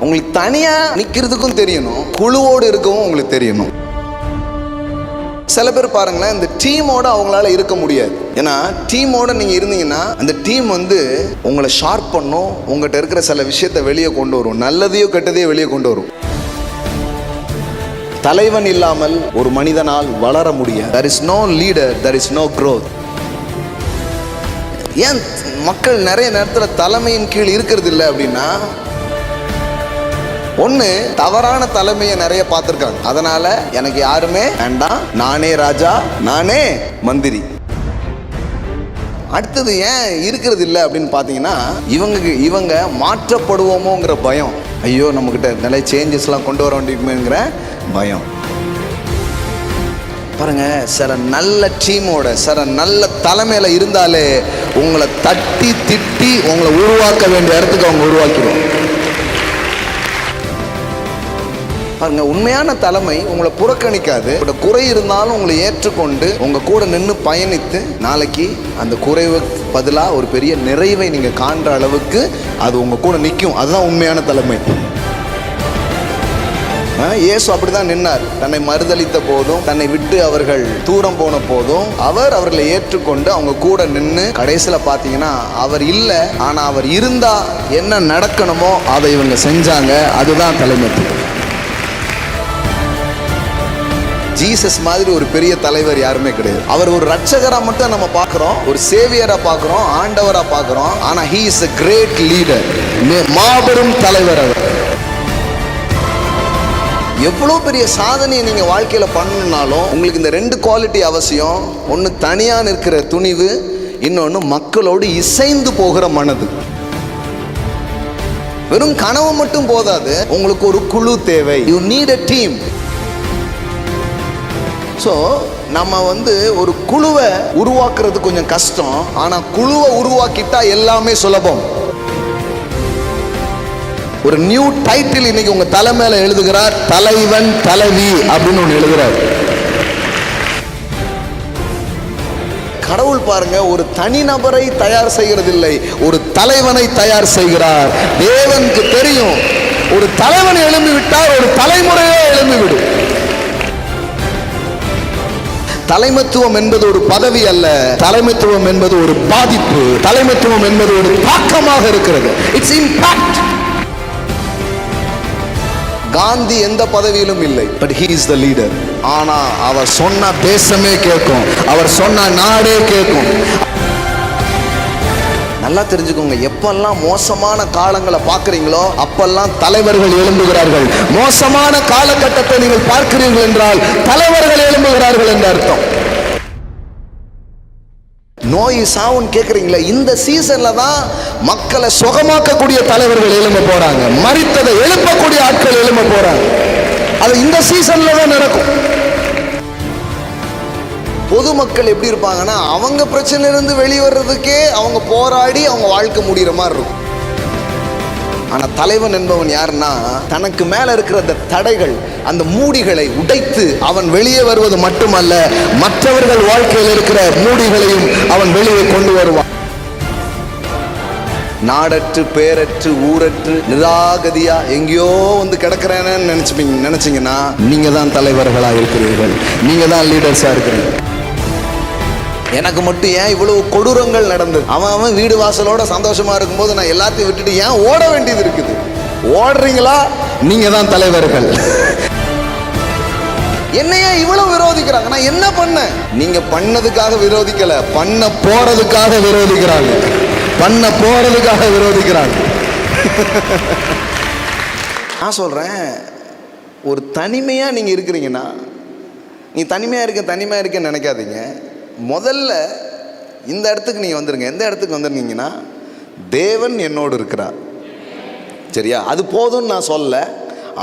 உங்களுக்கு தனியா நிக்கிறதுக்கும் தெரியணும், குழுவோடு இருக்கவும் உங்களுக்கு தெரியணும். சில பேர் பாருங்களேன், இந்த டீமோட அவங்களால இருக்க முடியாது. ஏன்னா டீமோட நீங்க இருந்தீங்கன்னா அந்த டீம் உங்களை ஷார்ப் பண்ணும், உங்கள்கிட்ட இருக்கிற சில விஷயத்தை வெளியே கொண்டு வரும், நல்லதையோ கெட்டதையோ வெளியே கொண்டு வரும். தலைவன் இல்லாமல் ஒரு மனிதனால் வளர முடியாது. there is no leader, there is no growth. ஏன் மக்கள் நிறைய நேரத்தில் தலைமையின் கீழ் இருக்கிறது இல்லை அப்படின்னா, ஒன்று, தவறான தலைமையை நிறைய பார்த்துருக்காங்க. அதனால எனக்கு யாருமே வேண்டாம், நானே ராஜா, நானே மந்திரி. அடுத்தது ஏன் இருக்கிறது இல்லை அப்படின்னு பார்த்தீங்கன்னா, இவங்க மாற்றப்படுவோமோங்கிற பயம். ஐயோ நம்மக்கிட்ட நிறைய சேஞ்சஸ்லாம் கொண்டு வர வேண்டியதுங்கிற பயம். பாருங்க, சில நல்ல டீமோட சில நல்ல தலைமையில் இருந்தாலே உங்களை தட்டி திட்டி உங்களை உருவாக்க வேண்டிய இடத்துக்கு அவங்க உருவாக்கிடுவோம். பாருங்க, உண்மையான தலைமை உங்களை புறக்கணிக்காது. குறை இருந்தாலும் உங்களை ஏற்றுக்கொண்டு உங்க கூட நின்று பயணித்து நாளைக்கு அந்த குறைவு பதிலாக ஒரு பெரிய நிறைவை நீங்க காண்ற அளவுக்கு அது உங்க கூட நிற்கும். அதுதான் உண்மையான தலைமை. இயேசு அப்படிதான் நின்னார். தன்னை மறுதலித்த போதும், தன்னை விட்டு அவர்கள் தூரம் போன போதும் அவர் அவர்களை ஏற்றுக்கொண்டு அவங்க கூட நின்று கடைசியில் பார்த்தீங்கன்னா அவர் இல்லை, ஆனா அவர் இருந்தா என்ன நடக்கணுமோ அதை இவங்க செஞ்சாங்க. அதுதான் தலைமைத்துவம். ஜீசஸ் மாதிரி ஒரு பெரிய தலைவர் யாருமே கிடையாது. அவர் ஒரு ரட்சகரா மட்டும் நம்ம பார்க்கிறோம், ஒரு சேவியரா பார்க்கிறோம், ஆண்டவரா பார்க்கிறோம். ஆனா he is a great leader, மாபெரும் தலைவர் அவர். எவ்வளோ பெரிய சாதனையை நீங்க வாழ்க்கையில பண்ணணும்னாலும் உங்களுக்கு இந்த ரெண்டு குவாலிட்டி அவசியம். ஒன்று தனியா நிற்கிற துணிவு, இன்னொன்று மக்களோடு இசைந்து போகிற மனது. வெறும் கனவு மட்டும் போதாது, உங்களுக்கு ஒரு குழு தேவை. You need a team. So நம்ம ஒரு குழுவை உருவாக்குறது கொஞ்சம் கஷ்டம், ஆனால் குழுவை உருவாக்கிட்டா எல்லாமே சுலபம். ஒரு நியூ டைட்டில் இன்னைக்கு உங்க தலை மேல எழுதுகிறார், தலைவன் தலைவி அப்படின்னு ஒன்று எழுதுறார். கடவுள் பாருங்க, ஒரு தனிநபரை தயார் செய்கிறதில்லை, ஒரு தலைவனை தயார் செய்கிறார். தேவனுக்கு தெரியும், ஒரு தலைவன் எழும்பி விட்டால் ஒரு தலைமுறையே எழும்பிவிடும். தலைமைத்துவம் என்பது ஒரு பதவி அல்ல, தலைமைத்துவம் என்பது ஒரு பாதிப்பு, தலைமைத்துவம் என்பது ஒரு தாக்கமாக இருக்கிறது. It's impact. காந்தி எந்த பதவியிலும் இல்லை, but he is the leader. ஆனா அவர் சொன்ன தேசமே கேட்கும், அவர் சொன்ன நாடே கேட்கும். நல்லா தெரிஞ்சுக்கோங்க, எப்பெல்லாம் மோசமான காலங்களை பார்க்கிறீங்களோ அப்பெல்லாம் தலைவர்கள் எழும்புகிறார்கள். மோசமான காலகட்டத்தை நீங்கள் பார்க்கிறீர்கள் என்றால் தலைவர்கள் எழும்புகிறார்கள் என்று அர்த்தம். நோய் சாவுன்னு கேட்குறீங்களா, இந்த சீசன்ல தான் மக்களை சுகமாக்கக்கூடிய தலைவர்கள் எழும்ப போறாங்க, மரித்ததை எழுப்பக்கூடிய ஆட்கள் எழும்ப போறாங்க. அது இந்த சீசன்ல தான் நடக்கும். பொதுமக்கள் எப்படி இருப்பாங்கன்னா, அவங்க பிரச்சனையிலிருந்து வெளிவரதுக்கே அவங்க போராடி அவங்க வாழ்க்கை முடிகிற மாதிரி இருக்கும். ஆனால் தலைவன் என்பவன் யாருன்னா, தனக்கு மேலே இருக்கிற அந்த தடைகள், அந்த மூடிகளை உடைத்து அவன் வெளியே வருவது மட்டுமல்ல, மற்றவர்கள் வாழ்க்கையில் இருக்கிற மூடிகளையும் அவன் வெளியே கொண்டு வருவான். நாடற்று பேரற்று ஊரற்று நிராகதியா எங்கேயோ கிடக்கிறேன்னு நினைச்சீங்கன்னா நீங்க தான் தலைவர்களா இருக்கிறீர்கள், நீங்க தான் லீடர்ஸா இருக்கிறீங்க. எனக்கு மட்டும் ஏன் இவ்வளவு கொடூரங்கள் நடந்தது? அவன் வீடு வாசலோட சந்தோஷமா இருக்கும்போது நான் எல்லாத்தையும் விட்டுட்டு ஏன் ஓட வேண்டியது இருக்குது? ஓடுறீங்களா? நீங்க தான் தலைவர்கள். என்னையா இவ்வளவு விரோதிக்கிறாங்க? நான் என்ன பண்ண? நீங்க பண்ணதுக்காக விரோதிக்கல, பண்ண போறதுக்காக விரோதிக்கிறாங்க, பண்ண போறதுக்காக விரோதிக்கிறாங்க. நான் சொல்றேன், ஒரு தனிமையா நீங்க இருக்கிறீங்கன்னா, நீ தனிமையா இருக்கேன்னு நினைக்காதீங்க. முதல்ல இந்த இடத்துக்கு நீங்க வந்துருங்க. எந்த இடத்துக்கு வந்துருந்தீங்கன்னா, தேவன் என்னோடு இருக்கிறார், சரியா? அது போதும்னு நான் சொல்ல.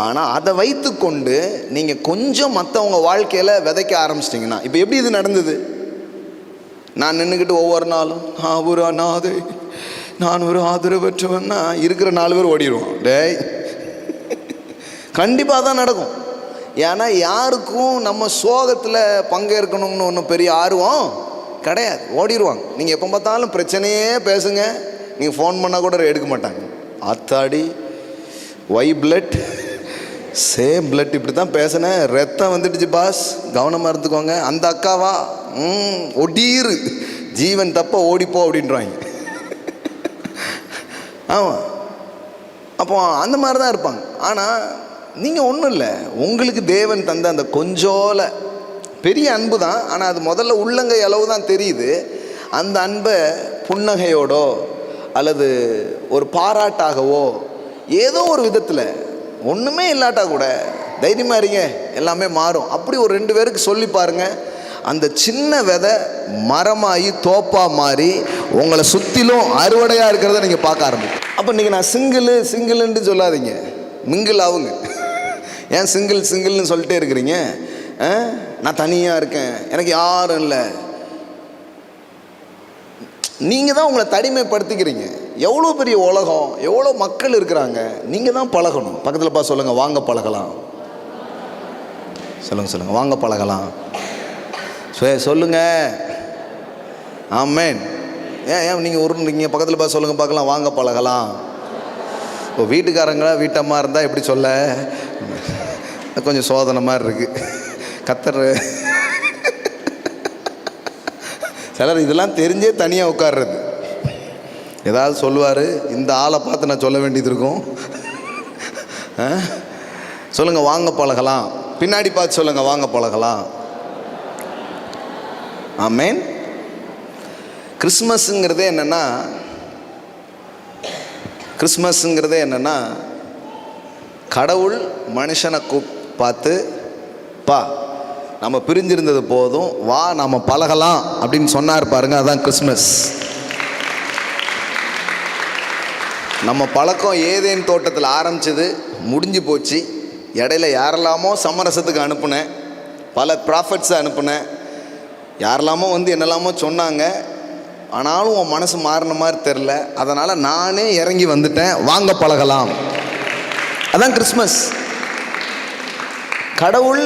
ஆனால் அதை வைத்து கொண்டு நீங்கள் கொஞ்சம் மற்றவங்க வாழ்க்கையில் விதைக்க ஆரம்பிச்சிட்டிங்கன்னா, இப்போ எப்படி இது நடந்தது? நான் நின்றுக்கிட்டு ஒவ்வொரு நாளும் ஒரு அநாதை, நான் ஒரு ஆதரவற்றவன்னா இருக்கிற 4 பேர் ஓடிடுவோம். டேய், கண்டிப்பாக தான் நடக்கும். ஏன்னா யாருக்கும் நம்ம சோகத்தில் பங்கேற்கணும்னு ஒன்றும் பெரிய ஆர்வம் கிடையாது, ஓடிடுவாங்க. நீங்கள் எப்போ பார்த்தாலும் பிரச்சனையே பேசுங்க, நீங்கள் ஃபோன் பண்ணால் கூட எடுக்க மாட்டாங்க. ஆத்தாடி ஒய் பிளட் சேம் பிளட். இப்படி தான் பேசினேன், ரத்தம் வந்துடுச்சு பாஸ், கவனமாக இருந்துக்கோங்க. அந்த அக்காவா ஒடீரு, ஜீவன் தப்ப ஓடிப்போ அப்படின்றாங்க. ஆமாம், அப்போ அந்த மாதிரி தான் இருப்பாங்க. ஆனால் நீங்கள் ஒன்றும் இல்லை, உங்களுக்கு தேவன் தந்த அந்த கொஞ்சோல பெரிய அன்பு தான். ஆனால் அது முதல்ல உள்ளங்கை அளவு தான் தெரியுது. அந்த அன்பை புன்னகையோடோ அல்லது ஒரு பாராட்டாகவோ ஏதோ ஒரு விதத்தில், ஒன்றுமே இல்லாட்டா கூட தைரியமாக இருங்க, எல்லாமே மாறும், அப்படி ஒரு 2 பேருக்கு சொல்லி பாருங்கள். அந்த சின்ன விதை மரமாகி தோப்பாக மாறி உங்களை சுற்றிலும் அறுவடையாக இருக்கிறத நீங்கள் பார்க்க ஆரம்பிக்கும். அப்போ நீங்கள் நான் சிங்கிள்னு சொல்லாதீங்க, மிங்கிள் ஆகுங்க. ஏன் சிங்கிள்னு சொல்லிட்டே இருக்கிறீங்க? நான் தனியாக இருக்கேன், எனக்கு யாரும் இல்லை. நீங்கள் தான் உங்களை தனிமைப்படுத்திக்கிறீங்க. எவ்வளோ பெரிய உலகம், எவ்வளோ மக்கள் இருக்கிறாங்க, நீங்கள் தான் பழகணும். பக்கத்தில் சொல்லுங்கள், வாங்க பழகலாம். சொல்லுங்கள், வாங்க பழகலாம். சொல்லுங்க, ஆமேன். ஏன் நீங்கள் பக்கத்தில் சொல்லுங்கள் பார்க்கலாம், வாங்க பழகலாம். இப்போ வீட்டுக்காரங்களா வீட்டம்மா இருந்தால் எப்படி சொல்ல, கொஞ்சம் சோதனை மாதிரி இருக்குது. கத்தர் சிலர் இதெல்லாம் தெரிஞ்சே தனியாக உட்கார்றது. ஏதாவது சொல்லுவார், இந்த ஆளை பார்த்து நான் சொல்ல வேண்டியது இருக்கும். சொல்லுங்கள், வாங்க பழகலாம். பின்னாடி பார்த்து சொல்லுங்கள், வாங்க பழகலாம். ஆமேன். கிறிஸ்மஸுங்கிறதே என்னென்னா கடவுள் மனுஷனை பார்த்து, பா நம்ம பிரிஞ்சிருந்தது போதும், வா நம்ம பழகலாம் அப்படின்னு சொன்னார் பாருங்க. அதுதான் கிறிஸ்மஸ். நம்ம பழக்கம் ஏதேன் தோட்டத்தில் ஆரம்பிச்சது, முடிஞ்சு போச்சு. இடையில யாரெல்லாமோ சமரசத்துக்கு அனுப்புனேன், பல ப்ராஃபட்ஸை அனுப்புனேன், யாரெல்லாமோ என்னெல்லாமோ சொன்னாங்க. ஆனாலும் உன் மனசு மாறின மாதிரி தெரில. அதனால் நானே இறங்கி வந்துட்டேன், வாங்க பழகலாம். அதான் கிறிஸ்மஸ். கடவுள்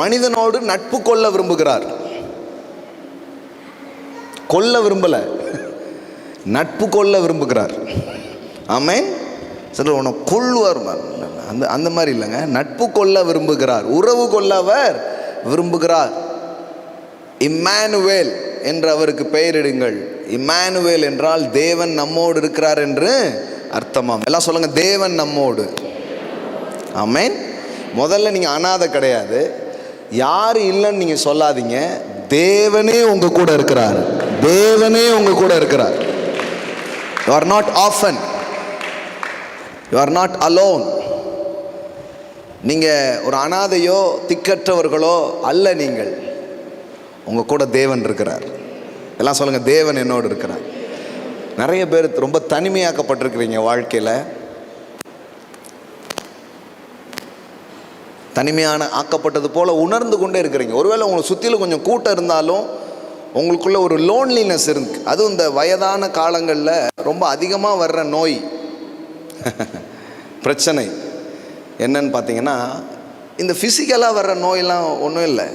மனிதனோடு நட்பு கொள்ள விரும்புகிறார், கொல்ல விரும்பல, நட்பு கொள்ள விரும்புகிறார். ஆமென். சரி, உன்னை கொள்வார் அந்த மாதிரி இல்லைங்க, நட்பு கொள்ள விரும்புகிறார், உறவு கொள்ள அவர் விரும்புகிறார். இம்மானுவேல் என்று அவருக்கு பெயரிடுங்கள். இம்மானுவேல் என்றால் தேவன் நம்மோடு இருக்கிறார் என்று அர்த்தமாம். எல்லாம் சொல்லுங்க, தேவன் நம்மோடு. ஆமென். முதல்ல நீங்கள் அனாதை கிடையாது, யாரும் இல்லைன்னு நீங்கள் சொல்லாதீங்க. தேவனே உங்க கூட இருக்கிறார், தேவனே உங்க கூட இருக்கிறார். You are not orphan, you are not alone. நீங்கள் ஒரு அனாதையோ திக்கற்றவர்களோ அல்ல, நீங்கள் உங்கள் கூட தேவன் இருக்கிறார். எல்லாம் சொல்லுங்கள், தேவன் என்னோடு இருக்கிறார். நிறைய பேர் ரொம்ப தனிமையாக்கப்பட்டிருக்கிறீங்க வாழ்க்கையில். தனிமையான ஆக்கப்பட்டது போல் உணர்ந்து கொண்டே இருக்கிறீங்க. ஒருவேளை உங்களை சுற்றிலும் கொஞ்சம் கூட்டம் இருந்தாலும் உங்களுக்குள்ள ஒரு லோன்லினஸ் இருக்கு. அதுவும் இந்த வயதான காலங்களில் ரொம்ப அதிகமாக வர்ற நோய் பிரச்சனை என்னன்னு பார்த்தீங்கன்னா, இந்த ஃபிசிக்கலாக வர்ற நோயெல்லாம் ஒன்றும் இல்லை,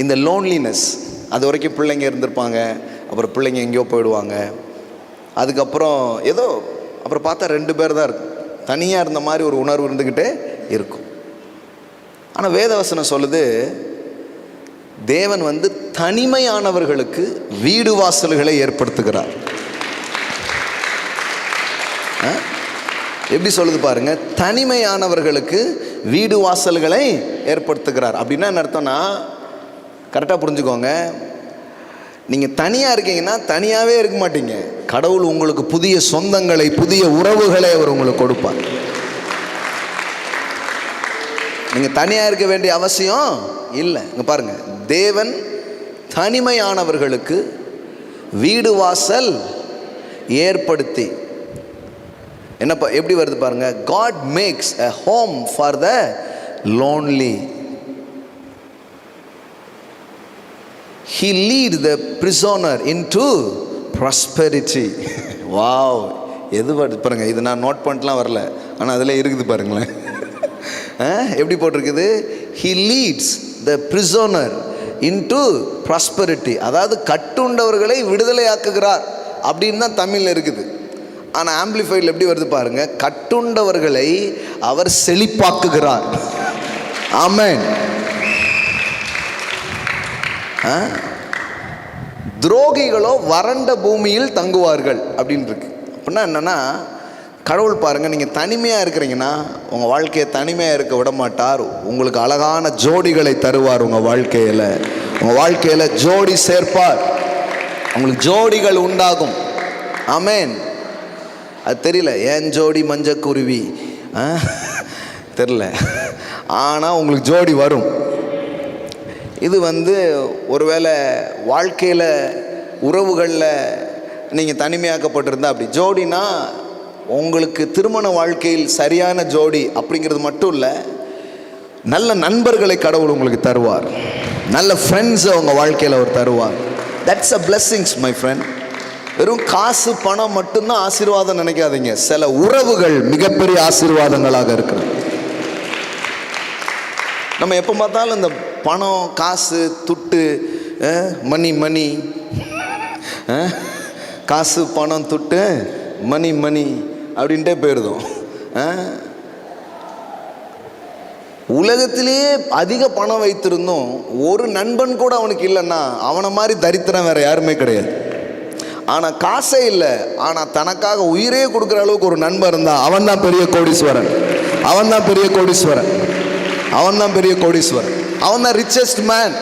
இந்த லோன்லினஸ். அது வரைக்கும் பிள்ளைங்க இருந்திருப்பாங்க, அப்புறம் பிள்ளைங்க எங்கேயோ போயிடுவாங்க, அதுக்கப்புறம் ஏதோ அப்புறம் பார்த்தா 2 பேர் தான் இருக்கும். தனியாக இருந்த மாதிரி ஒரு உணர்வு இருந்துக்கிட்டே இருக்கும். ஆனால் வேதவசனம் சொல்லுது, தேவன் தனிமையானவர்களுக்கு வீடு வாசல்களை ஏற்படுத்துகிறார். எப்படி சொல்லுது பாருங்க, தனிமையானவர்களுக்கு வீடு வாசல்களை ஏற்படுத்துகிறார். அப்படின்னா என்ன அர்த்தம்னா, கரெக்டாக புரிஞ்சுக்கோங்க. நீங்கள் தனியாக இருக்கீங்கன்னா தனியாகவே இருக்க மாட்டீங்க. கடவுள் உங்களுக்கு புதிய சொந்தங்களை, புதிய உறவுகளை அவர் உங்களுக்கு கொடுப்பார். நீங்கள் தனியாக இருக்க வேண்டிய அவசியம் இல்லை. இங்கே பாருங்கள், தேவன் தனிமையானவர்களுக்கு வீடு வாசல் ஏற்படுத்தி, என்னப்பா எப்படி வருது பாருங்க, God makes a home for the lonely. He leads the prisoner into prosperity. Wow, எது வருது பாருங்க. இது நான் நோட் பண்ணிட்டுலாம் வரல, ஆனால் அதில் இருக்குது பாருங்களேன். எப்படி போட்டிருக்குது, He leads the prisoner into prosperity. அதாவது கட்டுண்டவர்களை விடுதலை ஆக்குகிறார் அப்படின்னு தான் தமிழில் இருக்குது. ஆனால் ஆம்பிளிஃபைடில் எப்படி வருது பாருங்க, கட்டுண்டவர்களை அவர் செழிப்பாக்குகிறார். ஆமென். துரோகிகளோ வறண்ட பூமியில் தங்குவார்கள் அப்படின்னு இருக்கு. அப்படின்னா என்னன்னா, கடவுள் பாருங்க, நீங்கள் தனிமையாக இருக்கிறீங்கன்னா உங்கள் வாழ்க்கையை தனிமையாக இருக்க விட மாட்டார். உங்களுக்கு அழகான ஜோடிகளை தருவார். உங்கள் வாழ்க்கையில் ஜோடி சேர்ப்பார். உங்களுக்கு ஜோடிகள் உண்டாகும். ஆமென். அது தெரியல, ஏன் ஜோடி மஞ்சக்குருவி தெரியல, ஆனால் உங்களுக்கு ஜோடி வரும். இது ஒருவேளை வாழ்க்கையில் உறவுகளில் நீங்கள் தனிமையாக்கப்பட்டிருந்தா அப்படி. ஜோடினா உங்களுக்கு திருமண வாழ்க்கையில் சரியான ஜோடி அப்படிங்கிறது மட்டும் இல்லை, நல்ல நண்பர்களை கடவுள் உங்களுக்கு தருவார். நல்ல ஃப்ரெண்ட்ஸை உங்கள் வாழ்க்கையில் அவர் தருவார். That's a blessings my friend. வெறும் காசு பணம் மட்டும்தான் ஆசீர்வாதம் நினைக்காதீங்க. சில உறவுகள் மிகப்பெரிய ஆசீர்வாதங்களாக இருக்கிறது. நம்ம எப்போ பார்த்தாலும் இந்த பணம், காசு, துட்டு, மணி காசு, பணம், துட்டு, மணி அப்படின்ட்டே போயிருந்தோம். உலகத்திலேயே அதிக பணம் வைத்திருந்தோம், ஒரு நண்பன் கூட அவனுக்கு இல்லைன்னா அவனை மாதிரி தரித்திரம் வேற யாருமே கிடையாது. ஆனால் காசே இல்லை, ஆனால் தனக்காக உயிரே கொடுக்குற அளவுக்கு ஒரு நண்பன் இருந்தான், அவன் தான் பெரிய கோடீஸ்வரன். அவன் தான் ரிச்சஸ்ட் மேன்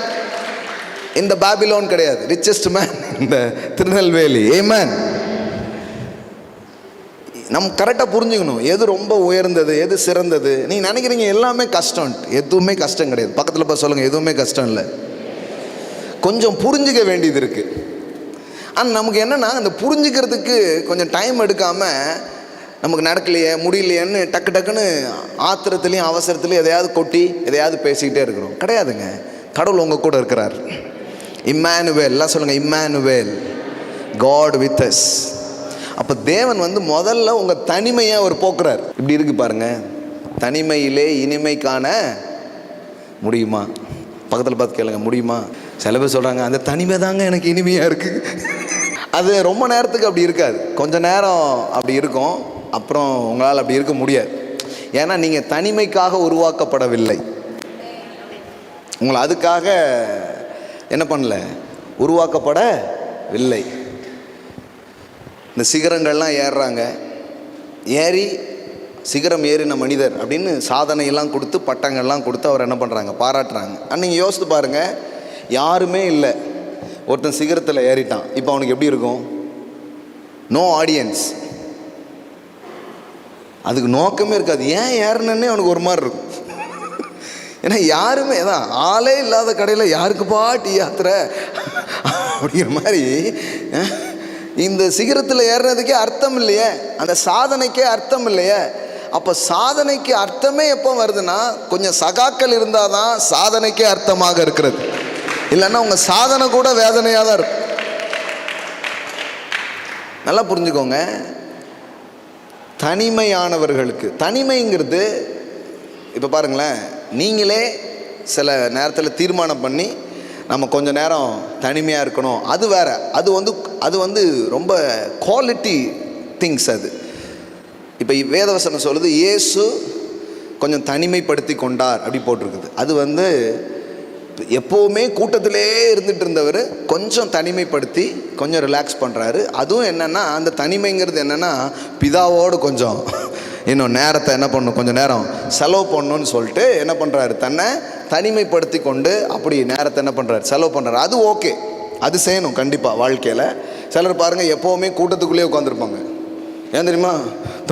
இந்த பாபிலோன் கிடையாது, ரிச்சஸ்ட் மேன் இந்த திருநெல்வேலி. ஆமென். நம்ம கரெக்டாக புரிஞ்சுக்கணும் எது ரொம்ப உயர்ந்தது, எது சிறந்தது. நீங்கள் நினைக்கிறீங்க எல்லாமே கஷ்டம், எதுவுமே கஷ்டம் கிடையாது. பக்கத்தில் போய் சொல்லுங்கள், எதுவுமே கஷ்டம் இல்லை. கொஞ்சம் புரிஞ்சுக்க வேண்டியது இருக்குது. ஆனால் நமக்கு என்னென்னா, அந்த புரிஞ்சுக்கிறதுக்கு கொஞ்சம் டைம் எடுக்காமல் நமக்கு நடக்கலையே முடியலையேன்னு டக்குன்னு ஆத்திரத்துலேயும் அவசரத்துலேயும் எதையாவது கொட்டி எதையாவது பேசிக்கிட்டே இருக்கிறோம். கிடையாதுங்க, கடவுள் உங்கள் கூட இருக்கிறார். இம்மானுவேல், எல்லாம் சொல்லுங்கள், இம்மானுவேல், காட் வித் அஸ். அப்போ தேவன் முதல்ல உங்கள் தனிமையை அவர் போக்குறார். இப்படி இருக்கு பாருங்க, தனிமையிலே இனிமை காண முடியுமா? பக்கத்தில் பார்த்து கேளுங்க, முடியுமா? சில பேர் சொல்கிறாங்க, அந்த தனிமை தாங்க எனக்கு இனிமையாக இருக்குது. அது ரொம்ப நேரத்துக்கு அப்படி இருக்காது, கொஞ்ச நேரம் அப்படி இருக்கும், அப்புறம் உங்களால் அப்படி இருக்க முடியாது. ஏன்னா நீங்கள் தனிமைக்காக உருவாக்கப்படவில்லை. உங்களை அதுக்காக என்ன பண்ணல, உருவாக்கப்படவில்லை. இந்த சிகரங்கள்லாம் ஏறுறாங்க, சிகரம் ஏறின மனிதர் அப்படின்னு சாதனையெல்லாம் கொடுத்து பட்டங்கள்லாம் கொடுத்து அவர் என்ன பண்ணுறாங்க, பாராட்டுறாங்க. நீங்கள் யோசித்து பாருங்கள், யாருமே இல்லை, ஒருத்தன் சிகரத்தில் ஏறிட்டான், இப்போ அவனுக்கு எப்படி இருக்கும்? நோ ஆடியன்ஸ், அதுக்கு நோக்கமே இருக்காது. ஏன் ஏறினே அவனுக்கு ஒரு மாதிரி இருக்கும். ஏன்னா யாருமே தான், ஆளே இல்லாத கடையில் யாருக்குப்பா டீ யாத்திரை அப்படிங்கிற மாதிரி. இந்த சிகரத்தில் ஏறினதுக்கே அர்த்தம் இல்லையே, அந்த சாதனைக்கே அர்த்தம் இல்லையே. அப்போ சாதனைக்கு அர்த்தமே எப்போ வருதுன்னா, கொஞ்சம் சகாக்கள் இருந்தால் தான் சாதனைக்கே அர்த்தமாக இருக்கிறது. இல்லைன்னா உங்கள் சாதனை கூட வேதனையாக தான் இருக்கும். நல்லா புரிஞ்சுக்கோங்க, தனிமையானவர்களுக்கு தனிமைங்கிறது, இப்போ பாருங்களேன், நீங்களே சில நேரத்தில் தீர்மானம் பண்ணி நம்ம கொஞ்ச நேரம் தனிமையாக இருக்கணும், அது வேற. அது ரொம்ப குவாலிட்டி திங்ஸ். அது இப்போ வேதவசனம் சொல்லுது, இயேசு கொஞ்சம் தனிமைப்படுத்தி கொண்டார் அப்படி போட்டிருக்குது. அது எப்போவுமே கூட்டத்திலே இருந்துட்டு இருந்தவர் கொஞ்சம் தனிமைப்படுத்தி கொஞ்சம் ரிலாக்ஸ் பண்ணுறாரு. அதுவும் என்னென்னா, அந்த தனிமைங்கிறது என்னென்னா, பிதாவோடு கொஞ்சம் இன்னும் நேரத்தை என்ன பண்ணணும், கொஞ்சம் நேரம் செலவு பண்ணணும்னு சொல்லிட்டு என்ன பண்ணுறாரு, தன்னை தனிமைப்படுத்தி கொண்டு அப்படி நேரத்தை என்ன பண்ணுறாரு, செலவு பண்ணுறாரு. அது ஓகே, அது செய்யணும் கண்டிப்பாக வாழ்க்கையில். சிலர் பாருங்கள், எப்போவுமே கூட்டத்துக்குள்ளேயே உட்காந்துருப்பாங்க. ஏன் தெரியுமா?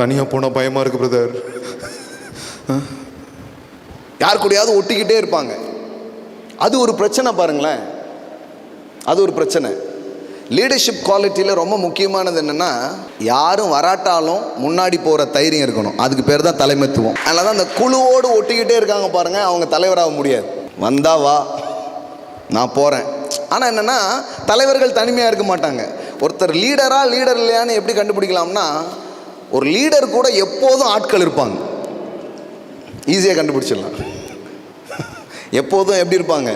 தனியாக போனால் பயமாக இருக்குது பிரதர். யார் கூடயாவது ஒட்டிக்கிட்டே இருப்பாங்க. அது ஒரு பிரச்சனை பாருங்களேன், அது ஒரு பிரச்சனை. லீடர்ஷிப் குவாலிட்டியில் ரொம்ப முக்கியமானது என்னென்னா, யாரும் வராட்டாலும் முன்னாடி போகிற தைரியம் இருக்கணும். அதுக்கு பேர் தான் தலைமைத்துவம். அதனால தான் அந்த குழுவோடு ஒட்டிக்கிட்டே இருக்காங்க பாருங்கள், அவங்க தலைவராக முடியாது. வந்தா வா, நான் போகிறேன். ஆனால் என்னென்னா, தலைவர்கள் தனிமையாக இருக்க மாட்டாங்க. ஒருத்தர் லீடர் இல்லையான்னு எப்படி கண்டுபிடிக்கலாம்னா, ஒரு லீடர் கூட எப்போதும் ஆட்கள் இருப்பாங்க, ஈஸியாக கண்டுபிடிச்சிடலாம். எப்போதும் எப்படி இருப்பாங்க,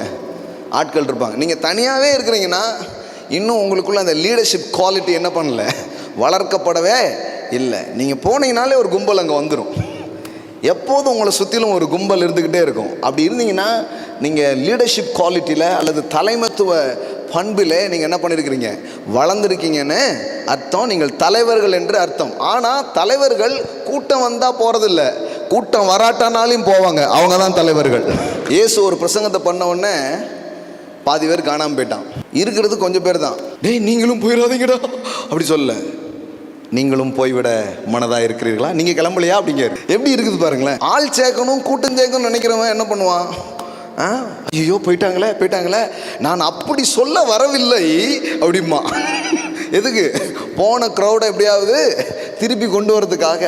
ஆட்கள் இருப்பாங்க. நீங்கள் தனியாகவே இருக்கிறீங்கன்னா இன்னும் உங்களுக்குள்ள அந்த லீடர்ஷிப் குவாலிட்டி என்ன பண்ணல, வளர்க்கப்படவே இல்லை. நீங்கள் போனீங்கனாலே ஒரு கும்பல் அங்கே வந்துடும். எப்போதும் உங்களை சுற்றிலும் ஒரு கும்பல் இருந்துக்கிட்டே இருக்கும். அப்படி இருந்தீங்கன்னா நீங்கள் லீடர்ஷிப் குவாலிட்டியில் அல்லது தலைமைத்துவ பண்பில் நீங்கள் என்ன பண்ணியிருக்கிறீங்க, வளர்ந்துருக்கீங்கன்னு அர்த்தம். நீங்கள் தலைவர்கள் என்று அர்த்தம். ஆனால் தலைவர்கள் கூட்டம் வந்தால் போகிறதில்ல, கூட்டம் வராட்டானாலையும் போவாங்க, அவங்க தான் தலைவர்கள். இயேசு ஒரு பிரசங்கத்தை பண்ண உடனே பாதி பேர் காணாமல் போயிட்டான். இருக்கிறது கொஞ்சம் பேர் தான். டேய் நீங்களும் போயிடாதீங்கடா அப்படி சொல்ல, நீங்களும் போய்விட மனதாக இருக்கிறீர்களா, நீங்கள் கிளம்பலையா அப்படிங்க. எப்படி இருக்குது பாருங்களேன். ஆள் சேர்க்கணும் கூட்டம் சேர்க்கணும்னு நினைக்கிறவன் என்ன பண்ணுவான், ஐயோ போயிட்டாங்களே நான் அப்படி சொல்ல வரவில்லை அப்படிமா. எதுக்கு? போன க்ரௌடை எப்படியாவது திருப்பி கொண்டு வரதுக்காக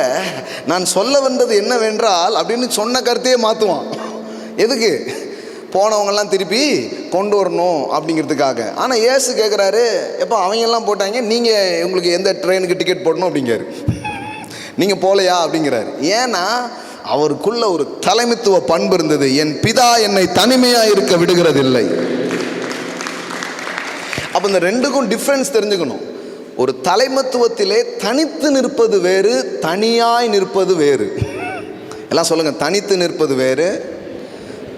நான் சொல்ல வந்தது என்னவென்றால் அப்படின்னு சொன்ன கருத்தையே மாற்றுவான். எதுக்கு? போனவங்கெல்லாம் திருப்பி கொண்டு வரணும் அப்படிங்கிறதுக்காக. ஆனால் இயேசு கேட்குறாரு, எப்போ அவங்கெல்லாம் போட்டாங்க, நீங்கள் உங்களுக்கு எந்த ட்ரெயினுக்கு டிக்கெட் போடணும் அப்படிங்கிறாரு. நீங்கள் போகலையா அப்படிங்கிறாரு. ஏன்னா அவருக்குள்ள ஒரு தலைமைத்துவ பண்பு இருந்தது. என் பிதா என்னை தனிமையாக இருக்க விடுகிறதில்லை. அப்போ இந்த ரெண்டுக்கும் டிஃப்ரென்ஸ் தெரிஞ்சுக்கணும். ஒரு தலைமைத்துவத்திலே தனித்து நிற்பது வேறு, தனியாய் நிற்பது வேறு. எல்லாம் சொல்லுங்கள், தனித்து நிற்பது வேறு,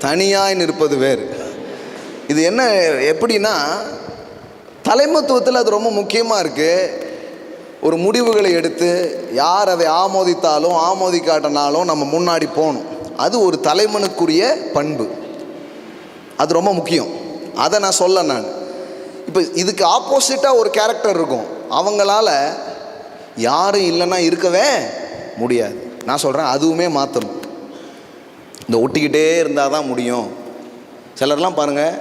தனியாய் நிற்பது வேறு. இது என்ன எப்படின்னா, தலைமைத்துவத்தில் அது ரொம்ப முக்கியமாக இருக்குது. ஒரு முடிவுகளை எடுத்து யார் அதை ஆமோதித்தாலும் ஆமோதிக்காட்டினாலும் நம்ம முன்னாடி போகணும். அது ஒரு தலைவனுக்குரிய பண்பு, அது ரொம்ப முக்கியம். அதை நான் இப்போ இதுக்கு ஆப்போசிட்டாக ஒரு கேரக்டர் இருக்கும், அவங்களால யாரும் இல்லைன்னா இருக்கவே முடியாது. நான் சொல்கிறேன், அதுவுமே மாற்றணும். இந்த ஒட்டிக்கிட்டே இருந்தால் தான் முடியும். சிலர்லாம் பாருங்கள்,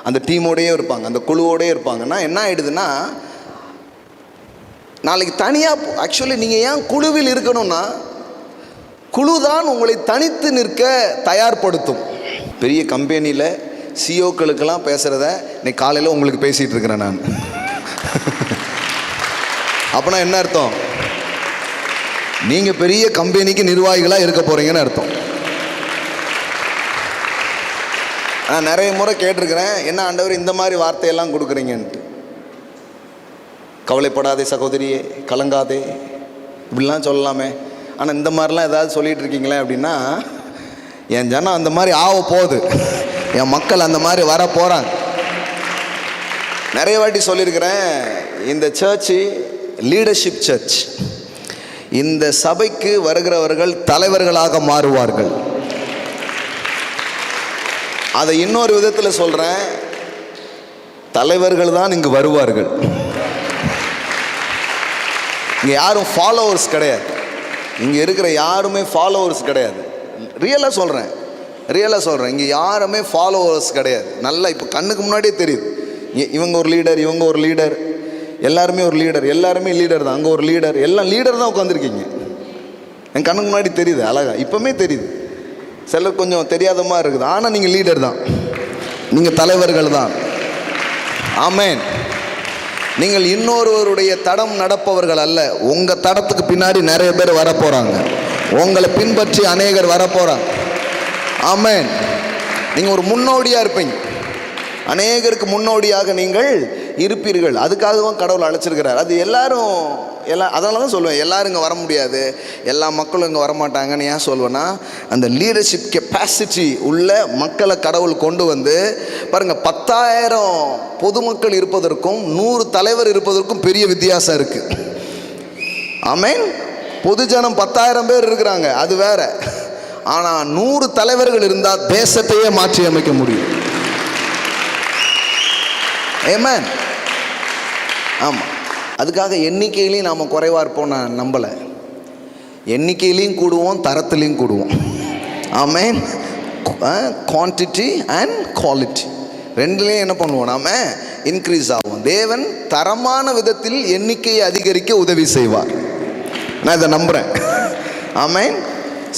அந்த டீமோடையே இருப்பாங்க, அந்த குழுவோடையே இருப்பாங்கன்னா என்ன ஆகிடுதுன்னா, நாளைக்கு தனியாக ஆக்சுவலி நீங்கள் ஏன் குழுவில் இருக்கணும்னா, குழு தான் உங்களை தனித்து நிற்க தயார்படுத்தும். பெரிய கம்பெனியில் சிஓக்களுக்கெல்லாம் பேசுகிறத இன்னைக்கு காலையில் உங்களுக்கு பேசிகிட்டு இருக்கிறேன் நான். அப்படின்னா என்ன அர்த்தம்? நீங்கள் பெரிய கம்பெனிக்கு நிர்வாகிகளாக இருக்க போகிறீங்கன்னு அர்த்தம். நான் நிறைய முறை கேட்டிருக்கிறேன், என்ன ஆண்டவர் இந்த மாதிரி வார்த்தையெல்லாம் கொடுக்குறீங்கன்ட்டு. கவலைப்படாதே சகோதரியே, கலங்காதே, இப்படிலாம் சொல்லலாமே. ஆனால் இந்த மாதிரிலாம் ஏதாவது சொல்லிகிட்டு இருக்கீங்களே அப்படின்னா, என் ஜனம் அந்த மாதிரி ஆக போகுது, என் மக்கள் அந்த மாதிரி வர போகிறாங்க. நிறைய வாட்டி சொல்லியிருக்கிறேன், இந்த சர்ச்சு லீடர்ஷிப் சர்ச். இந்த சபைக்கு வருகிறவர்கள் தலைவர்களாக மாறுவார்கள். அதை இன்னொரு விதத்தில் சொல்கிறேன், தலைவர்கள் தான் இங்கு வருவார்கள். இங்கே யாரும் ஃபாலோவர்ஸ் கிடையாது. இங்கே இருக்கிற யாருமே ஃபாலோவர்ஸ் கிடையாது. ரியலாக சொல்கிறேன், இங்கே யாருமே ஃபாலோவர்ஸ் கிடையாது. நல்லா இப்போ கண்ணுக்கு முன்னாடியே தெரியுது. இவங்க ஒரு லீடர், இவங்க ஒரு லீடர், எல்லாருமே ஒரு லீடர், எல்லாருமே லீடர் தான். அங்கே ஒரு லீடர், எல்லாம் லீடர் தான் உட்காந்துருக்கீங்க. என் கண்ணுக்கு முன்னாடி தெரியுது, அழகா இப்போமே தெரியுது. சிலர் கொஞ்சம் தெரியாத மாதிரி இருக்குது, ஆனால் நீங்கள் லீடர் தான், நீங்கள் தலைவர்கள் தான். ஆமென். நீங்கள் இன்னொருவருடைய தடம் நடப்பவர்கள் அல்ல. உங்கள் தடத்துக்கு பின்னாடி நிறைய பேர் வரப்போகிறாங்க, உங்களை பின்பற்றி அநேகர் வரப்போகிறாங்க. ஆமென். நீங்கள் ஒரு முன்னோடியாக இருப்பீங்க, அநேகருக்கு முன்னோடியாக நீங்கள் இருப்பீர்கள். அதுக்காகவும் கடவுள் அழைச்சிருக்கிறார். அது அதனால தான் சொல்லுவேன், எல்லாரும் இங்கே வர முடியாது, எல்லா மக்களும் இங்கே வரமாட்டாங்கன்னு ஏன் சொல்வேன்னா, அந்த லீடர்ஷிப் கெப்பாசிட்டி உள்ள மக்களை கடவுள் கொண்டு வந்து பாருங்கள். 10,000 பொதுமக்கள் இருப்பதற்கும் 100 தலைவர் இருப்பதற்கும் பெரிய வித்தியாசம் இருக்குது. ஆமென். பொதுஜனம் 10,000 பேர் இருக்கிறாங்க, அது வேற. ஆனால் 100 தலைவர்கள் இருந்தால் தேசத்தையே மாற்றி அமைக்க முடியும். ஆமென். ஆமாம். அதுக்காக எண்ணிக்கையிலையும் நாம் குறைவாக இருப்போம் நான் நம்பலை. எண்ணிக்கையிலையும் கூடுவோம், தரத்துலையும் கூடுவோம். ஆமென். குவான்டிட்டி அண்ட் குவாலிட்டி ரெண்டுலேயும் என்ன பண்ணுவோம், நாம் இன்க்ரீஸ் ஆகும். தேவன் தரமான விதத்தில் எண்ணிக்கையை அதிகரிக்க உதவி செய்வார். நான் இதை நம்புகிறேன். ஆமென்.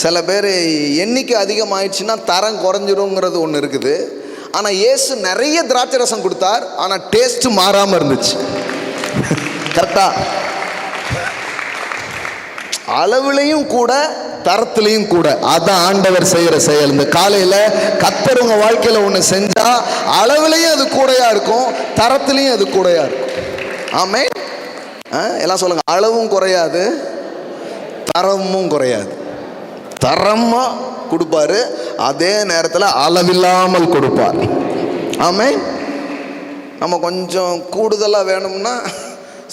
சில பேர் எண்ணிக்கை அதிகமாகிடுச்சுன்னா தரம் குறைஞ்சிருங்கிறது ஒன்று இருக்குது. ஆனால் இயேசு நிறைய திராட்சை ரசம் கொடுத்தார், ஆனால் டேஸ்ட்டு மாறாமல் இருந்துச்சு. கரெக்டா? அளவுலையும் கூட தரத்துலையும் கூட. அதான் ஆண்டவர் செய்கிற செயல். இந்த காலையில் கர்த்தர் உங்கள் வாழ்க்கையில் ஒன்று செஞ்சால் அளவுலையும் அது கூடையாக இருக்கும், தரத்துலையும் அது கூடையாக இருக்கும். ஆமென். எல்லாம் சொல்லுங்க, அளவும் குறையாது, தரமும் குறையாது. தரமாக கொடுப்பாரு, அதே நேரத்தில் அளவில்லாமல் கொடுப்பார். ஆமென். நம்ம கொஞ்சம் கூடுதலாக வேணும்னா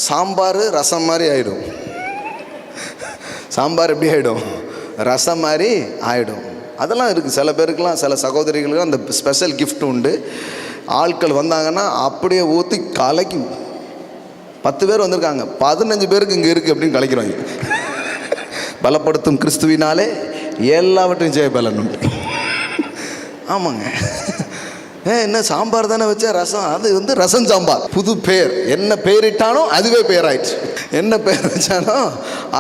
சாம்பார் ரசம் மாதிரி ஆகிடும். சாம்பார் எப்படி ஆகிடும்? ரசம் மாதிரி ஆகிடும். அதெல்லாம் இருக்குது. சில பேருக்குலாம், சில சகோதரிகளுக்கு அந்த ஸ்பெஷல் கிஃப்ட் உண்டு. ஆட்கள் வந்தாங்கன்னா அப்படியே ஊற்றி கலக்கி, 10 பேர் வந்திருக்காங்க, 15 பேருக்கு இங்கே இருக்குது அப்படின்னு கலைக்கிறோங்க. பலப்படுத்தும் கிறிஸ்துவினாலே எல்லாவற்றையும் செய்ய பலன் உண்டு. ஆமாங்க. என்ன சாம்பார் தானே வச்சா ரசம், அது ரசம் சாம்பார். புது பேர், என்ன பேரிட்டானோ அதுவே பேராயிடுச்சு, என்ன பேர் வச்சானோ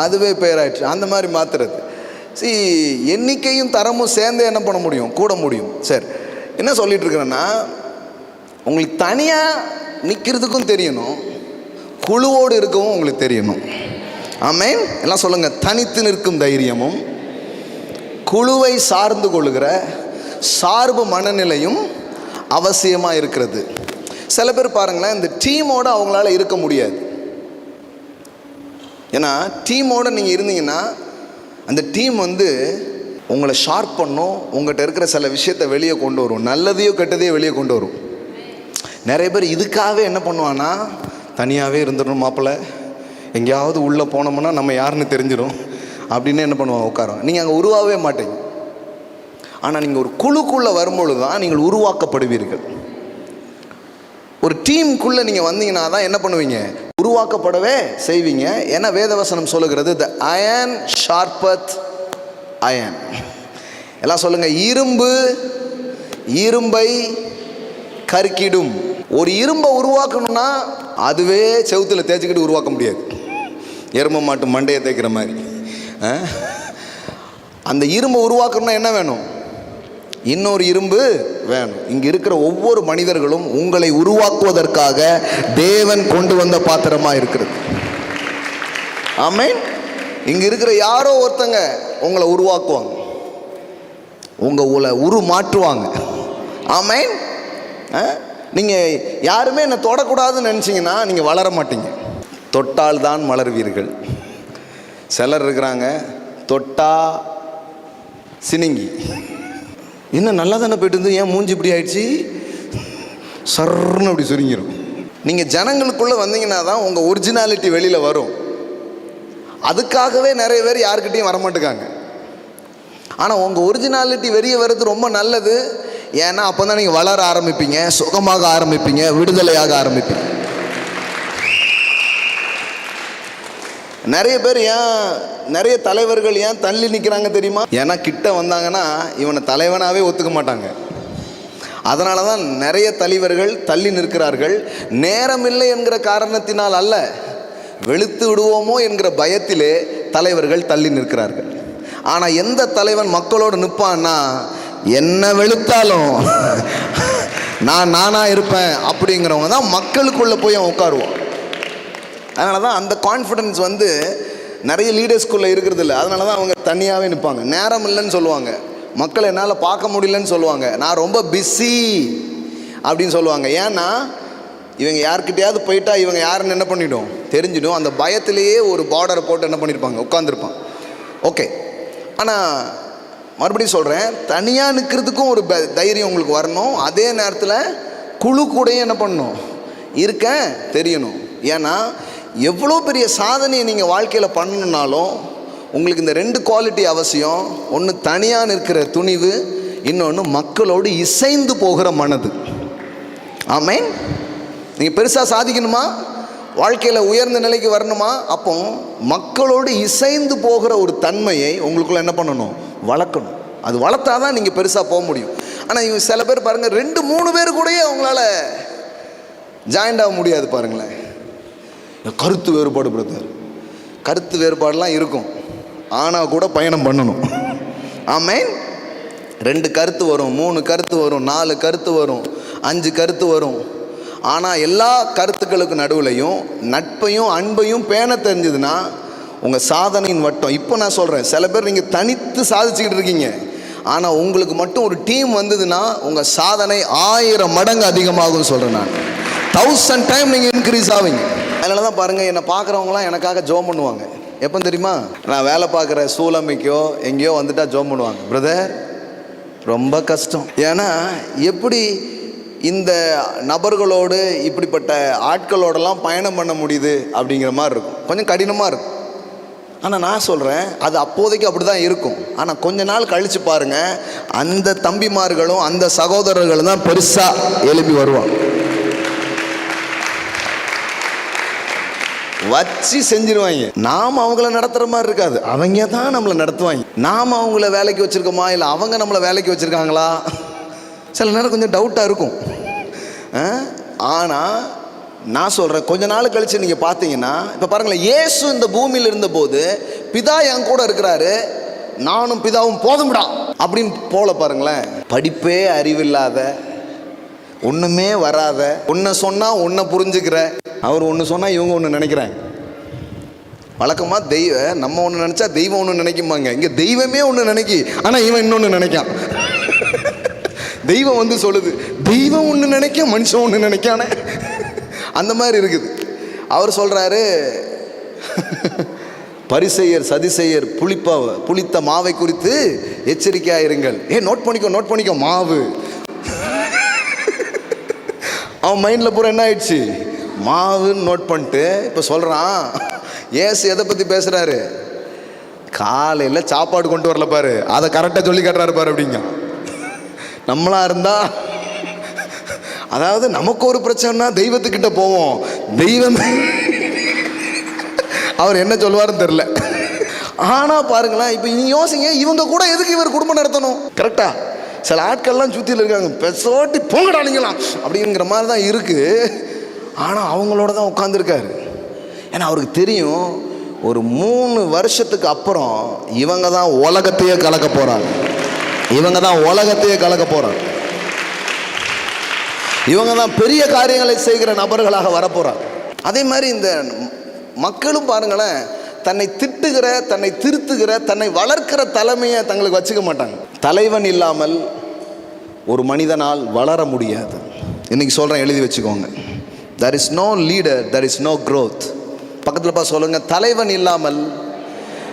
அதுவே பேராயிடுச்சு. அந்த மாதிரி மாத்துறது. எண்ணிக்கையும் தரமும் சேர்ந்து என்ன பண்ண முடியும்? கூட முடியும். சரி, என்ன சொல்லிட்டு இருக்கிறேன்னா, உங்களுக்கு தனியாக நிற்கிறதுக்கும் தெரியணும், குழுவோடு இருக்கவும் உங்களுக்கு தெரியணும். ஆமென். எல்லாம் சொல்லுங்க. தனித்து நிற்கும் தைரியமும் குழுவை சார்ந்து கொள்ளுகிற சார்பு மனநிலையும் அவசியமாக இருக்கிறது. சில பேர் பாருங்களேன், இந்த டீமோடு அவங்களால இருக்க முடியாது. ஏன்னா டீமோடு நீங்கள் இருந்தீங்கன்னா அந்த டீம் உங்களை ஷார்ப் பண்ணும், உங்கள்கிட்ட இருக்கிற சில விஷயத்தை வெளியே கொண்டு வரும், நல்லதையோ கெட்டதையோ வெளியே கொண்டு வரும். நிறைய பேர் இதுக்காகவே என்ன பண்ணுவான்னா, தனியாகவே இருந்துடணும் மாப்பிள்ளை, எங்கேயாவது உள்ளே போனோம்னா நம்ம யாருன்னு தெரிஞ்சிடும் அப்படின்னு என்ன பண்ணுவாங்க, உட்காரோம். நீங்கள் அங்கே உருவாகவே மாட்டீங்க. ஆனால் நீங்கள் ஒரு குழுக்குள்ளே வரும்பொழுது தான் நீங்கள் உருவாக்கப்படுவீர்கள். ஒரு டீமுக்குள்ளே நீங்கள் வந்தீங்கன்னா தான் என்ன பண்ணுவீங்க? உருவாக்கப்படவே செய்வீங்க. ஏன்னா வேதவசனம் சொல்லுகிறது, த அயன் ஷார்பத் அயன். எல்லாம் சொல்லுங்கள். இரும்பு இரும்பை கருக்கிடும். ஒரு இரும்பை உருவாக்கணும்னா அதுவே செவுத்தில் தேய்ச்சிக்கிட்டு உருவாக்க முடியாது, எரும மாட்டு மண்டையை தேய்க்கிற மாதிரி. அந்த இரும்பை உருவாக்கணும்னா என்ன வேணும்? இன்னொரு இரும்பு வேணும். இங்கே இருக்கிற ஒவ்வொரு மனிதர்களும் உங்களை உருவாக்குவதற்காக தேவன் கொண்டு வந்த பாத்திரமாக இருக்கிறது. ஆமென். இங்கே இருக்கிற யாரோ ஒருத்தங்க உங்களை உருவாக்குவாங்க, உங்களை உருமாற்றுவாங்க. ஆமென். நீங்கள் யாருமே என்னை தொடக்கூடாதுன்னு நினச்சிங்கன்னா நீங்கள் வளர மாட்டீங்க. தொட்டால் தான் வளருவீர்கள். சிலர் இருக்கிறாங்க, தொட்டா சினிங்கி, இன்னும் நல்லா தானே போயிட்டு இருந்து, ஏன் மூஞ்சி இப்படி ஆயிடுச்சு, சர்ன்னு அப்படி சுருங்கிடும். நீங்கள் ஜனங்களுக்குள்ளே வந்தீங்கன்னா தான் உங்கள் ஒரிஜினாலிட்டி வெளியில் வரும். அதுக்காகவே நிறைய பேர் யாருக்கிட்டையும் வரமாட்டேங்காங்க. ஆனால் உங்கள் ஒரிஜினாலிட்டி வெளியே வர்றது ரொம்ப நல்லது. ஏன்னா அப்போ தான் நீங்கள் வளர ஆரம்பிப்பீங்க, சுகமாக ஆரம்பிப்பீங்க, விடுதலையாக ஆரம்பிப்பீங்க. நிறைய பேர் நிறைய தலைவர்கள் ஏன் தள்ளி நிற்கிறாங்க தெரியுமா? ஏன்னா கிட்ட வந்தாங்கன்னா இவனை தலைவனாகவே ஒத்துக்க மாட்டாங்க. அதனால தான் நிறைய தலைவர்கள் தள்ளி நிற்கிறார்கள். நேரம் இல்லை என்கிற காரணத்தினால் அல்ல, வெளுத்து விடுவோமோ என்கிற பயத்திலே தலைவர்கள் தள்ளி நிற்கிறார்கள். ஆனால் எந்த தலைவன் மக்களோடு நிற்பான்னா, என்ன வெளுத்தாலும் நானாக இருப்பேன் அப்படிங்கிறவங்க தான் மக்களுக்குள்ளே போய் அவன் உட்காருவான். அதனால தான் அந்த கான்ஃபிடென்ஸ் நிறைய லீடர்ஸ்குள்ளே இருக்கிறது இல்லை. அதனால தான் அவங்க தனியாகவே நிற்பாங்க. நேரம் இல்லைன்னு சொல்லுவாங்க, மக்களை என்னால் பார்க்க முடியலன்னு சொல்லுவாங்க, நான் ரொம்ப பிஸி அப்படின்னு சொல்லுவாங்க. ஏன்னா இவங்க யார்கிட்டையாவது போயிட்டா இவங்க யாருன்னு என்ன பண்ணிவிடும், தெரிஞ்சிடும். அந்த பயத்திலேயே ஒரு பார்டரை போட்டு என்ன பண்ணியிருப்பாங்க, உட்காந்துருப்பான். ஓகே. ஆனால் மறுபடியும் சொல்கிறேன், தனியாக நிற்கிறதுக்கும் ஒரு தைரியம் உங்களுக்கு வரணும். அதே நேரத்தில் குழு கூடயும் என்ன பண்ணணும், இருக்க தெரியணும். ஏன்னா எவ்வளோ பெரிய சாதனையை நீங்கள் வாழ்க்கையில் பண்ணணுன்னாலும் உங்களுக்கு இந்த 2 குவாலிட்டி அவசியம். ஒன்று தனியாக நிற்கிற துணிவு, இன்னொன்று மக்களோடு இசைந்து போகிற மனது. ஆமென். நீங்கள் பெருசாக சாதிக்கணுமா, வாழ்க்கையில் உயர்ந்த நிலைக்கு வரணுமா, அப்போ மக்களோடு இசைந்து போகிற ஒரு தன்மையை உங்களுக்குள்ள என்ன பண்ணணும், வளர்க்கணும். அது வளர்த்தா தான் நீங்கள் பெருசாக போக முடியும். ஆனால் இவங்க சில பேர் பாருங்கள், 2-3 பேர் கூடயே அவங்களால ஜாயிண்ட் ஆக முடியாது. பாருங்களேன், கருத்து வேறுபாடு பிரதர், கருத்து வேறுபாடெலாம் இருக்கும், ஆனால் கூட பயணம் பண்ணணும். ஆமென். 2 கருத்து வரும், 3 கருத்து வரும், 4 கருத்து வரும், 5 கருத்து வரும். ஆனால் எல்லா கருத்துக்களுக்கு நடுவுலையும் நட்பையும் அன்பையும் பேண தெரிஞ்சதுன்னா உங்கள் சாதனையின் வட்டம். இப்போ நான் சொல்கிறேன், சில பேர் நீங்கள் தனித்து சாதிச்சுக்கிட்டு இருக்கீங்க, ஆனால் உங்களுக்கு மட்டும் ஒரு டீம் வந்ததுன்னா உங்கள் சாதனை 1000 மடங்கு அதிகமாகும் சொல்கிறேன் நான். 1000 டைம் நீங்கள் இன்க்ரீஸ் ஆவீங்க. அதனால தான் பாருங்கள், என்னை பார்க்குறவங்களாம் எனக்காக ஜெபம் பண்ணுவாங்க. எப்போ தெரியுமா? நான் வேலை பார்க்குற சூழமைக்கோ எங்கேயோ வந்துட்டா ஜோம் பண்ணுவாங்க. பிரதர் ரொம்ப கஷ்டம். ஏன்னா எப்படி இந்த நபர்களோடு இப்படிப்பட்ட ஆட்களோடலாம் பயணம் பண்ண முடியுது அப்படிங்கிற மாதிரி இருக்கும். கொஞ்சம் கடினமாக இருக்கும். ஆனால் நான் சொல்கிறேன், அது அப்போதைக்கு அப்படி தான் இருக்கும். ஆனால் கொஞ்ச நாள் கழித்து பாருங்கள், அந்த தம்பிமார்களும் அந்த சகோதரர்களும் தான் பெருசாக எழுப்பி வருவாங்க. வச்சு செஞ்சிருவாங்க. நாம் அவங்கள நடத்துகிற மாதிரி இருக்காது, அவங்க தான் நம்மளை நடத்துவாங்க. நாம் அவங்கள வேலைக்கு வச்சுருக்கோமா இல்லை அவங்க நம்மளை வேலைக்கு வச்சுருக்காங்களா, சில நேரம் கொஞ்சம் டவுட்டாக இருக்கும். ஆனால் நான் சொல்கிறேன், கொஞ்ச நாள் கழித்து நீங்கள் பார்த்தீங்கன்னா, இப்போ பாருங்களேன், இயேசு இந்த பூமியில் இருந்தபோது பிதா என் கூட இருக்கிறாரு, நானும் பிதாவும் போதும்டா அப்படின்னு போல பாருங்களேன். படிப்பே அறிவில்லாத, ஒன்றுமே வராத, ஒன்றை சொன்னால் ஒன்றை புரிஞ்சுக்கிற, அவர் ஒன்று சொன்னால் இவங்க ஒன்று நினைக்கிறாங்க. வழக்கமாக நம்ம ஒன்று நினச்சா தெய்வம் ஒன்று நினைக்குமாங்க. இங்கே தெய்வமே ஒன்று நினைக்கி, ஆனால் இவன் இன்னொன்று நினைக்கான். தெய்வம் வந்து சொல்லுது, தெய்வம் ஒன்று நினைக்க மனுஷன் ஒன்று நினைக்கானே, அந்த மாதிரி இருக்குது. அவர் சொல்கிறாரு, பரிசெயர் சதிசெயர் புளித்த மாவை குறித்து எச்சரிக்கையாக இருங்கள். நோட் பண்ணிக்கோ மாவு. அவன் மைண்டில் பூரா என்ன ஆயிடுச்சு, மாவுன்னு நோட் பண்ணிட்டு இப்போ சொல்கிறான். ஏசு எதை பற்றி பேசுகிறாரு? காலையில் சாப்பாடு கொண்டு வரல பாரு, அதை கரெக்டாக சொல்லி காட்டுறாரு பாரு அப்படிங்க. நம்மளா இருந்தா, அதாவது நமக்கு ஒரு பிரச்சனைனா தெய்வத்துக்கிட்ட போவோம், தெய்வம் அவர் என்ன சொல்லுவாருன்னு தெரில. ஆனால் பாருங்களேன், இப்போ நீ யோசிங்க, இவங்க கூட எதுக்கு இவர் குடும்பம் நடத்தணும்? கரெக்டா? சில ஆட்கள்லாம் சுற்றியில் இருக்காங்க, பெசோட்டி போங்கடானீங்களாம் அப்படிங்கிற மாதிரி தான் இருக்குது. ஆனால் அவங்களோட தான் உட்காந்துருக்காரு. ஏன்னா அவருக்கு தெரியும், ஒரு 3 வருஷத்துக்கு அப்புறம் இவங்க தான் உலகத்தையே கலக்க போகிறாங்க. இவங்க தான் உலகத்தையே கலக்க போகிறாங்க. இவங்க தான் பெரிய காரியங்களை செய்கிற நபர்களாக வரப்போகிறாங்க. அதே மாதிரி இந்த மக்களும் பாருங்களேன், தன்னை திட்டுகிற, தன்னை திருத்துகிற, தன்னை வளர்க்கிற தலைமையை தங்களுக்கு வச்சுக்க மாட்டாங்க. தலைவன் இல்லாமல் ஒரு மனிதனால் வளர முடியாது. இன்னைக்கு சொல்கிறேன், எழுதி வச்சுக்கோங்க. there is no leader, there is no growth. பக்கத்தில் பார்த்து சொல்லுங்க, தலைவன் இல்லாமல்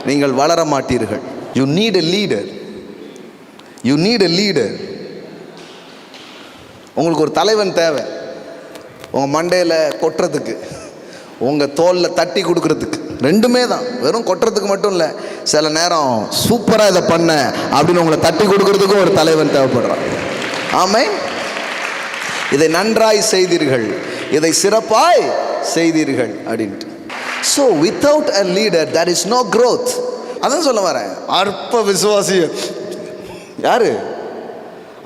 நீங்கள் வளர மாட்டீர்கள். you need a leader. you need a leader. உங்களுக்கு ஒரு தலைவன் தேவை. உங்கள் மண்டையில் கொட்டுறதுக்கு, உங்கள் தோலில் தட்டி கொடுக்கறதுக்கு, ரெண்டுமே தான். வெறும் கொட்டுறதுக்கு மட்டும் இல்லை, சில நேரம் சூப்பராக இதை பண்ண அப்படின்னு உங்களை தட்டி கொடுக்கறதுக்கும் ஒரு தலைவன் தேவைப்படுறான். ஆமென். இதை நன்றாய் செய்தீர்கள், இதை சிறப்பாய் செய்தீர்கள் அப்படின்ட்டு. So without a leader there is no growth. அதான் சொல்ல வரேன். அற்ப விசுவாசி யாரு?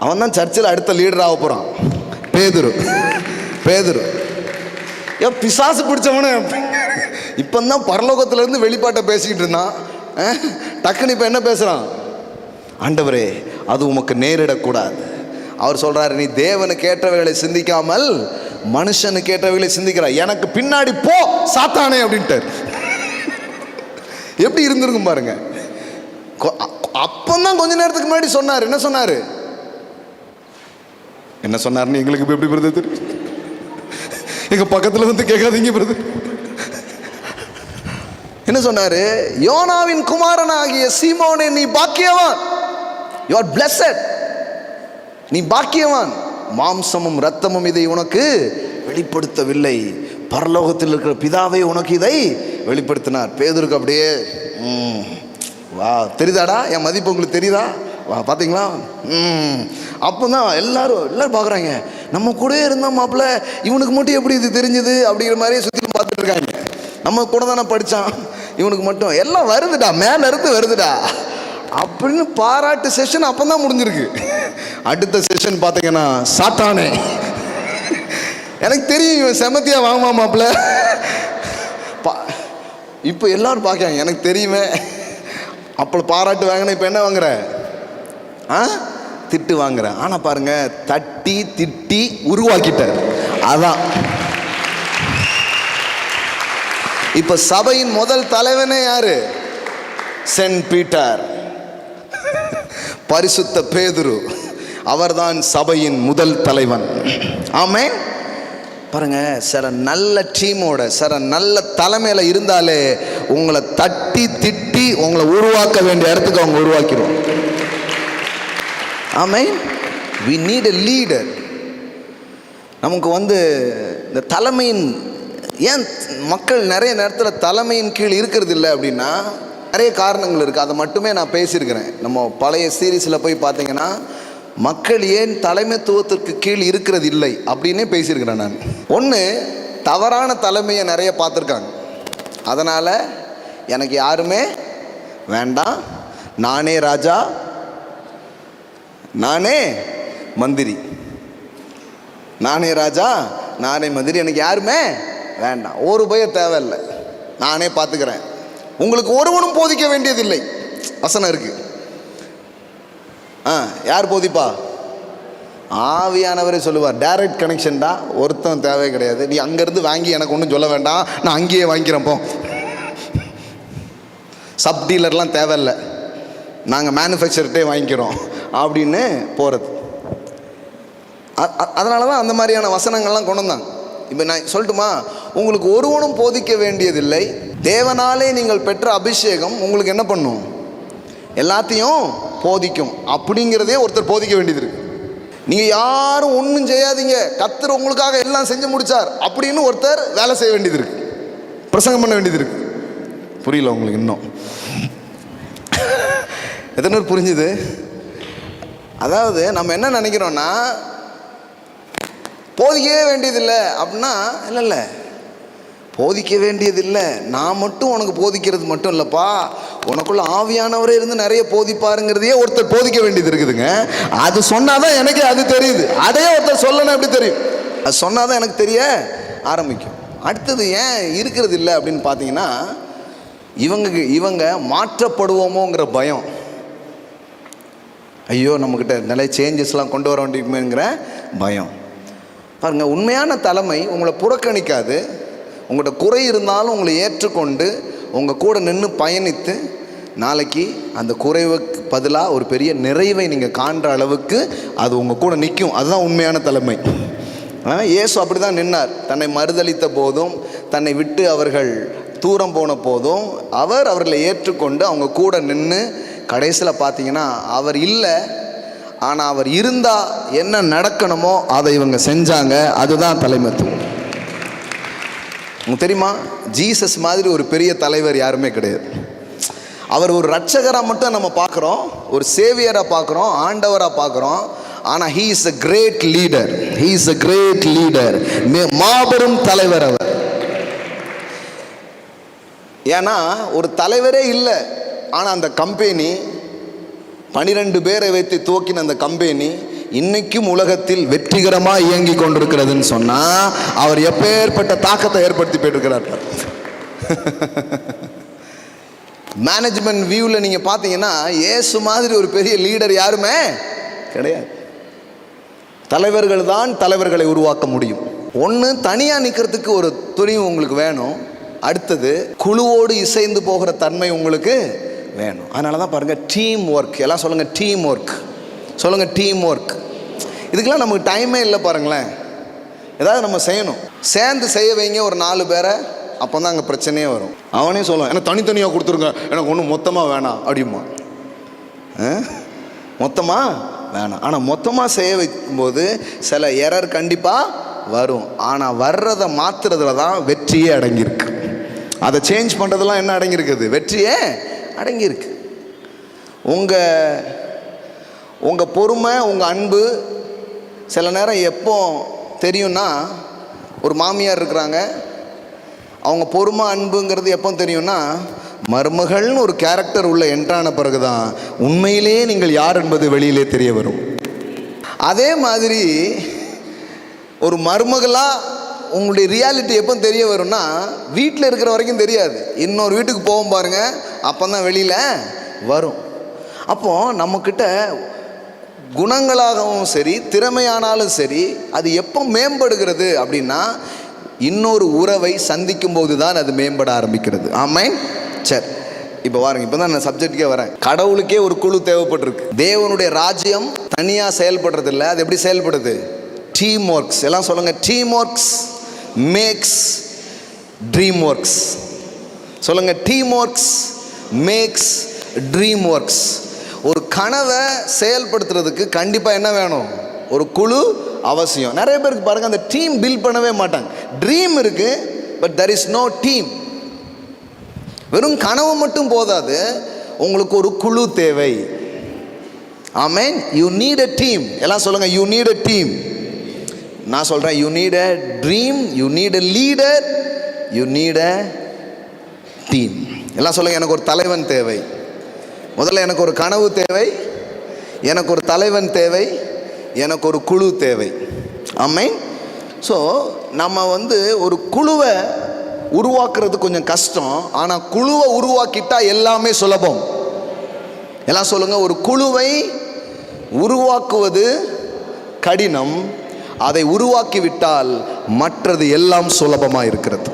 அவன் தான் சர்ச்சில் அடுத்த லீடர் ஆக போகிறான். பேதுரு பிசாசு பிடிச்சவனு இப்போ தான் பரலோகத்திலேருந்து வெளிப்பாட்டை பேசிக்கிட்டு இருந்தான். டக்குன்னு இப்போ என்ன பேசுகிறான்? ஆண்டவரே, அது உமக்கு நேரிடக்கூடாது. அவர் சொல்கிறாரு, நீ தேவனுக்கு ஏற்றவைகளை சிந்திக்காமல் மனுஷனுக்கு ஏற்றவைகளை சிந்திக்கிறார், எனக்கு பின்னாடி போ சாத்தானே அப்படின்ட்டு. எப்படி இருந்திருக்கும் பாருங்க. அப்பந்தான் கொஞ்ச நேரத்துக்கு முன்னாடி சொன்னார். என்ன சொன்னார்னு எங்களுக்கு இப்போ எப்படி பிரதர் தெரியும்? எங்கள் பக்கத்தில் வந்து கேட்காதீங்க பிரதர். என்ன சொன்னாரு? யோனாவின் குமாரனாகிய சீமோனே, நீ பாக்கியவான், you are blessed, நீ பாக்கியவான், மாம்சமும் இரத்தமும் இதை உனக்கு வெளிப்படுத்தவில்லை, பரலோகத்தில் இருக்கிற பிதாவை உனக்கு இதை வெளிப்படுத்தினார். பேதுருக்கு அப்படியே வா, தெரியுதாடா என் மதிப்பு உங்களுக்கு தெரியுதா? வா, பார்த்தீங்களா? அப்போ தான் எல்லாரும் பார்க்குறாங்க, நம்ம கூட இருந்தால் மாப்பிள்ள, இவனுக்கு மட்டும் எப்படி இது தெரிஞ்சது அப்படிங்கிற மாதிரியே சுற்றி பார்த்துட்டு இருக்காங்க. நம்ம கூட தானே படித்தான், இவனுக்கு மட்டும் எல்லாம் வருதுடா, மேலே இருந்து வருதுடா அப்படின்னு பாராட்டு செஷன் அப்போ தான் முடிஞ்சிருக்கு. அடுத்த செஷன் பார்த்தீங்கன்னா, சாத்தானே, எனக்கு தெரியும் இவன் செமத்தியா வாங்குமா மாப்பிள்ள. இப்போ எல்லாரும் பார்க்காங்க, எனக்கு தெரியுமே. அப்போ பாராட்டு வாங்கின, இப்போ என்ன வாங்குற? திட்டு வாங்குற. ஆனால் பாருங்க, தட்டி திட்டி உருவாக்கிட்டார். அதான் இப்ப சபையின் முதல் தலைவனே யாரு? சென்ட் பீட்டர், பரிசுத்த பேதுரு. அவர்தான் சபையின் முதல் தலைவன். ஆமென். பாருங்க, சில நல்ல டீமோட, சில நல்ல தலைமையில இருந்தாலே உங்களை தட்டி திட்டி உங்களை உருவாக்க வேண்டிய இடத்துக்கு அவங்க உருவாக்கிடுவோம். ஆமென். we need a leader. நமக்கு இந்த தலைமையின் ஏன் மக்கள் நிறைய நேரத்தில் தலைமையின் கீழ் இருக்கிறது இல்லை அப்படின்னா நிறைய காரணங்கள் இருக்குது. அதை மட்டுமே நான் பேசியிருக்கிறேன். நம்ம பழைய சீரீஸில் போய் பார்த்தீங்கன்னா மக்கள் ஏன் தலைமைத்துவத்திற்கு கீழ் இருக்கிறது இல்லை அப்படின்னே பேசியிருக்கிறேன் நான். ஒன்று, தவறான தலைமையை நிறைய பார்த்துருக்காங்க. அதனால் எனக்கு யாருமே வேண்டாம், நானே ராஜா, நானே மந்திரி, நானே ராஜா நானே மந்திரி, எனக்கு யாருமே வேண்டாம், ஒரு பயம் தேவையில்லை, நானே பார்த்துக்கிறேன், உங்களுக்கு ஒருவனும் போதிக்க வேண்டியதில்லை வசனம் இருக்கு. யார் போதிப்பா? ஆவியானவரே சொல்லுவார். டைரக்ட் கனெக்ஷன் தான், ஒருத்தன் தேவை கிடையாது. நீ அங்கேருந்து வாங்கி எனக்கு ஒன்றும் சொல்ல வேண்டாம், நான் அங்கேயே வாங்கிக்கிறேன் போ. சப் டீலர்லாம் தேவையில்லை, நாங்கள் மேனுஃபேக்சர்கிட்டே வாங்கிக்கிறோம் அப்படின்னு போகிறது. அதனால தான் அந்த மாதிரியான வசனங்கள்லாம் கொண்டு வந்தாங்க. இப்போ நான் சொல்லட்டுமா, உங்களுக்கு ஒருவனும் போதிக்க வேண்டியதில்லை, தேவனாலே நீங்கள் பெற்ற அபிஷேகம் உங்களுக்கு என்ன பண்ணும்? எல்லாத்தையும் போதிக்கும் அப்படிங்கிறதே ஒருத்தர் போதிக்க வேண்டியது இருக்கு. நீங்கள் யாரும் ஒன்றும் செய்யாதீங்க, கர்த்தர் உங்களுக்காக எல்லாம் செஞ்சு முடிச்சார் அப்படின்னு ஒருத்தர் வேலை செய்ய வேண்டியது இருக்கு, பிரசங்கம் பண்ண வேண்டியது இருக்கு. புரியல உங்களுக்கு இன்னும்? எத்தனை பேர் புரிஞ்சுது? அதாவது நம்ம என்ன நினைக்கிறோன்னா போதிக்கவே வேண்டியதில்லை அப்படின்னா, இல்லை போதிக்க வேண்டியதில்லை, நான் மட்டும் உனக்கு போதிக்கிறது மட்டும் இல்லைப்பா, உனக்குள்ள ஆவியானவரே இருந்து நிறைய போதிப்பாருங்கிறதையே ஒருத்தர் போதிக்க வேண்டியது இருக்குதுங்க. அது சொன்னாதான் எனக்கு அது தெரியுது, அதையே ஒருத்தர் சொல்லணும் எப்படி தெரியும்? அது சொன்னாதான் எனக்கு தெரிய ஆரம்பிக்கும். அடுத்தது ஏன் இருக்கிறது இல்லை அப்படின்னு பார்த்தீங்கன்னா, இவங்க மாற்றப்படுவோமோங்கிற பயம். ஐயோ நம்மக்கிட்ட நிறைய சேஞ்சஸ்லாம் கொண்டு வர வேண்டியங்கிற பயம். பாருங்கள், உண்மையான தலைமை உங்களை புறக்கணிக்காது, உங்கள்கிட்ட குறை இருந்தாலும் உங்களை ஏற்றுக்கொண்டு உங்கள் கூட நின்று பயணித்து நாளைக்கு அந்த குறைவுக்கு பதிலாக ஒரு பெரிய நிறைவை நீங்கள் காண்ற அளவுக்கு அது உங்கள் கூட நிற்கும். அதுதான் உண்மையான தலைமை. இயேசு அப்படி தான் நின்னார். தன்னை மறுதளித்த போதும், தன்னை விட்டு அவர்கள் தூரம் போன போதும் அவர் அவர்களை ஏற்றுக்கொண்டு அவங்க கூட நின்று கடைசியில் பார்த்தீங்கன்னா அவர் இல்லை, ஆனால் அவர் இருந்தால் என்ன நடக்கணுமோ அதை இவங்க செஞ்சாங்க. அதுதான் தலைமைத்துவம். உங்களுக்கு தெரியுமா, ஜீசஸ் மாதிரி ஒரு பெரிய தலைவர் யாருமே கிடையாது. அவர் ஒரு ரட்சகராக மட்டும் நம்ம பார்க்குறோம், ஒரு சேவியராக பார்க்குறோம், ஆண்டவராக பார்க்குறோம். ஆனால் he is a great leader, he is a great leader, மாபெரும் தலைவர் அவர். ஏன்னா ஒரு தலைவரே இல்லை, ஆனால் அந்த கம்பெனி 12 பேரை வைத்து துவக்கின அந்த கம்பெனி இன்னைக்கும் உலகத்தில் வெற்றிகரமாக இயங்கி கொண்டிருக்கிறதுன்னு சொன்னால் அவர் எப்பேற்பட்ட தாக்கத்தை ஏற்படுத்தி போயிட்டிருக்கிறார். மேனேஜ்மெண்ட் வியூவில் நீங்கள் பார்த்தீங்கன்னா இயேசு மாதிரி ஒரு பெரிய லீடர் யாருமே கிடையாது. தலைவர்கள் தான் தலைவர்களை உருவாக்க முடியும். ஒன்று, தனியாக நிற்கிறதுக்கு ஒரு துணிவு உங்களுக்கு வேணும். அடுத்தது, குழுவோடு இசைந்து போகிற தன்மை உங்களுக்கு வேணும். அதனால தான் பாருங்கள், டீம் ஒர்க். எல்லாம் சொல்லுங்கள் டீம் ஒர்க், சொல்லுங்கள் டீம் ஒர்க். இதுக்கெல்லாம் நமக்கு டைமே இல்லை பாருங்களேன். ஏதாவது நம்ம செய்யணும், சேர்ந்து செய்ய வைங்க ஒரு 4 பேரை, அப்போ தான் அங்கே பிரச்சனையே வரும். அவனே சொல்லுவான், எனக்கு தனித்தனியாக கொடுத்துருங்க, எனக்கு ஒன்றும் மொத்தமாக வேணாம் அப்படிமா. மொத்தமாக வேணாம். ஆனால் மொத்தமாக செய்ய வைக்கும்போது சில எரர் கண்டிப்பாக வரும். ஆனால் வர்றதை மாற்றுறதுல தான் வெற்றியே அடங்கியிருக்கு. அதை சேஞ்ச் பண்ணுறதுலாம் என்ன அடங்கியிருக்குது? வெற்றியே அடங்கியிருக்கு. உங்கள் பொறுமை, உங்கள் அன்பு சில நேரம் எப்போ தெரியும்னா, ஒரு மாமியார் இருக்கிறாங்க, அவங்க பொறுமை அன்புங்கிறது எப்போ தெரியும்னா, மருமகள்னு ஒரு கேரக்டர் உள்ள என்ட்ரான பிறகு தான் உண்மையிலே நீங்கள் யார் என்பது வெளியிலே தெரிய வரும். அதே மாதிரி ஒரு மருமகளாக உங்களுடைய ரியாலிட்டி எப்போ தெரிய வரும்னா, வீட்டில் இருக்கிற வரைக்கும் தெரியாது, இன்னொரு வீட்டுக்கு போவோம் பாருங்க, அப்போ தான் வெளியில் வரும். அப்போது நம்மக்கிட்ட குணங்களாகவும் சரி, திறமையானாலும் சரி, அது எப்போ மேம்படுகிறது அப்படின்னா, இன்னொரு உறவை சந்திக்கும் போது தான் அது மேம்பட ஆரம்பிக்கிறது. ஆமென். சரி, இப்போ பாருங்க, இப்போ தான் நான் சப்ஜெக்டுக்கே வரேன். கடவுளுக்கே ஒரு குழு தேவைப்பட்டிருக்கு. தேவனுடைய ராஜ்யம் தனியாக செயல்படுறது இல்லை, அது எப்படி செயல்படுது? Team works. எல்லாம் சொல்லுங்க, team works makes dream works. சொல்லுங்க, team works makes dream works. ஒரு கனவை செயல்படுத்துறதுக்கு கண்டிப்பாக என்ன வேணும்? ஒரு குழு அவசியம். நிறைய பேருக்கு பாருங்கள், அந்த டீம் பில்ட் பண்ணவே மாட்டாங்க. ட்ரீம் இருக்கு, but there is no team. வெறும் கனவு மட்டும் போதாது, உங்களுக்கு ஒரு குழு தேவை. Amen. You need a team. எல்லாம் சொல்லுங்க, யூ நீட் a டீம். நான் சொல்கிறேன், you need a dream, you need a leader, you need a team. எல்லாம் சொல்லுங்க, எனக்கு ஒரு தலைவன் தேவை. முதல்ல எனக்கு ஒரு கனவு தேவை, எனக்கு ஒரு தலைவன் தேவை, எனக்கு ஒரு குழு தேவை. ஆமென். ஸோ நம்ம ஒரு குழுவை உருவாக்குறது கொஞ்சம் கஷ்டம், ஆனால் குழுவை உருவாக்கிட்டா எல்லாமே சுலபம். எல்லாம் சொல்லுங்க, ஒரு குழுவை உருவாக்குவது கடினம், அதை உருவாக்கிவிட்டால் மற்றது எல்லாம் சுலபமாக இருக்கிறது.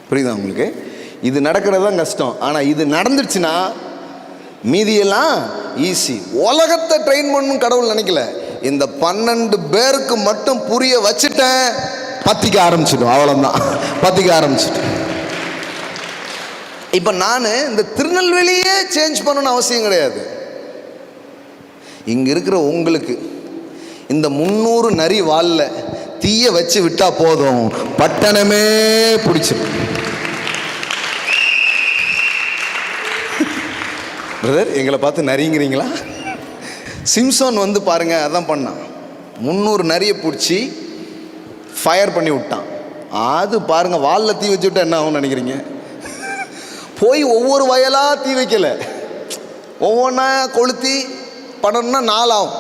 புரியுதா உங்களுக்கு? இது நடக்கிறது தான் கஷ்டம், ஆனால் இது நடந்துருச்சுன்னா மீதியெல்லாம் ஈஸி. உலகத்தை ட்ரெயின் பண்ணணும் கடவுள் நினைக்கல. இந்த 12 பேருக்கு மட்டும் புரிய வச்சுட்டேன், பத்திக்க ஆரம்பிச்சிடும். அவ்வளோதான், பத்திக்க ஆரம்பிச்சிட்டேன். இப்போ நான் இந்த திருநெல்வேலியே சேஞ்ச் பண்ணணும்னு அவசியம் கிடையாது. இங்கே இருக்கிற உங்களுக்கு இந்த 300 நரி வால்ல தீய வச்சு விட்டா போதும், பட்டணமே பிடிச்சிடும். பிரதர், எங்களை பார்த்து நரிங்கிறீங்களா? சிம்சோன் பாருங்க, அதான் பண்ணான். 300 நரியை பிடிச்சி ஃபயர் பண்ணி விட்டான். அது பாருங்க, வாலில் தீ வச்சு விட்டா என்ன ஆகும்னு நினைக்கிறீங்க? போய் ஒவ்வொரு வயலாக தீ வைக்கல, ஒவ்வொன்றா கொளுத்தி பண்ணணும்னா 4 ஆகும்.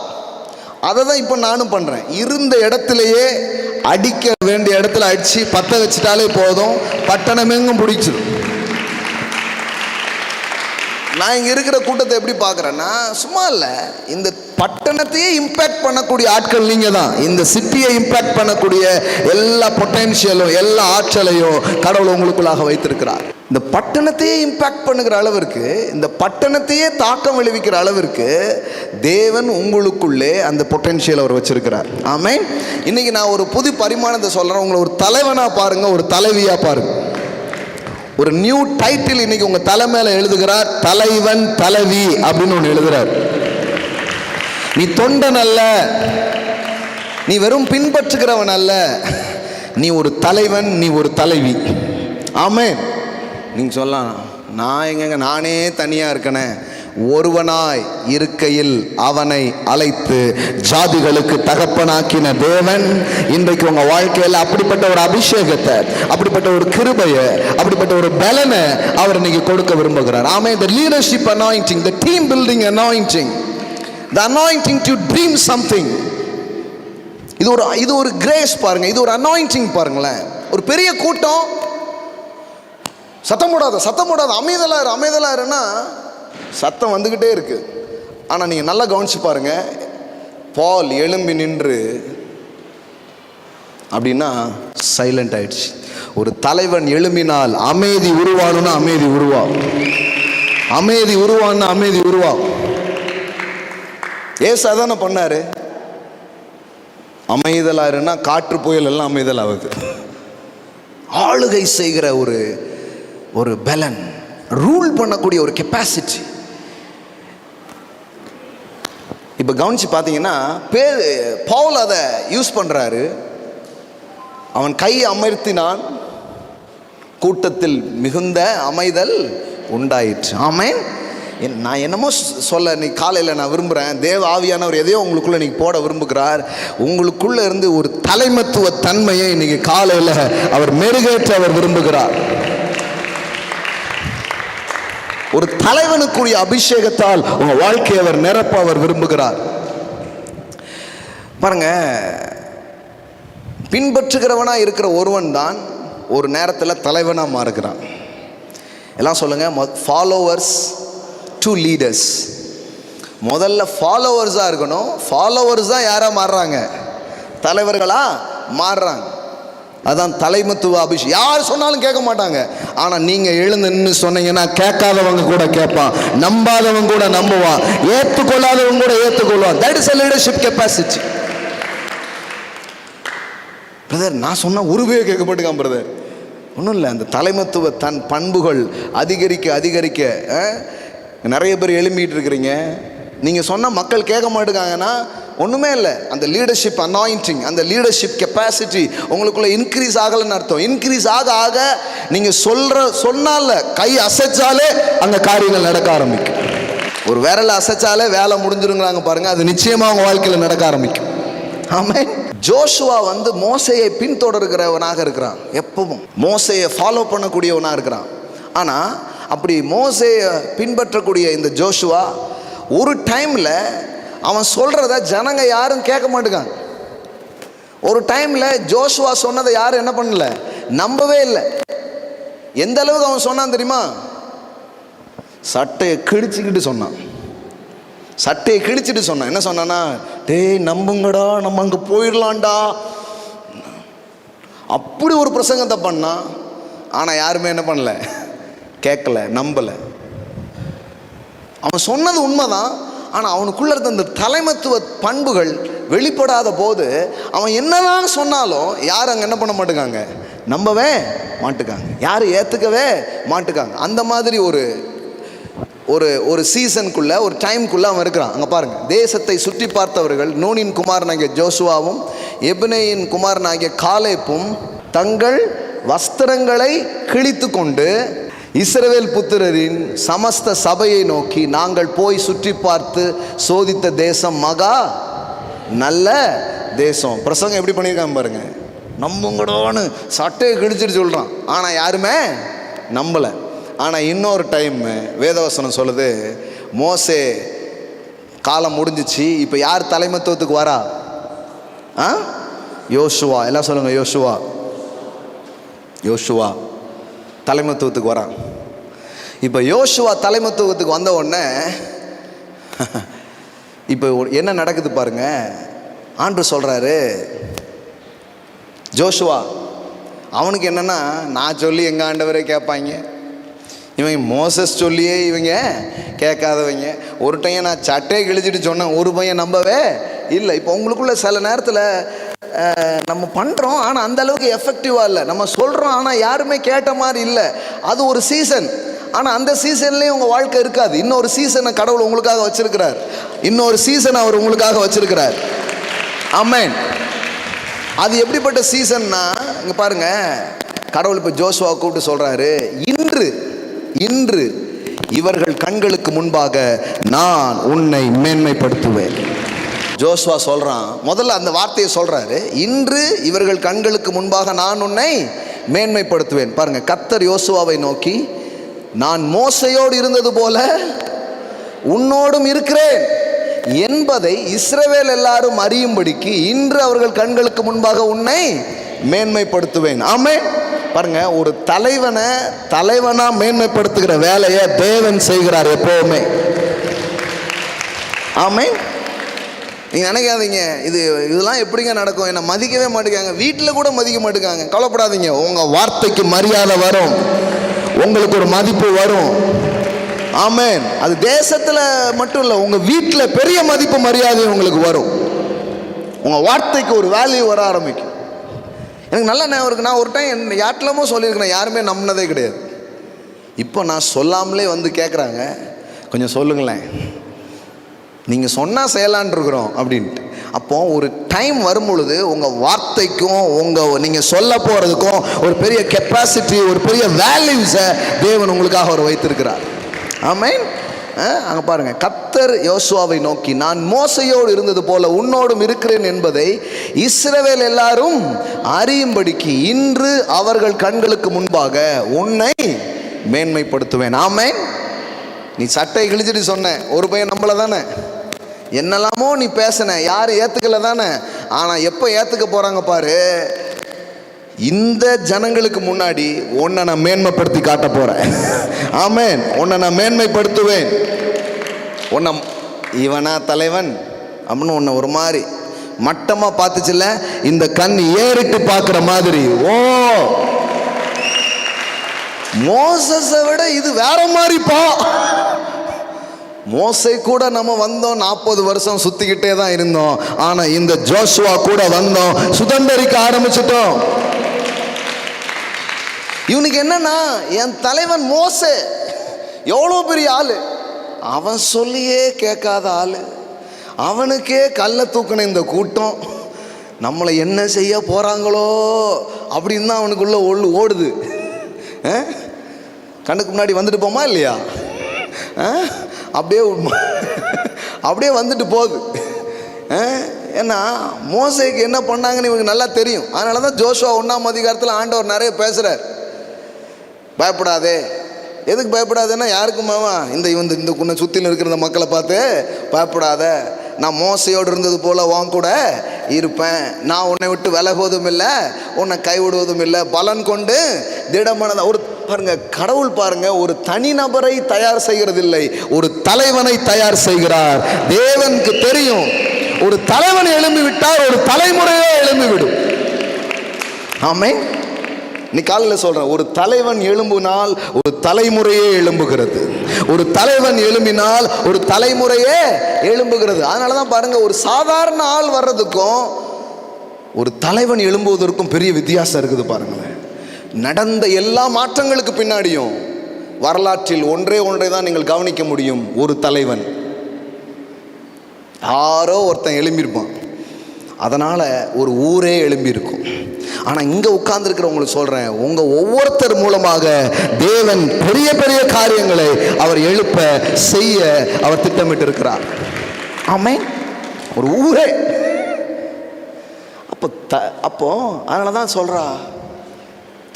அதை தான் இப்போ நானும் பண்ணுறேன். இருந்த இடத்துலையே அடிக்க வேண்டிய இடத்துல அடித்து பற்ற வச்சுட்டாலே போதும், பட்டணமெங்கும் பிடிச்சிடும். நான் இங்கே இருக்கிற கூட்டத்தை எப்படி பார்க்குறேன்னா, சும்மா இல்லை, இந்த பட்டணத்தையே இம்பேக்ட் பண்ணக்கூடிய ஆட்கள் நீங்கள் தான். இந்த சிட்டியை இம்பேக்ட் பண்ணக்கூடிய எல்லா பொட்டென்ஷியலும் எல்லா ஆற்றலையும் கடவுள் உங்களுக்குள்ளாக வைத்திருக்கிறார். இந்த பட்டணத்தையே இம்பேக்ட் பண்ணுகிற அளவிற்கு, இந்த பட்டணத்தையே தாக்கம் விளைவிக்கிற அளவிற்கு தேவன் உங்களுக்குள்ளே அந்த பொட்டென்ஷியல் அவர் வச்சிருக்கிறார். ஆமென். இன்னைக்கு நான் ஒரு புது பரிமாணத்தை சொல்கிறேன். உங்களை ஒரு தலைவனாக பாருங்கள், ஒரு தலைவியாக பாருங்கள். ஒரு நியூ டைட்டில் இன்னைக்கு உங்க தலை மேல எழுதுகிறார், தலைவன் தலைவி அப்படின்னு ஒன்று எழுதுறார். நீ தொண்டன் அல்ல, நீ வெறும் பின்பற்றுகிறவன் அல்ல, நீ ஒரு தலைவன், நீ ஒரு தலைவி. ஆமென். நீங்க சொல்லலாம், நான் எங்க நானே தனியா இருக்கனே. ஒருவனாய் இருக்கையில் அவனை அழைத்து ஜாதிகளுக்கு தகப்பனாக்கின தேவன் இன்றைக்கு உங்க வாழ்க்கையில் அப்படிப்பட்ட ஒரு அபிஷேகத்தை, அப்படிப்பட்ட ஒரு கிருபையை, அப்படிப்பட்ட ஒரு பலனை அவர் இன்னைக்கு கொடுக்க விரும்புகிறார். ஆமென். The leadership anointing, the team building anointing, the anointing to dream something. இது ஒரு கிரேஸ் பாருங்க, இது ஒரு அனாயிண்டிங் பாருங்களேன். ஒரு பெரிய கூட்டம் சத்தம் போடாத அமைதலா இருன்னா சத்தம் வந்துக்கிட்டே இருக்கு. ஆனால் நீங்கள் நல்லா கவனிச்சு பாருங்க, பால் எழும்பி நின்று அப்படின்னா சைலண்ட் ஆயிடுச்சு. ஒரு தலைவன் எழும்பினால் அமைதி உருவானுன்னா அமைதி உருவாகும், அமைதி உருவான்னா அமைதி உருவாகும். ஏசு அதானே பண்ணாரு. அமைதலாருன்னா காற்று புயல் எல்லாம் அமைதலாகுது. ஆளுகை செய்கிற ஒரு பலன், ரூல் பண்ணக்கூடிய ஒரு கெப்பாசிட்டி. இப்போ கவனிச்சு பார்த்தீங்கன்னா பவுல் அதை யூஸ் பண்ணுறாரு. அவன் கை அமர்த்தினான், கூட்டத்தில் மிகுந்த அமைதல் உண்டாயிற்று. ஆமென். நான் என்னமோ சொல்ல நீ காலையில் நான் விரும்புகிறேன், தேவ ஆவியானவர் எதையோ உங்களுக்குள்ளே இன்னைக்கு போட விரும்புகிறார். உங்களுக்குள்ளே இருந்து ஒரு தலைமத்துவ தன்மையை இன்னைக்கு காலையில் அவர் மெருகேற்ற அவர் விரும்புகிறார். ஒரு தலைவனுக்குரிய அபிஷேகத்தால் உங்க வாழ்க்கையை அவர் நிரப்ப அவர் விரும்புகிறார். பாருங்க, பின்பற்றுகிறவனா இருக்கிற ஒருவன் தான் ஒரு நேரத்தில் தலைவனா மாறுகிறான். எல்லாம் சொல்லுங்க, ஃபாலோவர்ஸ் டு லீடர்ஸ். முதல்ல ஃபாலோவர்ஸாக இருக்கணும். ஃபாலோவர்ஸ் தான் யாரா மாறுறாங்க? தலைவர்களா மாறுறாங்க. அதான் தலைமத்துவ அபிஷேகம். யார் சொன்னாலும் கேட்க மாட்டாங்க, ஆனால் நீங்கள் எழுந்து நின்று சொன்னீங்கன்னா கேட்காதவங்க கூட கேட்பான், நம்பாதவங்க கூட நம்புவான், ஏற்றுக்கொள்ளாதவங்க கூட ஏற்றுக்கொள்வான். That is a leadership capacity. Brother, நான் சொன்ன உருவே கேட்க மாட்டேங்க பிரதர். ஒன்றும் இல்லை, அந்த தலைமத்துவ தன் பண்புகள் அதிகரிக்க நிறைய பேர் எழும்பிட்டு இருக்கிறீங்க. நீங்கள் சொன்ன மக்கள் கேட்க மாட்டேங்காங்கன்னா ஒன்றுமே இல்லை. அந்த லீடர்ஷிப் அனாயிண்டிங், அந்த லீடர்ஷிப் கெப்பாசிட்டி உங்களுக்குள்ள இன்க்ரீஸ் ஆகலைன்னு அர்த்தம். இன்க்ரீஸ் ஆக நீங்கள் சொன்னால கை அசைச்சாலே அந்த காரியங்கள் நடக்க ஆரம்பிக்கும். ஒரு விரலை அசைச்சாலே வேலை முடிஞ்சிருங்கிறாங்க பாருங்க, அது நிச்சயமாக அவங்க வாழ்க்கையில் நடக்க ஆரம்பிக்கும். ஆமென். ஜோஷுவா மோசையை பின்தொடர்கிறவனாக இருக்கிறான். எப்பவும் மோசையை ஃபாலோ பண்ணக்கூடியவனாக இருக்கிறான். ஆனால் அப்படி மோசையை பின்பற்றக்கூடிய இந்த ஜோஷுவா ஒரு டைமில் அவன் சொல்கிறத ஜனங்க யாரும் கேட்க மாட்டேங்காங்க. ஒரு டைமில் ஜோஷுவா சொன்னதை யாரும் என்ன பண்ணல, நம்பவே இல்லை. எந்த அளவுக்கு அவன் சொன்னான் தெரியுமா? சட்டையை கிழிச்சிக்கிட்டு சொன்னான். சட்டையை கிழிச்சிட்டு சொன்னான். என்ன சொன்னான்னா, டேய் நம்புங்கடா, நம்ம அங்கே போயிடலான்டா. அப்படி ஒரு பிரசங்கத்தை பண்ணான். ஆனால் யாருமே என்ன பண்ணல, கேட்கல, நம்பலை. அவன் சொன்னது உண்மைதான். ஆனால் அவனுக்குள்ள இருந்த அந்த தலைமத்துவ பண்புகள் வெளிப்படாத போது அவன் என்னதான் சொன்னாலும் யாரும் அங்கே என்ன பண்ண மாட்டேங்காங்க, நம்பவே மாட்டுக்காங்க, யாரும் ஏற்றுக்கவே மாட்டுக்காங்க. அந்த மாதிரி ஒரு ஒரு ஒரு சீசனுக்குள்ள, ஒரு டைமுக்குள்ள அவன் இருக்கிறான். அங்கே பாருங்க, தேசத்தை சுற்றி பார்த்தவர்கள் நூனின் குமாரனாகிய ஜோசுவாவும் எபினேயின் குமாரனாகிய காலேப்பும் தங்கள் வஸ்திரங்களை கிழித்து கொண்டு இஸ்ரவேல் புத்திரரின் சமஸ்த சபையை நோக்கி, நாங்கள் போய் சுற்றி பார்த்து சோதித்த தேசம் மகா நல்ல தேசம். பிரசங்கம் எப்படி பண்ணியிருக்காங்க பாருங்க. நம்புங்கடோன்னு சட்டையை கிழிச்சிட்டு சொல்கிறான். ஆனால் யாருமே நம்பலை. ஆனால் இன்னொரு டைம் வேதவசனம் சொல்லுது, மோசே காலம் முடிஞ்சிச்சு, இப்போ யார் தலைமத்துவத்துக்கு வரா? யோசுவா. எல்லாம் சொல்லுங்க, யோசுவா. யோசுவா தலைமத்துவத்துக்கு வரான். இப்போ யோசுவா தலைமத்துவத்துக்கு வந்த உடனே இப்போ என்ன நடக்குது பாருங்க. ஆண்டவர் சொல்கிறாரு, ஜோஷுவா அவனுக்கு என்னென்னா, நான் சொல்லி எங்கள் ஆண்டவரே கேட்பாங்க, இவங்க மோசஸ் சொல்லியே இவங்க கேட்காதவங்க. ஒரு டைம் நான் சட்டையை கிழிச்சிட்டு சொன்னேன், ஒரு பையன் நம்பவே இல்லை. இப்போ உங்களுக்குள்ள சில நேரத்தில் நம்ம பண்ணுறோம், ஆனால் அந்த அளவுக்கு எஃபெக்டிவாக இல்லை. நம்ம சொல்கிறோம், ஆனால் யாருமே கேட்ட மாதிரி இல்லை. அது ஒரு சீசன். ஆனால் அந்த சீசன்லேயும் உங்கள் வாழ்க்கை இருக்காது. இன்னொரு சீசனை கடவுள் உங்களுக்காக வச்சிருக்கிறார். இன்னொரு சீசனை அவர் உங்களுக்காக வச்சிருக்கிறார். ஆமென். அது எப்படிப்பட்ட சீசன்னா, இங்கே பாருங்க, கடவுள் இப்போ ஜோசுவா கூப்பிட்டு சொல்கிறாரு, இன்று இவர்கள் கண்களுக்கு முன்பாக நான் உன்னை மேன்மைப்படுத்துவேன். ஜோசுவா சொல்கிறான், முதல்ல அந்த வார்த்தையை சொல்கிறாரு, இன்று இவர்கள் கண்களுக்கு முன்பாக நான் உன்னை மேன்மைப்படுத்துவேன். பாருங்க, கர்த்தர் யோசுவாவை நோக்கி, நான் மோசையோடு இருந்தது போல உன்னோடும் இருக்கிறேன் என்பதை இஸ்ரவேல் எல்லாரும் அறியும்படிக்கு இன்று அவர்கள் கண்களுக்கு முன்பாக உன்னை மேன்மைப்படுத்துவேன். ஆமென். பாருங்க, ஒரு தலைவனா மேன்மைப்படுத்துகிற வேலையை தேவன் செய்கிறார் எப்பவுமே. ஆமென். நீங்கள் நினைக்காதீங்க, இதெல்லாம் எப்படிங்க நடக்கும், என்னை மதிக்கவே மாட்டேங்காங்க, வீட்டில் கூட மதிக்க மாட்டேங்காங்க. கவலைப்படாதீங்க, உங்கள் வார்த்தைக்கு மரியாதை வரும், உங்களுக்கு ஒரு மதிப்பு வரும். ஆமென். அது தேசத்தில் மட்டும் இல்லை, உங்கள் வீட்டில் பெரிய மதிப்பு மரியாதை உங்களுக்கு வரும். உங்கள் வார்த்தைக்கு ஒரு வேல்யூ வர ஆரம்பிக்கும். எனக்கு நல்ல ஞாபகம் இருக்கு, நான் ஒரு டைம் யார்கிட்டலாமோ சொல்லியிருக்கிறேன், யாருமே நம்பினதே கிடையாது. இப்போ நான் சொல்லாமலே கேட்குறாங்க, கொஞ்சம் சொல்லுங்களேன், நீங்கள் சொன்னால் செய்யலான் இருக்கிறோம் அப்படின்ட்டு. அப்போ ஒரு டைம் வரும் பொழுது உங்கள் வார்த்தைக்கும் நீங்கள் சொல்ல போகிறதுக்கும் ஒரு பெரிய கெப்பாசிட்டி, ஒரு பெரிய வேல்யூஸை தேவன் உங்களுக்காக அவர் வைத்திருக்கிறார். ஆமென். அங்கே பாருங்க, கர்த்தர் யோசுவாவை நோக்கி, நான் மோசையோடு இருந்தது போல உன்னோடும் இருக்கிறேன் என்பதை இஸ்ரவேல் எல்லாரும் அறியும்படிக்கு இன்று அவர்கள் கண்களுக்கு முன்பாக உன்னை மேன்மைப்படுத்துவேன். ஆமென். நீ சட்டை கிழிச்சிட்டு சொன்ன, ஒரு பையன் நம்மள தானே, என்னெல்லாமோ நீ பேசின, யாரும் ஏற்றுக்கல தானே. ஆனால் எப்போ ஏற்றுக்க போகிறாங்க பாரு, இந்த ஜனங்களுக்கு முன்னாடி உன்னை நான் மேன்மைப்படுத்தி காட்ட போகிறேன். ஆமென். உன்னை நான் மேன்மைப்படுத்துவேன். உன்னை இவனா தலைவன் அப்படின்னு உன்னை ஒரு மாதிரி மட்டமாக பார்த்துச்சுல்ல, இந்த கண் ஏறிட்டு பார்க்குற மாதிரி. ஓ, மோசஸை விட இது வேற மாதிரிப்பா. மோசை கூட நம்ம வந்தோம், 40 வருஷம் சுத்திக்கிட்டே தான் இருந்தோம். ஆனா இந்த ஜோசுவா கூட வந்தோம், சுதந்திரிக்க ஆரம்பிச்சிட்டோம். இவனுக்கு என்னன்னா, என் தலைவன் மோசே எவ்வளோ பெரிய ஆளு, அவன் சொல்லியே கேட்காத ஆளு, அவனுக்கே கல்லை தூக்கின இந்த கூட்டம் நம்மளை என்ன செய்ய போறாங்களோ அப்படின்னு தான் அவனுக்குள்ள ஓடுது. கண்ணுக்கு முன்னாடி வந்துட்டு போமா இல்லையா? அப்படியே வந்துட்டு போகுது. ஏன்னா மோசேக்கு என்ன பண்ணாங்கன்னு இவனுக்கு நல்லா தெரியும். அதனால தான் ஜோஷுவா 1ஆம் அதிகாரத்தில் ஆண்டவர் நிறைய பேசுகிறார். பயப்படாதே. எதுக்கு பயப்படாதேன்னா, யாருக்குமாவா இந்த உன்னை சுற்றிலும் இருக்கிற இந்த மக்களை பார்த்து பயப்படாத, நான் மோசையோடு இருந்தது போல உன் கூட இருப்பேன், நான் உன்னை விட்டு விலகுவதும் இல்லை, உன்னை கைவிடுவதும் இல்லை, பலன் கொண்டு திடமானதா. ஒரு பாருங்க, கடவுள் பாருங்க, ஒரு தனிநபரை தயார் செய்கிறதில்லை, ஒரு தலைவனை தயார் செய்கிறார். தேவனுக்கு தெரியும், ஒரு தலைவன் எழும்பி விட்டால் ஒரு தலைமுறையே எழும்பிவிடும். ஆமென். நீ காலையில் சொல்றேன், ஒரு தலைவன் எழும்பினால் ஒரு தலைமுறையே எழும்புகிறது. ஒரு தலைவன் எழும்பினால் ஒரு தலைமுறையே எழும்புகிறது. அதனாலதான் பாருங்க, ஒரு சாதாரண ஆள் வர்றதுக்கும் ஒரு தலைவன் எழும்புவதற்கும் பெரிய வித்தியாசம் இருக்குது. பாருங்களேன், நடந்த எல்லா மாற்றங்களுக்கு பின்னாடியும் வரலாற்றில் ஒன்றை தான் நீங்கள் கவனிக்க முடியும். ஒரு தலைவன், யாரோ ஒருத்தன் எழும்பியிருப்பான், அதனால ஒரு ஊரே எழும்பியிருக்கும். ஆனா இங்க உட்கார்ந்துருக்கிறவங்களுக்கு சொல்றேன், உங்க ஒவ்வொருத்தர் மூலமாக தேவன் பெரிய பெரிய காரியங்களை அவர் எழுப்ப செய்ய அவர் திட்டமிட்டு இருக்கிறார். ஆமென். ஒரு ஊரே. அப்போ அதனாலதான் சொல்றா,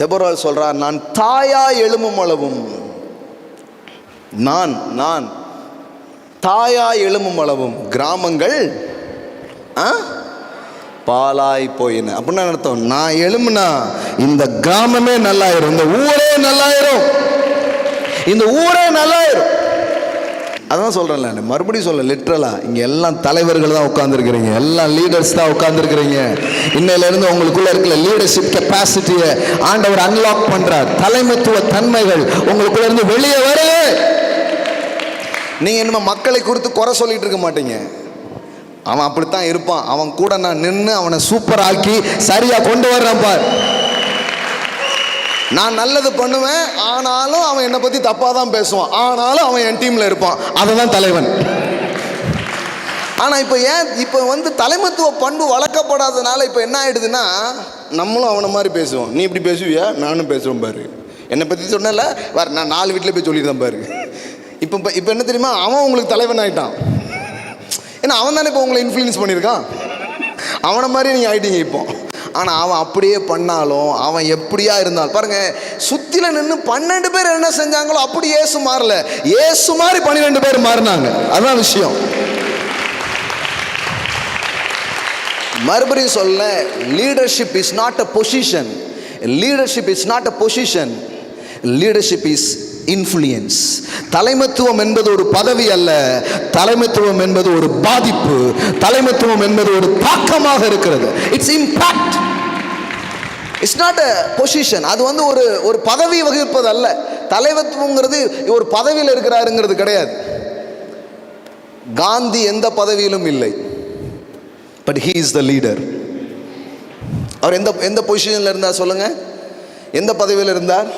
தெபோராள் சொல்றா, நான் தாயா எழும்பும் அளவும், நான் தாயா எழும்பும் அளவும் கிராமங்கள் பாலாய் போயின. அப்படின்னா அர்த்தம், நான் எழும்புனா இந்த கிராமமே நல்லாயிரும், இந்த ஊரே நல்லாயிரும், இந்த ஊரே நல்லாயிரும். அதான் சொல்றேன்ல, மறுபடியும் சொல்ல லிட்ரலா, இங்க எல்லாம் தலைவர்கள் தான் உட்கார்ந்துருக்கிறீங்க, எல்லாம் லீடர்ஸ் தான் உட்கார்ந்துருக்கிறீங்க. இன்னையில இருந்து உங்களுக்குள்ள இருக்கிற லீடர்ஷிப் கெப்பாசிட்டியை ஆண்டவர் அன்லாக் பண்றார். தலைமைத்துவ தன்மைகள் உங்களுக்குள்ள இருந்து வெளியே வருது. நீங்க என்ன மக்களை குறித்து குறை சொல்லிட்டு இருக்க மாட்டீங்க. அவன் அப்படித்தான் இருப்பான், அவன் கூட நான் நின்று அவனை சூப்பர் ஆக்கி சரியா கொண்டு வர்றேன் பார். நான் நல்லது பண்ணுவேன், ஆனாலும் அவன் என்னை பத்தி தப்பா தான் பேசுவான், ஆனாலும் அவன் என் டீம்ல இருப்பான். அதுதான் தலைவன். ஆனா இப்ப தலைமைத்துவ பண்பு வளர்க்கப்படாதனால இப்ப என்ன ஆயிடுதுன்னா, நம்மளும் அவனை மாதிரி பேசுவோம். நீ இப்படி பேசுவியா, நானும் பேசுவேன் பாரு, என்னை பத்தி சொன்னல வேற, நான் 4 வீட்டில் போய் சொல்லியிருந்தேன் பாரு. இப்ப என்ன தெரியுமா, அவன் உங்களுக்கு தலைவன் ஆயிட்டான். ஏன்னா அவன் தானே இப்போ உங்களை இன்ஃப்ளூயன்ஸ் பண்ணியிருக்கான், அவனை மாதிரி நீங்கள் ஆயிட்டீங்க இப்போ. ஆனால் அவன் அப்படியே பண்ணாலும், அவன் எப்படியா இருந்தாலும் பாருங்க, சுத்தில நின்று 12 பேர் என்ன செஞ்சாங்களோ அப்படி இயேசு மாறல, இயேசு மாதிரி 12 பேர் மாறினாங்க. அதுதான் விஷயம். மறுபடியும் சொல்ல, leadership is not a position. Leadership is not a position. Leadership is influence. தலைமைத்துவம் என்பது ஒரு பதவி அல்ல, தலைமைத்துவம் என்பது ஒரு பாதிப்பு, தலைமைத்துவம் என்பது ஒரு தாக்கமாக இருக்கிறது. It's impact. It's not a position. அது ஒரு பதவி வகிப்பது அல்ல. தலைமைத்துவங்கிறது ஒரு பதவியில் இருக்கிறாருங்கிறது கிடையாது. காந்தி எந்த பதவியிலும் இல்லை, but he is the leader. அவர் எந்த பொசிஷன்ல இருந்தார் சொல்லுங்க? எந்த பதவியில் இருந்தார்?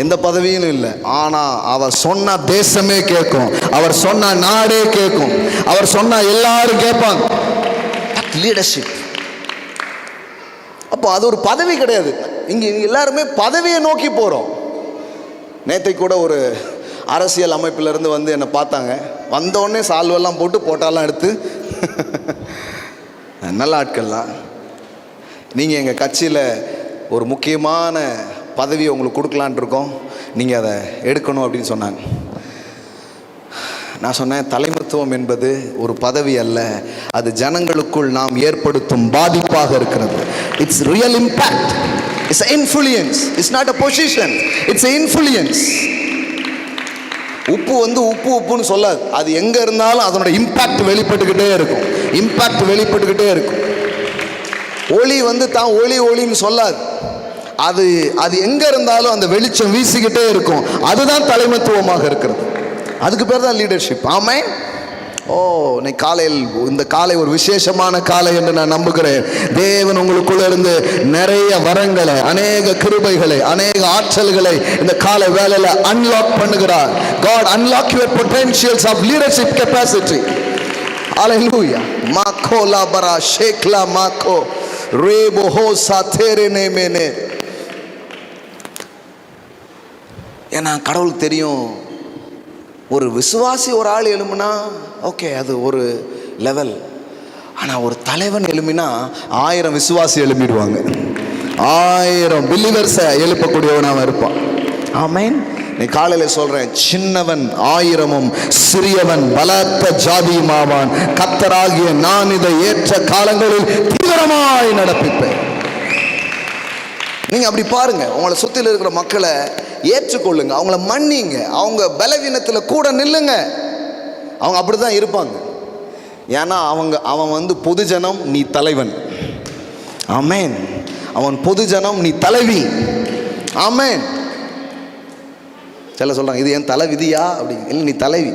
எந்த பதவியும் இல்லை. ஆனா அவர் சொன்ன தேசமே கேட்கும், அவர் சொன்ன நாடே கேட்கும், அவர் சொன்ன எல்லாரும் கேட்பாங்க. லீடர்ஷிப். அப்போ அது ஒரு பதவி கிடையாது. இங்க எல்லாருமே பதவியை நோக்கி போறோம். நேற்றை கூட ஒரு அரசியல் அமைப்பிலிருந்து என்னை பார்த்தாங்க. வந்தோடனே சால்வெல்லாம் போட்டு போட்டாலாம் எடுத்து நல்ல ஆட்கள்லாம், நீங்கள் எங்கள் கட்சியில் ஒரு முக்கியமான பதவியை உங்களுக்கு கொடுக்கலான் இருக்கோம், நீங்கள் அதை எடுக்கணும் அப்படின்னு சொன்னாங்க. நான் சொன்னேன், தலைமைத்துவம் என்பது ஒரு பதவி அல்ல, அது ஜனங்களுக்குள் நாம் ஏற்படுத்தும் பாதிப்பாக இருக்கிறது. It's real impact. It's influence. It's not a position, it's influence. உப்பு உப்புன்னு சொல்லாது, அது எங்க இருந்தாலும் அதனோட இம்பாக்ட் வெளிப்பட்டுக்கிட்டே இருக்கும். இம்பாக்ட் வெளிப்பட்டுக்கிட்டே இருக்கும். ஒளி தான் ஒளின்னு சொல்லாது, அது எங்க இருந்தாலும் அந்த வெளிச்சம் வீசிக்கிட்டே இருக்கும். அதுதான் தலைமைத்துவமாக இருக்கிறது. அதுக்கு பேர் தான் லீடர்ஷிப். ஆமென். ஓ, இன்னைக்கு காலையில், இந்த காலை ஒரு விசேஷமான காலை என்று நான் நம்புகிறேன். தேவன் உங்களுக்குள்ள இருந்து நிறைய வரங்களை, அநேக கிருபைகளை, அநேக ஆற்றல்களை இந்த காலை வேளையில அன்லாக் பண்ணுகிறார். God unlock your potentials of leadership capacity. Hallelujah. Mako la bara shekla mako rebo ho satere nemene. ஏன்னா கடவுளுக்கு தெரியும், ஒரு விசுவாசி ஒரு ஆள் எழும்புனா ஓகே, அது ஒரு லெவல். ஆனால் ஒரு தலைவன் எழும்பினா 1000 விசுவாசி எழுப்பிடுவாங்க. 1000 பிலீவர்ஸை எழுப்பக்கூடியவனாக இருப்பான். ஆமென். நீ காலையில் சொல்றேன், சின்னவன் 1000ம் சிறியவன் பலத்த ஜாதியுமாவான். கர்த்தராகிய நான் இதை ஏற்ற காலங்களில் தீவிரமாய் நடப்பிப்பேன். நீங்க அப்படி பாருங்க, உங்களை சுற்றில இருக்கிற மக்களை ஏற்றுக்கொள்ளுங்க, அவங்கள மன்னிங்க, அவங்க பலவீனத்தில் கூட நில்லுங்க. அவங்க அப்படிதான் இருப்பாங்க. ஏன்னா அவன் பொதுஜனம், நீ தலைவன். ஆமென். அவன் பொதுஜனம், நீ தலைவி. ஆமென். சில சொல்றாங்க, இது என் தலை விதியா அப்படி. இல்லை, நீ தலைவி.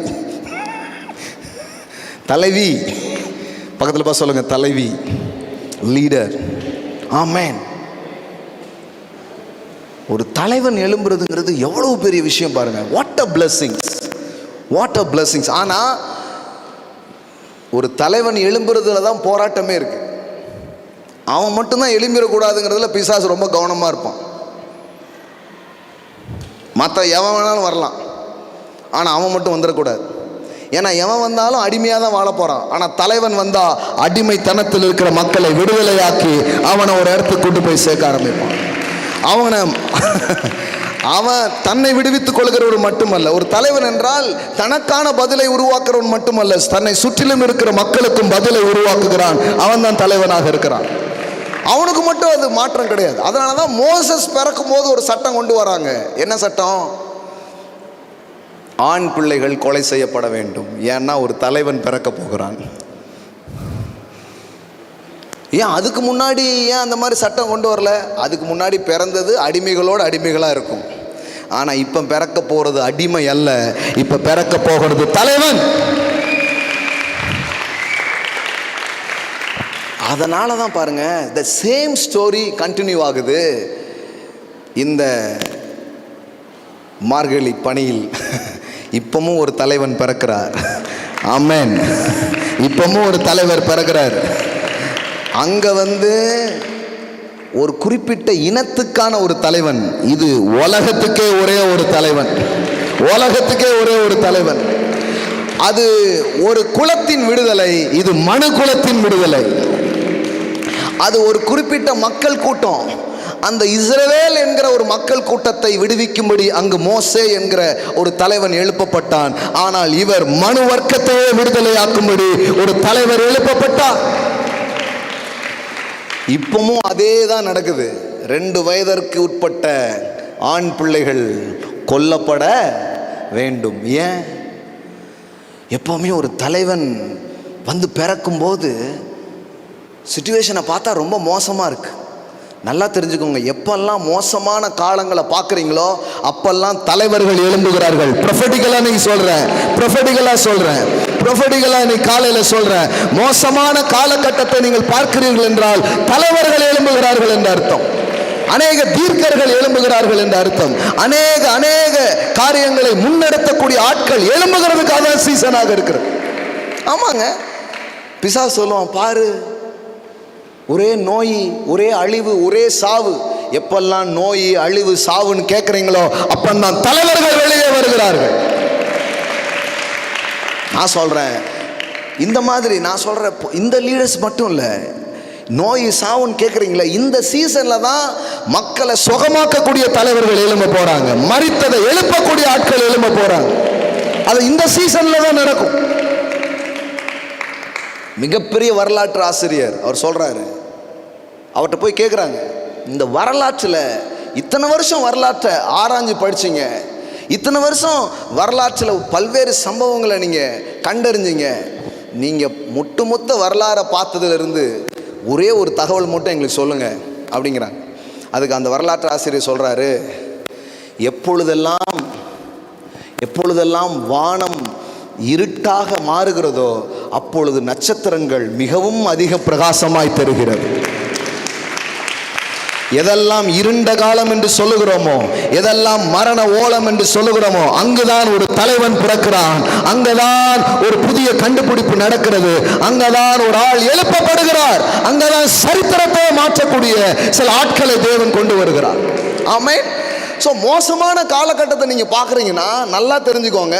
தலைவி பக்கத்தில் பார்த்து சொல்லுங்க, தலைவி, லீடர். ஆமென். ஒரு தலைவன் எழும்புறதுங்கிறது எவ்வளவு பெரிய விஷயம் பாருங்க. What a blessings, what a blessings. ஆனா ஒரு தலைவன் எழும்புறதுல தான் போராட்டமே இருக்கு. அவன் மட்டும்தான் எழும்பிடக்கூடாதுங்கிறதுல பிசாசு ரொம்ப கவனமா இருப்பான். மற்ற எவன் வேணாலும் வரலாம், ஆனால் அவன் மட்டும் வந்துடக்கூடாது. ஏன்னா எவன் வந்தாலும் அடிமையாக தான் வாழ போகிறான். ஆனால் தலைவன் வந்தால் அடிமைத்தனத்தில் இருக்கிற மக்களை விடுதலையாக்கி அவனை ஒரு இடத்துக்கு கொண்டு போய் சேர்க்க ஆரம்பிப்பான். அவன் தன்னை விடுவித்துக் கொள்கிறவன் மட்டுமல்ல, ஒரு தலைவன் என்றால் தனக்கான பதிலை உருவாக்குறவன் மட்டுமல்ல, தன்னை சுற்றிலும் இருக்கிற மக்களுக்கும் பதிலை உருவாக்குகிறான். அவன் தான் தலைவனாக இருக்கிறான். அவனுக்கு மட்டும் அது மாற்றம் கிடையாது. அதனால தான் மோசஸ் பிறக்கும் போது ஒரு சட்டம் கொண்டு வராங்க. என்ன சட்டம்? ஆண் பிள்ளைகள் கொலை செய்யப்பட வேண்டும். ஏன்னா ஒரு தலைவன் பிறக்க போகிறான். ஏன் அதுக்கு முன்னாடி ஏன் அந்த மாதிரி சட்டம் கொண்டு வரல? அதுக்கு முன்னாடி பிறந்தது அடிமைகளோடு அடிமைகளாக இருக்கும். ஆனால் இப்போ பிறக்க போகிறது அடிமை அல்ல, இப்போ பிறக்க போகிறது தலைவன். அதனால தான் பாருங்க, த சேம் ஸ்டோரி கண்டினியூ ஆகுது இந்த மார்கழி பணியில். இப்பவும் ஒரு தலைவன் பிறக்கிறார். ஆமென். இப்பவும் ஒரு தலைவர் பிறக்கிறார். அங்க ஒரு குறிப்பிட்ட இனத்துக்கான ஒரு தலைவன். இது உலகத்துக்கே ஒரே ஒரு தலைவன், உலகத்துக்கே ஒரே ஒரு தலைவன். அது ஒரு குலத்தின் விடுதலை, இது மனு குலத்தின் விடுதலை. அது ஒரு குறிப்பிட்ட மக்கள் கூட்டம். அந்த இஸ்ரவேல் என்கிற ஒரு மக்கள் கூட்டத்தை விடுவிக்கும்படி அங்கு மோசே என்கிற ஒரு தலைவன் எழுப்பப்பட்டான். ஆனால் இவர் மனு வர்க்கத்தையே விடுதலையாக்கும்படி ஒரு தலைவர் எழுப்பப்பட்டார். இப்பவும் அதே தான் நடக்குது. 2 வயதிற்கு உட்பட்ட ஆண் பிள்ளைகள் கொல்லப்பட வேண்டும். ஏன்? எப்பவுமே ஒரு தலைவன் பிறக்கும் போது சிச்சுவேஷனை பார்த்தா ரொம்ப மோசமாக இருக்கு. நல்லா தெரிஞ்சுக்கோங்க, எப்பெல்லாம் மோசமான காலங்களை பார்க்குறீங்களோ அப்பெல்லாம் தலைவர்கள் எழும்புகிறார்கள். ப்ரொஃபெட்டிக்கலாக நீ சொல்கிறேன், ப்ரொஃபெட்டிக்கலாக சொல்கிறேன், ப்ரொஃபெட்டிக்கலாக நீ காலையில் சொல்கிறேன். மோசமான காலகட்டத்தை நீங்கள் பார்க்கிறீர்கள் என்றால் தலைவர்கள் எழும்புகிறார்கள் என்ற அர்த்தம். அநேக தீர்க்கர்கள் எழும்புகிறார்கள் என்ற அர்த்தம். அநேக காரியங்களை முன்னெடுத்தக்கூடிய ஆட்கள் எழும்புகிறதுக்காக தான் சீசனாக இருக்கிறது. ஆமாங்க, பிசாசு சொல்லுவான், பாரு ஒரே நோய், ஒரே அழிவு, ஒரே சாவு. எப்பெல்லாம் நோய், அழிவு, சாவுன்னு கேட்குறீங்களோ அப்பந்தான் தலைவர்கள் வெளியே வருகிறார்கள். நான் சொல்றேன், இந்த மாதிரி நான் சொல்றேன், இந்த லீடர்ஸ் மட்டும் இல்லை, நோய் சாவுன்னு கேட்குறீங்களே, இந்த சீசன்ல தான் மக்களை சுகமாக்கக்கூடிய தலைவர்கள் எழும்ப போறாங்க. மரித்ததை எழுப்பக்கூடிய ஆட்கள் எழும்ப போறாங்க. அது இந்த சீசன்ல தான் நடக்கும். மிகப்பெரிய வரலாற்று ஆசிரியர் அவர் சொல்றாரு, அவர்கிட்ட போய் கேட்குறாங்க, இந்த வரலாற்றில் இத்தனை வருஷம் வரலாற்றை ஆராய்ஞ்சு படிச்சிங்க, இத்தனை வருஷம் வரலாற்றில் பல்வேறு சம்பவங்களை நீங்கள் கண்டறிஞ்சிங்க, நீங்கள் மொத்த வரலாறை பார்த்ததுலேருந்து ஒரே ஒரு தகவல் மட்டும் எங்களுக்கு சொல்லுங்கள் அப்படிங்கிறாங்க. அதுக்கு அந்த வரலாற்று ஆசிரியர் சொல்கிறாரு, எப்பொழுதெல்லாம் வானம் இருட்டாக மாறுகிறதோ அப்பொழுது நட்சத்திரங்கள் மிகவும் அதிக பிரகாசமாய் தருகிறது. எதெல்லாம் இருண்ட காலம் என்று சொல்லுகிறோமோ, எதெல்லாம் மரண ஓலம் என்று சொல்லுகிறோமோ, அங்குதான் ஒரு தலைவன் பிறக்கிறான், அங்கதான் ஒரு புதிய கண்டுபிடிப்பு நடக்கிறது, அங்கதான் ஒரு ஆள் எழுப்பப்படுகிறார், அங்கதான் சரித்திரத்தை மாற்றக்கூடிய சில ஆட்களை தேவன் கொண்டு வருகிறார். ஆமென். ஸோ மோசமான காலகட்டத்தை நீங்க பாக்குறீங்கன்னா நல்லா தெரிஞ்சுக்கோங்க,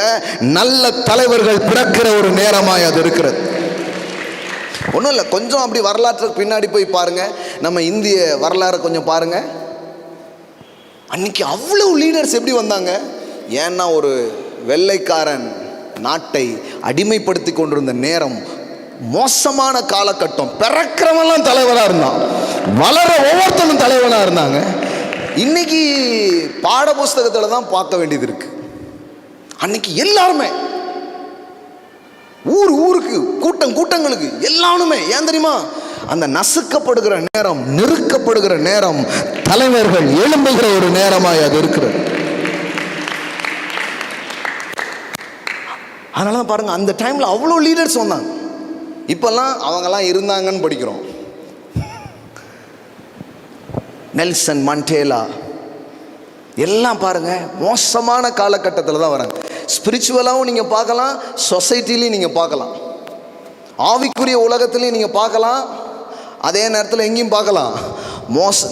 நல்ல தலைவர்கள் பிறக்கிற ஒரு நேரமாய் அது இருக்கிறது. ஒன்றும் இல்லை, கொஞ்சம் அப்படி வரலாற்றுக்கு பின்னாடி போய் பாருங்க, நம்ம இந்திய வரலாறு கொஞ்சம் பாருங்க. அன்னைக்கு அவ்வளவு லீடர்ஸ் எப்படி வந்தாங்க? ஏன்னா ஒரு வெள்ளைக்காரன் நாட்டை அடிமைப்படுத்தி கொண்டிருந்த நேரம், மோசமான காலகட்டம். பிறக்கிறவெல்லாம் தலைவராக இருந்தான், வளர ஒவ்வொருத்தரும் தலைவராக இருந்தாங்க. இன்னைக்கு பாட புஸ்தகத்தில் தான் பார்க்க வேண்டியது இருக்கு. அன்னைக்கு எல்லாருமே ஊருக்கு கூட்டங்களுக்கு எல்லாருமே, ஏன் தெரியுமா? அந்த நசுக்கப்படுகிற நேரம், நெருக்கப்படுகிற நேரம், தலைவர்கள் எழும்புகிற ஒரு நேரமாய் அது இருக்கிறது. அதனால பாருங்க, அந்த டைம்ல அவ்வளோ லீடர்ஸ் வந்தாங்க. இப்பெல்லாம் அவங்கெல்லாம் இருந்தாங்கன்னு படிக்கிறோம். நெல்சன் மண்டேலா எல்லாம் பாருங்க மோசமான காலகட்டத்தில் தான் வராங்க. ஸ்பிரிச்சுவலாகவும் நீங்கள் பார்க்கலாம், சொசைட்டிலையும் நீங்கள் பார்க்கலாம், ஆவிக்குரிய உலகத்திலையும் நீங்கள் பார்க்கலாம், அதே நேரத்தில் எங்கேயும் பார்க்கலாம்,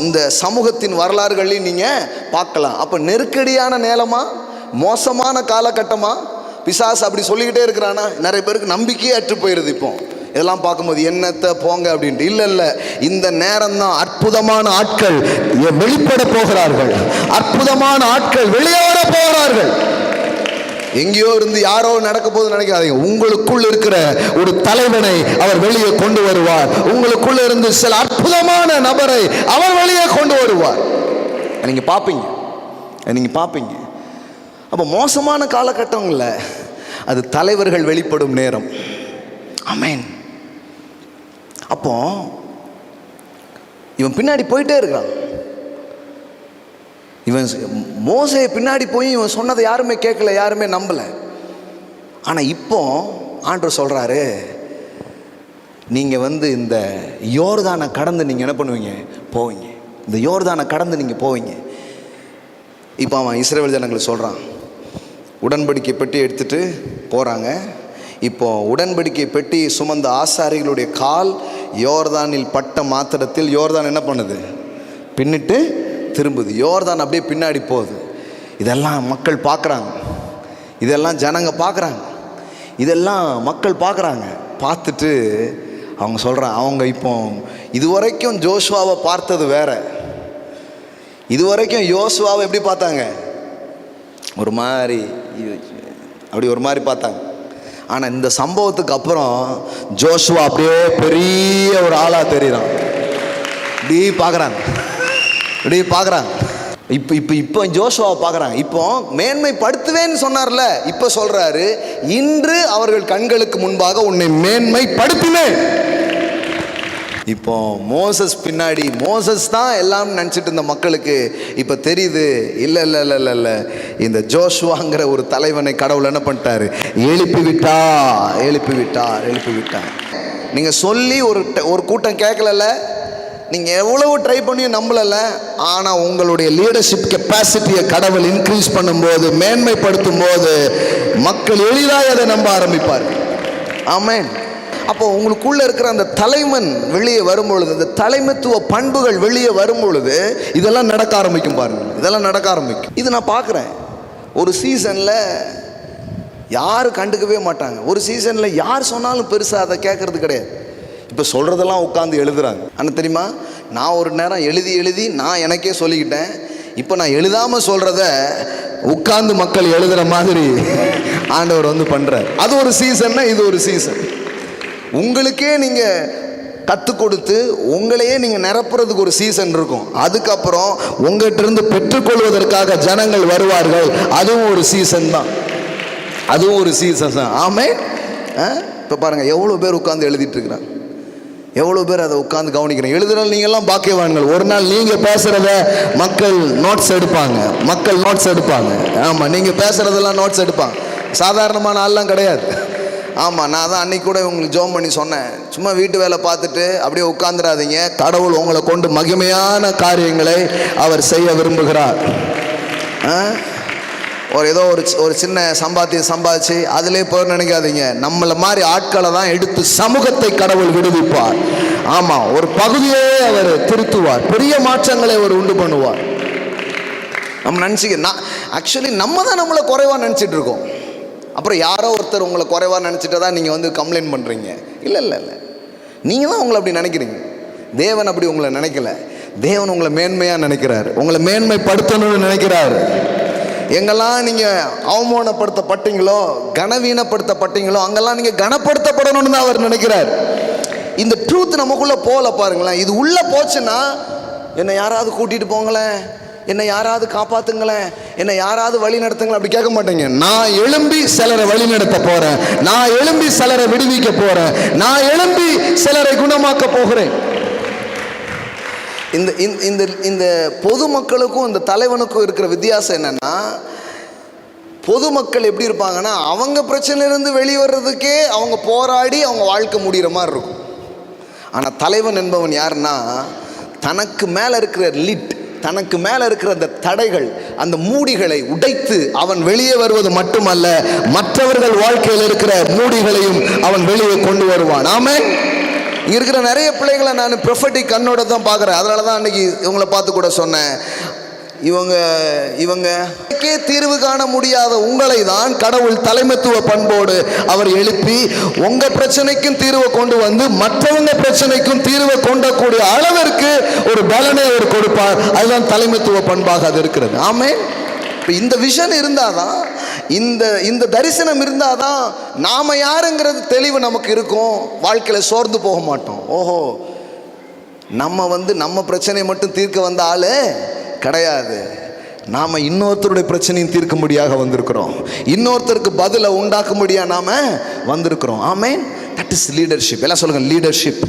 இந்த சமூகத்தின் வரலாறுகளையும் நீங்கள் பார்க்கலாம். அப்போ நெருக்கடியான நேரமா, மோசமான காலகட்டமா, பிசாசு அப்படி சொல்லிக்கிட்டே இருக்கிறானா? நிறைய பேருக்கு நம்பிக்கையே அற்று போயிடுது. இப்போ இதெல்லாம் பார்க்கும்போது என்னத்தை போங்க அப்படின்ட்டு. இல்லை, இந்த நேரம் தான் அற்புதமான ஆட்கள் வெளிப்பட போகிறார்கள், அற்புதமான ஆட்கள் வெளியேற போகிறார்கள். எங்கேயோ இருந்து யாரோ நடக்க போது நினைக்காதீங்க. உங்களுக்குள் இருக்கிற ஒரு தலைவனை அவர் வெளியே கொண்டு வருவார். உங்களுக்குள்ள இருந்து சில அற்புதமான நபரை அவர் வெளியே கொண்டு வருவார். நீங்க பார்ப்பீங்க. அப்ப மோசமான காலகட்டங்கள்ல அது தலைவர்கள் வெளிப்படும் நேரம். ஆமென். அப்போ இவன் பின்னாடி போயிட்டே இருக்கான். இவன் மோசே பின்னாடி போய் இவன் சொன்னதை யாருமே கேட்கல, யாருமே நம்பல. ஆனா இப்போ ஆண்டவர் சொல்றாரு, நீங்க இந்த யோர்தானை கடந்து நீங்க என்ன பண்ணுவீங்க? போவீங்க. இந்த யோர்தானை கடந்து நீங்க போவீங்க. இப்போ அவன் இஸ்ரவேல் ஜனங்களுக்கு சொல்றான், உடன்படிக்கை பெட்டி எடுத்துட்டு போறாங்க. இப்போ உடன்படிக்கை பெட்டி சுமந்த ஆசாரிகளுடைய கால் யோர்தானில் பட்ட மாத்திரத்தில் யோர்தான் என்ன பண்ணுது? பின்னிட்டு திரும்புது. யோர்தான் அப்படியே பின்னாடி போகுது. இதெல்லாம் மக்கள் பார்க்குறாங்க, இதெல்லாம் ஜனங்க பார்க்குறாங்க, இதெல்லாம் மக்கள் பார்க்குறாங்க. பார்த்துட்டு அவங்க சொல்கிறாங்க, அவங்க இப்போ இதுவரைக்கும் ஜோஷுவாவை பார்த்தது வேற. இதுவரைக்கும் யோசுவாவை எப்படி பார்த்தாங்க? ஒரு மாதிரி பார்த்தாங்க. ஆனால் இந்த சம்பவத்துக்கு அப்புறம் ஜோஷுவா அப்படியே பெரிய ஒரு ஆளாக தெரியுறான். இப்படி பார்க்குறாங்க. இப்போ ஜோஷுவாவை பார்க்குறாங்க. இப்போ மேன்மைப்படுத்துவேன்னு சொன்னார்ல, இப்போ சொல்றாரு, இன்று அவர்கள் கண்களுக்கு முன்பாக உன்னை மேன்மைப்படுத்தினேன். இப்போ மோசஸ் பின்னாடி, மோசஸ் தான் எல்லாம் நினச்சிட்டு இருந்த மக்களுக்கு இப்போ தெரியுது, இல்லை, இந்த ஜோஷுவாங்கிற ஒரு தலைவனை கடவுள் என்ன பண்ணிட்டாரு? எழுப்பி விட்டார். நீங்கள் சொல்லி ஒரு கூட்டம் கேட்கல, நீங்கள் எவ்வளவு ட்ரை பண்ணியும் நம்பலல்ல. ஆனால் உங்களுடைய லீடர்ஷிப் கெப்பாசிட்டியை கடவுள் இன்க்ரீஸ் பண்ணும்போது, மேன்மைப்படுத்தும் போது மக்கள் எளிதாக அதை நம்ப ஆரம்பிப்பார். ஆமென். அப்போ உங்களுக்குள்ள இருக்கிற அந்த தலைவன் வெளியே வரும்பொழுது, அந்த தலைமைத்துவ பண்புகள் வெளியே வரும்பொழுது இதெல்லாம் நடக்க ஆரம்பிக்கும். பாருங்க, இதெல்லாம் நடக்க ஆரம்பிக்கும். இது நான் பார்க்குறேன். ஒரு சீசனில் யாரும் கண்டுக்கவே மாட்டாங்க. ஒரு சீசனில் யார் சொன்னாலும் பெருசாக அதை கேட்கறது கிடையாது. இப்போ சொல்கிறதெல்லாம் உட்காந்து எழுதுறாங்க. ஆனால் தெரியுமா, நான் ஒரு நேரம் எழுதி நான் எனக்கே சொல்லிக்கிட்டேன். இப்போ நான் எழுதாமல் சொல்கிறத உட்காந்து மக்கள் எழுதுகிற மாதிரி ஆண்டவர் பண்ணுறார். அது ஒரு சீசன்னா இது ஒரு சீசன். உங்களுக்கே நீங்கள் கற்றுக் கொடுத்து உங்களையே நீங்கள் நிரப்புறதுக்கு ஒரு சீசன் இருக்கும். அதுக்கப்புறம் உங்கள்கிட்ட இருந்து பெற்றுக்கொள்வதற்காக ஜனங்கள் வருவார்கள். அதுவும் ஒரு சீசன் தான். ஆமே. இப்போ பாருங்கள், எவ்வளோ பேர் உட்காந்து எழுதிட்டு இருக்கிறாங்க, எவ்வளோ பேர் அதை உட்காந்து கவனிக்கிறேன். எழுதுனால நீங்கள்லாம் பாக்கியவான்கள். ஒரு நாள் நீங்கள் பேசுகிறத மக்கள் நோட்ஸ் எடுப்பாங்க. ஆமாம், நீங்கள் பேசுகிறதெல்லாம் நோட்ஸ் எடுப்பாங்க. சாதாரணமான ஆள்லாம் கிடையாது. ஆமாம், நான் தான் அன்னைக்கு கூட உங்களுக்கு ஜோம் பண்ணி சொன்னேன், சும்மா வீட்டு வேலை பார்த்துட்டு அப்படியே உட்காந்துடாதீங்க. கடவுள் உங்களை கொண்டு மகிமையான காரியங்களை அவர் செய்ய விரும்புகிறார். ஏதோ ஒரு சின்ன சம்பாதிச்சு அதிலே போய் நினைக்காதீங்க. நம்மளை மாதிரி ஆட்களை தான் எடுத்து சமூகத்தை கடவுள் விடுவிப்பார். ஆமாம், ஒரு பகுதியே அவர் திருத்துவார், பெரிய மாற்றங்களை அவர் உண்டு பண்ணுவார். நம்ம நினச்சிக்க ஆக்சுவலி நம்ம தான் நம்மளை குறைவாக நினச்சிட்டு இருக்கோம். அப்புறம் யாரோ ஒருத்தர் உங்களை குறைவாக நினச்சிட்டு தான் நீங்கள் வந்து கம்ப்ளைண்ட் பண்ணுறீங்க. இல்லை இல்லை இல்லை, நீங்கள் தான் உங்களை அப்படி நினைக்கிறீங்க. தேவன் அப்படி உங்களை நினைக்கல. தேவன் உங்களை மேன்மையாக நினைக்கிறார், உங்களை மேன்மைப்படுத்தணும்னு நினைக்கிறார். எங்கெல்லாம் நீங்கள் அவமானப்படுத்தப்பட்டீங்களோ, கனவீனப்படுத்தப்பட்டீங்களோ, அங்கெல்லாம் நீங்கள் கனப்படுத்தப்படணும்னு தான் அவர் நினைக்கிறார். இந்த ட்ரூத் நமக்குள்ளே போகல பாருங்களேன். இது உள்ளே போச்சுன்னா, என்னை யாராவது கூட்டிகிட்டு போங்களேன், என்னை யாராவது காப்பாத்துங்களேன், என்னை யாராவது வழி நடத்துங்களேன் அப்படி கேட்க மாட்டேங்க. நான் எழும்பி சிலரை வழி நடத்த போகிறேன், நான் எழும்பி சிலரை விடுவிக்க போகிறேன், நான் எழும்பி சிலரை குணமாக்க போகிறேன். இந்த இந்த இந்த பொதுமக்களுக்கும் இந்த தலைவனுக்கும் இருக்கிற வித்தியாசம் என்னன்னா, பொதுமக்கள் எப்படி இருப்பாங்கன்னா, அவங்க பிரச்சனையிலிருந்து வெளியே வர்றதுக்கே அவங்க போராடி அவங்க வாழ்க்கை முடிகிற மாதிரி இருக்கும். ஆனால் தலைவன் என்பவன் யாருன்னா, தனக்கு மேலே இருக்கிற லிட், தனக்கு மேலே இருக்கிற அந்த தடைகள், அந்த மூடிகளை உடைத்து அவன் வெளியே வருவது மட்டுமல்ல, மற்றவர்கள் வாழ்க்கையில் இருக்கிற மூடிகளையும் அவன் வெளியே கொண்டு வருவான். ஆமென். இங்கே இருக்கிற நிறைய பிள்ளைகளை நான் ப்ரொஃபட்டிக் கண்ணோட தான் பார்க்குறேன். அதனால தான் அன்றைக்கி இவங்களை பார்த்து கூட சொன்னேன், இவங்களுக்கே தீர்வு காண முடியாத உங்களை தான் கடவுள் தலைமைத்துவ பண்போடு அவர் எழுப்பி உங்கள் பிரச்சனைக்கும் தீர்வை கொண்டு வந்து மற்றவங்க பிரச்சனைக்கும் தீர்வை கொண்டக்கூடிய அளவிற்கு ஒரு பலனை அவர் கொடுப்பார். அதுதான் தலைமைத்துவ பண்பாக அது இருக்கிறது. ஆமென். இப்போ இந்த விஷன் இருந்தாதான், இந்த தரிசனம் இருந்தாதான் நாம யாருங்கிறது தெளிவு நமக்கு இருக்கும். வாழ்க்கையில் சோர்ந்து போக மாட்டோம். ஓஹோ, நம்ம பிரச்சனையை மட்டும் தீர்க்க வந்த ஆளு கிடையாது, நாம இன்னொருத்தருடைய பிரச்சனையும் தீர்க்கும்படியாக வந்திருக்கிறோம், இன்னொருத்தருக்கு பதிலை உண்டாக்கும்படியாக நாம வந்திருக்கிறோம். ஆமென். That is leadership. எல்லாம் சொல்லுங்க, லீடர்ஷிப்.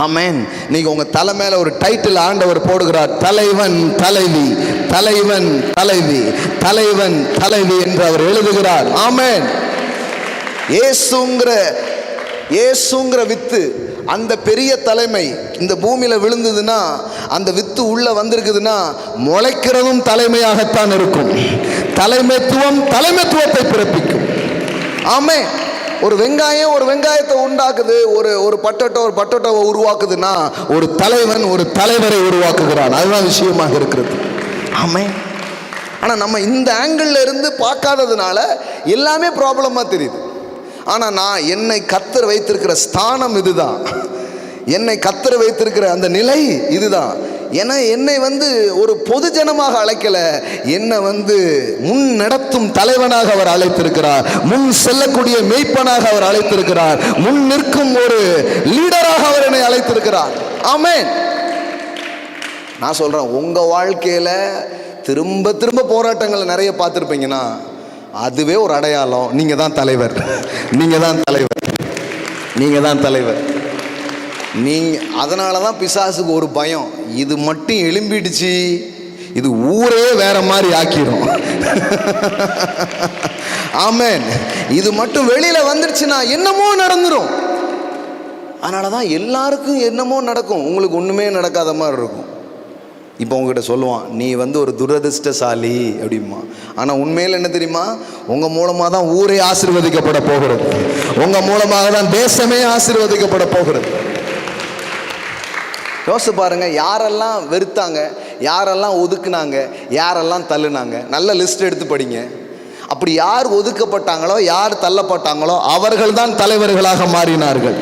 ஆமென். நீங்க உங்க தலை மேல ஒரு டைட்டில் ஆண்டவர் போடுகிறார், தலைவன் தலைவி, தலைவன் தலைவி, தலைவன் தலைவி என்று அவர் எழுதுகிறார். ஆமென். இயேசுங்கிற வித்து, அந்த பெரிய தலைமை இந்த பூமியில விழுந்ததுன்னா, அந்த வித்து உள்ள வந்திருக்குதுன்னா, முளைக்கிறதும் தலைமையாகத்தான் இருக்கும். தலைமைத்துவத்தை பிறப்பிக்கும். ஆமென். ஒரு வெங்காயத்தை உண்டாக்குது, ஒரு பட்டோட்டோவை உருவாக்குதுன்னா, ஒரு தலைவன் ஒரு தலைவரை உருவாக்குகிறான். அதுதான் விஷயமாக இருக்கிறது. ஆமென். ஆனால் நம்ம இந்த ஆங்கிள் இருந்து பார்க்காததுனால எல்லாமே ப்ராப்ளமாக தெரியுது. ஆனால் நான் என்னை கர்த்தர் வைத்திருக்கிற ஸ்தானம் இதுதான், என்னை கர்த்தர் வைத்திருக்கிற அந்த நிலை இதுதான். என்னை ஒரு பொது ஜனமாக அழைக்கல, என்னை முன் நடத்தும் தலைவனாக அவர் அழைத்திருக்கிறார், முன் செல்லக்கூடிய மேய்ப்பனாக அவர் அழைத்திருக்கிறார், முன் நிற்கும் ஒரு லீடராக அவர் என்னை அழைத்திருக்கிறார். ஆமென். நான் சொல்றேன், உங்க வாழ்க்கையில திரும்ப திரும்ப போராட்டங்கள் நிறைய பார்த்துருப்பீங்கன்னா, அதுவே ஒரு அடையாளம். நீங்க தான் தலைவர், நீங்க தான் தலைவர், நீங்க தான் தலைவர். அதனால தான் பிசாசுக்கு ஒரு பயம், இது மட்டும் எழும்பிடுச்சு இது ஊரே வேற மாதிரி ஆக்கிரும். ஆமென். இது மட்டும் வெளியில வந்துருச்சுன்னா என்னமோ நடந்துரும். அதனால தான் எல்லாருக்கும் என்னமோ நடக்கும், உங்களுக்கு ஒண்ணுமே நடக்காத மாதிரி இருக்கும். இப்போ உங்ககிட்ட சொல்லுவான், நீ ஒரு துரதிர்ஷ்டசாலி அப்படிமா. ஆனால் உண்மையில் என்ன தெரியுமா, உங்கள் மூலமாக தான் ஊரே ஆசீர்வதிக்கப்பட போகிறது, உங்கள் மூலமாக தான் தேசமே ஆசீர்வதிக்கப்பட போகிறது. யோசிச்சு பாருங்க, யாரெல்லாம் வெறுத்தாங்க, யாரெல்லாம் ஒதுக்குனாங்க, யாரெல்லாம் தள்ளுனாங்க, நல்ல லிஸ்ட் எடுத்து படிங்க. அப்படி யார் ஒதுக்கப்பட்டாங்களோ, யார் தள்ளப்பட்டாங்களோ, அவர்கள் தான் தலைவர்களாக மாறினார்கள்.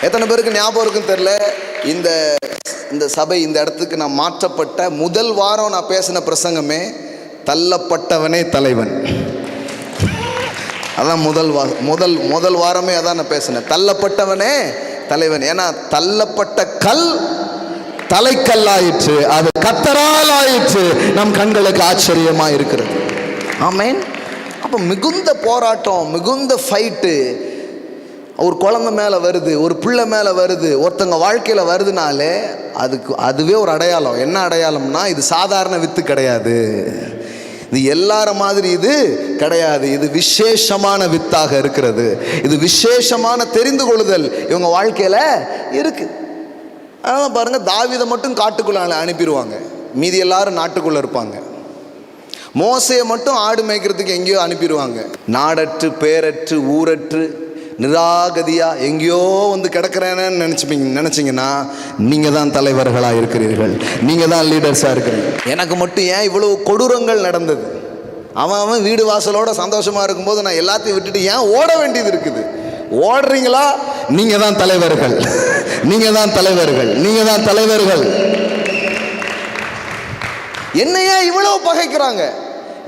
எத்தனை பேருக்கு ஞாபகம் இருக்குன்னு தெரியல, இந்த சபை இந்த இடத்துக்கு நான் மாற்றப்பட்ட முதல் வாரம் நான் பேசின பிரசங்கமே தள்ளப்பட்டவனே தலைவன். அதான் முதல் வாரமே அதான் நான் பேசினேன், தள்ளப்பட்டவனே தலைவன். ஏன்னா தள்ளப்பட்ட கல் தலைக்கல்லாயிற்று, அது கர்த்தரால் ஆயிற்று. நம் கண்களுக்கு ஆச்சரியமா இருக்கிறது. ஆமென். அப்ப மிகுந்த போராட்டம், மிகுந்த ஃபைட்டு ஒரு குழந்தை மேலே வருது, ஒரு பிள்ளை மேலே வருது, ஒருத்தங்க வாழ்க்கையில் வருதுனாலே அதுவே ஒரு அடையாளம். என்ன அடையாளம்னா, இது சாதாரண வித்து கிடையாது, இது எல்லார மாதிரி இது கிடையாது. இது விசேஷமான வித்தாக இருக்கிறது. இது விசேஷமான தெரிந்து கொள்ளுதல் இவங்க வாழ்க்கையில இருக்கு. அதனால பாருங்க, தாவீதை மட்டும் காட்டுக்குள்ள அனுப்பிடுவாங்க, மீதி எல்லாரும் நாட்டுக்குள்ள இருப்பாங்க. மோசையை மட்டும் ஆடு மேய்க்கிறதுக்கு எங்கேயோ அனுப்பிடுவாங்க. நாடற்று பேரற்று ஊரற்று நிராகதியா எங்கேயோ வந்து கிடக்கிறேன்னு நினைச்சிங்கன்னா நீங்க தான் தலைவர்களாக இருக்கிறீர்கள், நீங்க தான் லீடர்ஸாக இருக்கிறீங்க. எனக்கு மட்டும் ஏன் இவ்வளவு கொடூரங்கள் நடந்தது? அவன் வீடு வாசலோட சந்தோஷமா இருக்கும்போது நான் எல்லாத்தையும் விட்டுட்டு ஏன் ஓட வேண்டியது இருக்குது? ஓடுறீங்களா? நீங்க தான் தலைவர்கள், நீங்க தான் தலைவர்கள், நீங்க தான் தலைவர்கள். என்னையா இவ்வளவு பகைக்கிறாங்க,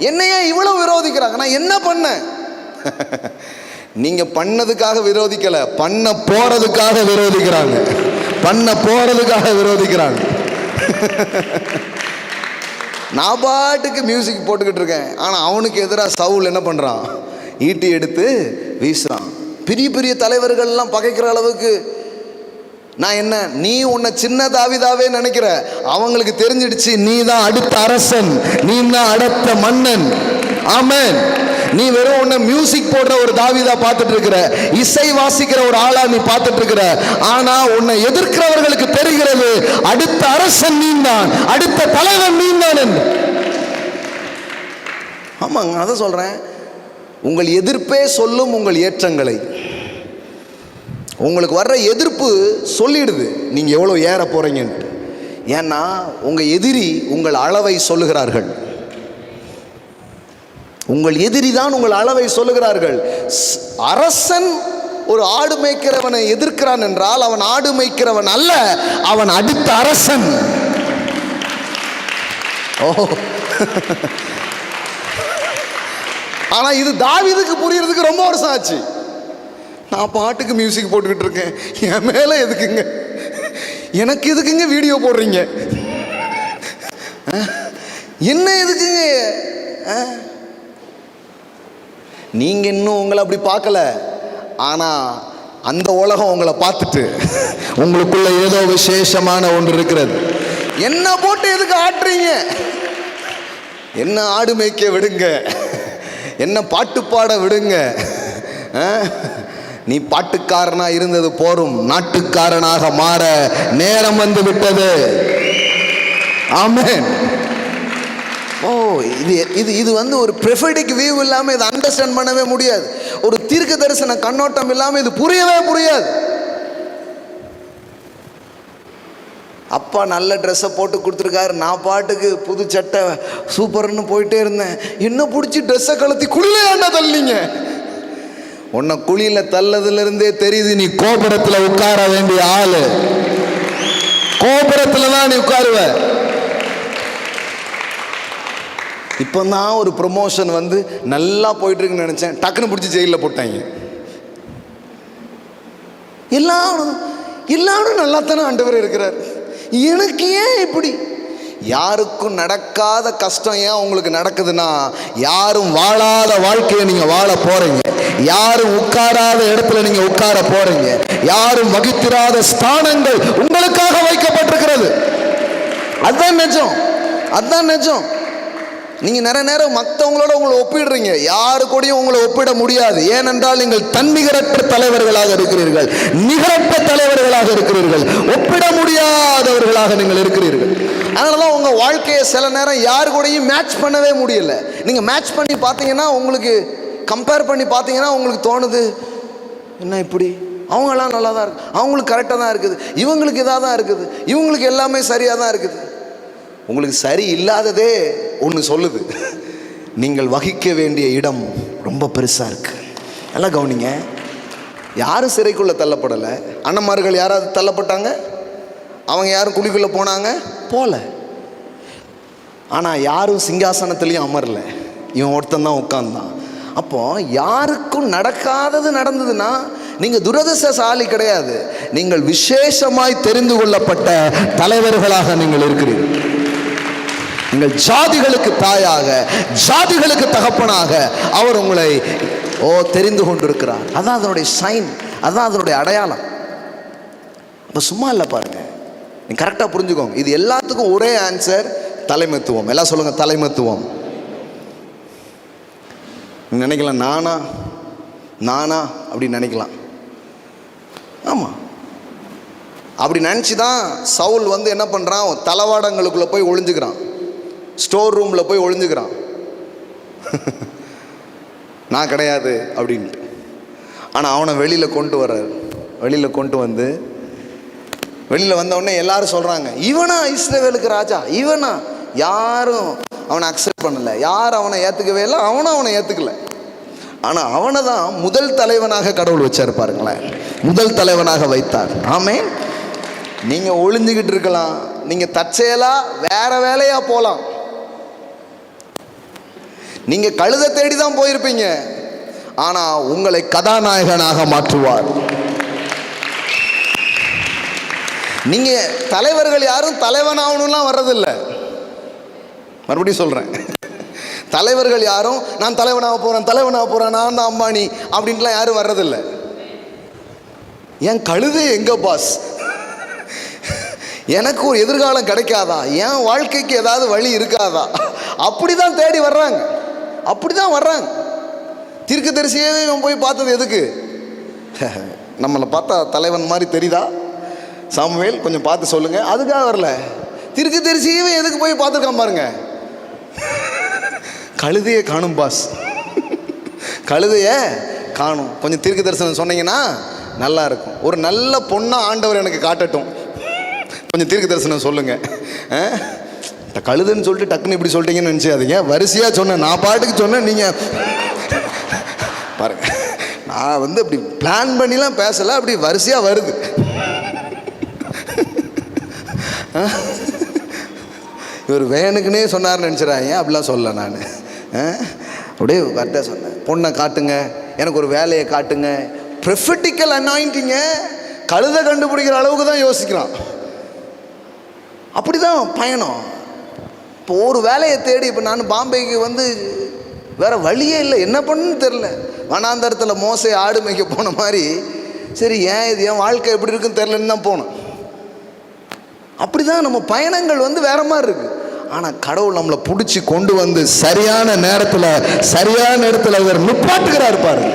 என்னையா இவ்வளவு விரோதிக்கிறாங்க? நான் என்ன பண்ணேன்? நீங்க பண்ணதுக்காக விரோதிக்கல, பண்ண போறதுக்காக விரோதிக்கிறாங்க, பண்ண போறதுக்காக விரோதிக்கிறாங்க. நான் பாட்டுக்கு மியூசிக் போட்டுக்கிட்டு இருக்கேன், ஆனா அவனுக்கு எதிராக சவுல் என்ன பண்றான்? ஈட்டி எடுத்து வீசுறான். பெரிய பெரிய தலைவர்கள்லாம் பகைக்கிற அளவுக்கு நான் என்ன, நீ உன்னை சின்ன தாவீதாவே நினைக்கிற, அவங்களுக்கு தெரிஞ்சிடுச்சு நீ தான் அடுத்த அரசன், நீ தான் அடுத்த மன்னன். ஆமென். நீ வெறும் உன்னை மியூசிக் போடுற ஒரு தாவீதா பார்த்துட்டு இருக்கிற, இசை வாசிக்கிற ஒரு ஆளா நீ பார்த்துட்டு இருக்கிற. ஆனா உன்னை எதிர்க்கிறவர்களுக்கு தெரிகிறது அடுத்த அரசன் நீ தான், அடுத்த தலைவன் நீ தான் என்று. ஆமாங்க, அதான் சொல்றேன். உங்கள் எதிர்ப்பே சொல்லும் உங்கள் ஏற்றங்களை. உங்களுக்கு வர்ற எதிர்ப்பு சொல்லிடுது நீங்க எவ்வளவு ஏற போறீங்கன்ட்டு. ஏன்னா உங்க எதிரி உங்கள் அளவை சொல்லுகிறார்கள். உங்கள் எதிரி தான் உங்கள் அளவை சொல்லுகிறார்கள். அரசன் ஒரு ஆடு மேய்க்கிறவனை எதிர்க்கிறான் என்றால் அவன் ஆடு மேய்க்கிறவன் அல்ல, அவன் அடுத்த அரசன். ஓ, ஆனா இது தாவீதுக்கு புரியறதுக்கு ரொம்ப வருஷம் ஆச்சு. நான் பாட்டுக்கு மியூசிக் போட்டுக்கிட்டு இருக்கேன், என் மேல எதுக்குங்க, எனக்கு எதுக்குங்க வீடியோ போடுறீங்க, என்ன எதுக்குங்க? நீங்க இன்னும் உங்களை அப்படி பார்க்கல, ஆனா அந்த உலகம் உங்களை பார்த்துட்டு உங்களுக்குள்ள ஏதோ விசேஷமான ஒன்று இருக்கிறது. என்ன போட்டு எதுக்கு ஆட்டுறீங்க? என்ன ஆடு மேய்க்க விடுங்க, என்ன பாட்டு பாட விடுங்க. நீ பாட்டுக்காரனா இருந்தது போரும், நாட்டுக்காரனாக மாற நேரம் வந்து விட்டது. ஆமென். ஓ, இது வந்து ஒரு ப்ரொஃபெட்டிக் வியூ இல்லாம இதை அண்டர்ஸ்டாண்ட் பண்ணவே முடியாது. ஒரு தீர்க்க தரிசன கண்ணோட்டம் இல்லாம இது புரியவே புரியாது. அப்பா நல்ல ட்ரெஸ்ஸை போட்டு கொடுத்துருக்காரு, நான் பாட்டுக்கு புது சட்டை சூப்பர்னு போயிட்டே இருந்தேன். என்ன பிடிச்சி ட்ரெஸ்ஸை கழுத்தி குளியில ஏன்டா தள்ளிங்க? உன்னை குழியில தள்ளதுல இருந்தே தெரியுது நீ கோபுரத்துல உட்கார வேண்டிய ஆளு. கோபுரத்துல தான் நீ உட்காருவ. இப்பதான் ஒரு ப்ரொமோஷன் வந்து நல்லா போயிட்டு இருக்குன்னு நினைச்சேன், டக்குன்னு பிடிச்சி ஜெயிலில் போட்டாங்க. எல்லாரும் நல்லா தானே ஆண்டவர் இருக்கிறார், எனக்கு ஏன் இப்படி? யாருக்கும் நடக்காத கஷ்டம் ஏன் உங்களுக்கு நடக்குதுன்னா, யாரும் வாழாத வாழ்க்கையை நீங்க வாழ போறீங்க, யாரும் உட்காராத இடத்துல நீங்க உட்கார போறீங்க, யாரும் வகித்திராத ஸ்தானங்கள் உங்களுக்காக வைக்கப்பட்டிருக்கிறது. அதுதான் நிஜம், அதுதான் நிஜம். நீங்க நிறைய நேரம் மற்றவங்களோட உங்களை ஒப்பிடுறீங்க, யாரு கூடயும் உங்களை ஒப்பிட முடியாது. ஏனென்றால் நீங்கள் தன்னிகரற்ற தலைவர்களாக இருக்கிறீர்கள், நிகரற்ற தலைவர்களாக இருக்கிறீர்கள், ஒப்பிட முடியாதவர்களாக நீங்கள் இருக்கிறீர்கள். அதனாலதான் உங்க வாழ்க்கையை சில நேரம் யாரு கூடயும் மேட்ச் பண்ணவே முடியல. நீங்க மேட்ச் பண்ணி பார்த்தீங்கன்னா, உங்களுக்கு கம்பேர் பண்ணி பார்த்தீங்கன்னா உங்களுக்கு தோணுது, என்ன இப்படி, அவங்கெல்லாம் நல்லா தான் இருக்கு, அவங்களுக்கு கரெக்டாக தான் இருக்குது, இவங்களுக்கு இதாக தான் இருக்குது, இவங்களுக்கு எல்லாமே சரியாக தான் இருக்குது. உங்களுக்கு சரி இல்லாததே ஒன்று சொல்லுது, நீங்கள் வகிக்க வேண்டிய இடம் ரொம்ப பெருசாக இருக்கு. நல்லா கவனிங்க, யாரும் சிறைக்குள்ளே தள்ளப்படலை. அண்ணன்மார்கள் யாராவது தள்ளப்பட்டாங்க? அவங்க யாரும் குழிக்குள்ளே போனாங்க? போல. ஆனால் யாரும் சிங்காசனத்துலேயும் அமரல, இவன் ஒருத்தன் தான் உட்கார்ந்தான். அப்போ யாருக்கும் நடக்காதது நடந்ததுன்னா நீங்கள் துரதிர்ஷ்டசாலி கிடையாது, நீங்கள் விசேஷமாய் தெரிந்து கொள்ளப்பட்ட தலைவர்களாக நீங்கள் இருக்கிறீர்கள். நீங்கள் ஜாதிகளுக்கு தாயாக, ஜாதிகளுக்கு தகப்பனாக அவர் உங்களை தெரிந்து கொண்டிருக்கிறார். அதான் அதனுடைய சைன், அதான் அதனுடைய அடையாளம். அப்போ சும்மா இல்லை பாருங்க, நீ கரெக்டாக புரிஞ்சுக்கோங்க. இது எல்லாத்துக்கும் ஒரே ஆன்சர், தலைமைத்துவம். எல்லாம் சொல்லுங்க, தலைமைத்துவம். நினைக்கலாம், நானா நானா அப்படின்னு நினைக்கலாம். ஆமாம், அப்படி நினச்சி தான் சவுல் வந்து என்ன பண்ணுறான், தளவாடங்களுக்குள்ளே போய் ஒளிஞ்சுக்கிறான், ஸ்டோர் ரூமில் போய் ஒளிஞ்சுக்கிறான். நான் கிடையாது அப்படின்ட்டு. ஆனால் அவனை வெளியில் கொண்டு வர்றாரு. வெளியில் கொண்டு வந்து வெளியில் வந்தவுடனே எல்லாரும் சொல்கிறாங்க, இவனா இஸ்ரவேலுக்கு ராஜா, இவனா? யாரும் அவனை அக்செப்ட் பண்ணலை, யாரும் அவனை ஏற்றுக்கவே இல்லை, அவனை ஏற்றுக்கல. ஆனால் அவனை தான் முதல் தலைவனாக கடவுள் வச்சார் பாருங்களேன், முதல் தலைவனாக வைத்தார். ஆமென். நீங்கள் ஒளிஞ்சுக்கிட்டு இருக்கலாம், நீங்கள் தற்செயலாக வேற வேலையாக போகலாம். நீங்கள் கழுதை தேடி தான் போயிருப்பீங்க, ஆனால் உங்களை கதாநாயகனாக மாற்றுவார். நீங்கள் தலைவர்கள் யாரும் தலைவனாகணும்லாம் வர்றதில்லை. மறுபடியும் சொல்கிறேன், தலைவர்கள் யாரும் நான் தலைவனாக போகிறேன், நான் தான் அம்பானி அப்படின்ட்டுலாம் யாரும் வர்றதில்லை. என் கழுதை எங்க பாஸ், எனக்கு ஒரு எதிர்காலம் கிடைக்காதா, என் வாழ்க்கைக்கு ஏதாவது வழி இருக்காதா, அப்படிதான் தேடி வர்றாங்க, அப்படிதான் வர்றாங்க. தீர்க்கதரிசியே இவன் போய் பார்த்தது எதுக்கு? நம்மளை பார்த்தா தலைவன் மாதிரி தெரியுதா சாமுவேல், கொஞ்சம் பார்த்து சொல்லுங்க. அதுக்காக வரல. தீர்க்கதரிசியே எதுக்கு போய் பார்த்துருக்கான் பாருங்க, கழுதையை காணும் பாஸ், கழுதைய காணும், கொஞ்சம் தீர்க்க தரிசனம் சொன்னீங்கன்னா நல்லா இருக்கும். ஒரு நல்ல பொண்ணா ஆண்டவர் எனக்கு காட்டட்டும், கொஞ்சம் தீர்க்க தரிசனம் சொல்லுங்க. கழுதுன்னு சொல்லிட்டு டக்குன்னு இப்படி சொல்லிட்டீங்கன்னு நினச்சாதீங்க, வரிசையாக சொன்னேன், நான் பாட்டுக்கு சொன்னேன். நீங்கள் பாருங்க, நான் வந்து அப்படி பிளான் பண்ணிலாம் பேசலை, அப்படி வரிசையாக வருது. இவர் வேணுக்குன்னே சொன்னார்னு நினச்சிடாங்க, அப்படிலாம் சொல்லலை. நான் அப்படியே கரெக்டாக சொன்னேன், பொண்ணை காட்டுங்க, எனக்கு ஒரு வேலையை காட்டுங்க. ப்ரொஃபெட்டிக்கல் அனாயிண்டிங்க கழுதை கண்டுபிடிக்கிற அளவுக்கு தான் யோசிக்கிறான். அப்படி தான் பயணம். இப்போ ஒரு வேலையை தேடி, இப்போ நான் பாம்பேக்கு வந்து வேறு வழியே இல்லை, என்ன பண்ணுன்னு தெரில. வனாந்தரத்தில் மோசை ஆடு மேய்க்க போன மாதிரி, சரி ஏன் இது என் வாழ்க்கை எப்படி இருக்குன்னு தெரிலன்னு தான் போனோம். அப்படி தான் நம்ம பயணங்கள் வந்து வேற மாதிரி இருக்குது. ஆனால் கடவுள் நம்மளை பிடிச்சி கொண்டு வந்து சரியான நேரத்தில் சரியான இடத்துல இவர் நிப்பாட்டுகிறார் பாருங்க.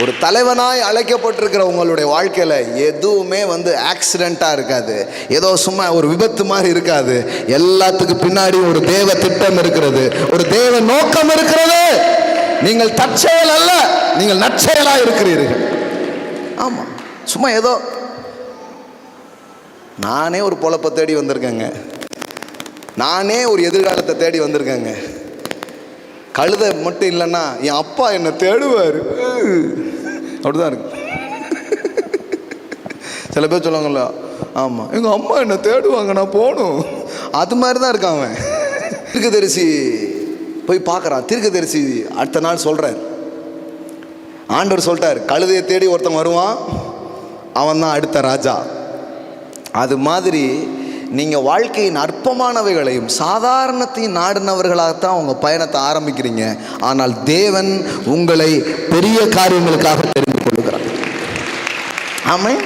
ஒரு தலைவனாய் அழைக்கப்பட்டிருக்கிற உங்களுடைய வாழ்க்கையில் எதுவுமே வந்து ஆக்சிடெண்ட்டாக இருக்காது, ஏதோ சும்மா ஒரு விபத்து மாதிரி இருக்காது. எல்லாத்துக்கு பின்னாடி ஒரு தேவ திட்டம் இருக்கிறது, ஒரு தேவ நோக்கம் இருக்கிறது. நீங்கள் தற்செயல் அல்ல, நீங்கள் நற்செயலாக இருக்கிறீர்கள். ஆமாம், சும்மா ஏதோ நானே ஒரு பொழப்பை தேடி வந்திருக்கேங்க, நானே ஒரு எதிர்காலத்தை தேடி வந்திருக்கேங்க. கழுதை மட்டும் இல்லைன்னா என் அப்பா என்னை தேடுவார், அப்படிதான் இருக்கு. சில பேர் சொல்லுவாங்கல்ல, ஆமாம் எங்கள் அம்மா என்னை தேடுவாங்க, நான் போகணும். அது மாதிரி தான் இருக்கான் அவன். தீர்க்கதரிசி போய் பார்க்குறான். தீர்க்கதரிசி அடுத்த நாள் சொல்கிறார், ஆண்டவர் சொல்லிட்டார், கழுதையை தேடி ஒருத்தன் வருவான், அவன் தான் அடுத்த ராஜா. அது மாதிரி நீங்கள் வாழ்க்கையின் அற்பமானவைகளையும் சாதாரணத்தையும் நாடினவர்களாகத்தான் உங்கள் பயணத்தை ஆரம்பிக்கிறீங்க. ஆனால் தேவன் உங்களை பெரிய காரியங்களுக்காக தெரிந்து கொள்கிறார். ஆமாம்,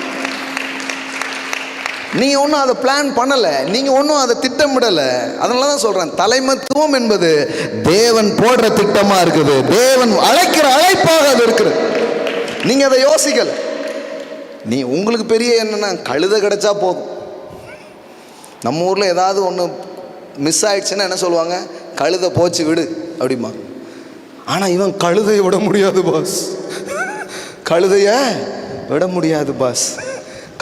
நீங்கள் ஒன்றும் அதை பிளான் பண்ணலை, நீங்கள் ஒன்றும் அதை திட்டமிடலை. அதனால தான் சொல்கிறேன், தலைமத்துவம் என்பது தேவன் போடுற திட்டமாக இருக்குது, தேவன் அழைக்கிற அழைப்பாக அது இருக்குது. நீங்கள் அதை யோசிக்கலை. நீ உங்களுக்கு பெரிய என்னென்னா கழுதை கிடைச்சா போதும். நம்ம ஊரில் ஏதாவது ஒன்று மிஸ் ஆயிடுச்சுன்னா என்ன சொல்லுவாங்க, கழுதை போச்சு விடு அப்படிமா. ஆனால் இவன் கழுதையை விட முடியாது பாஸ், கழுதைய விட முடியாது பாஸ்,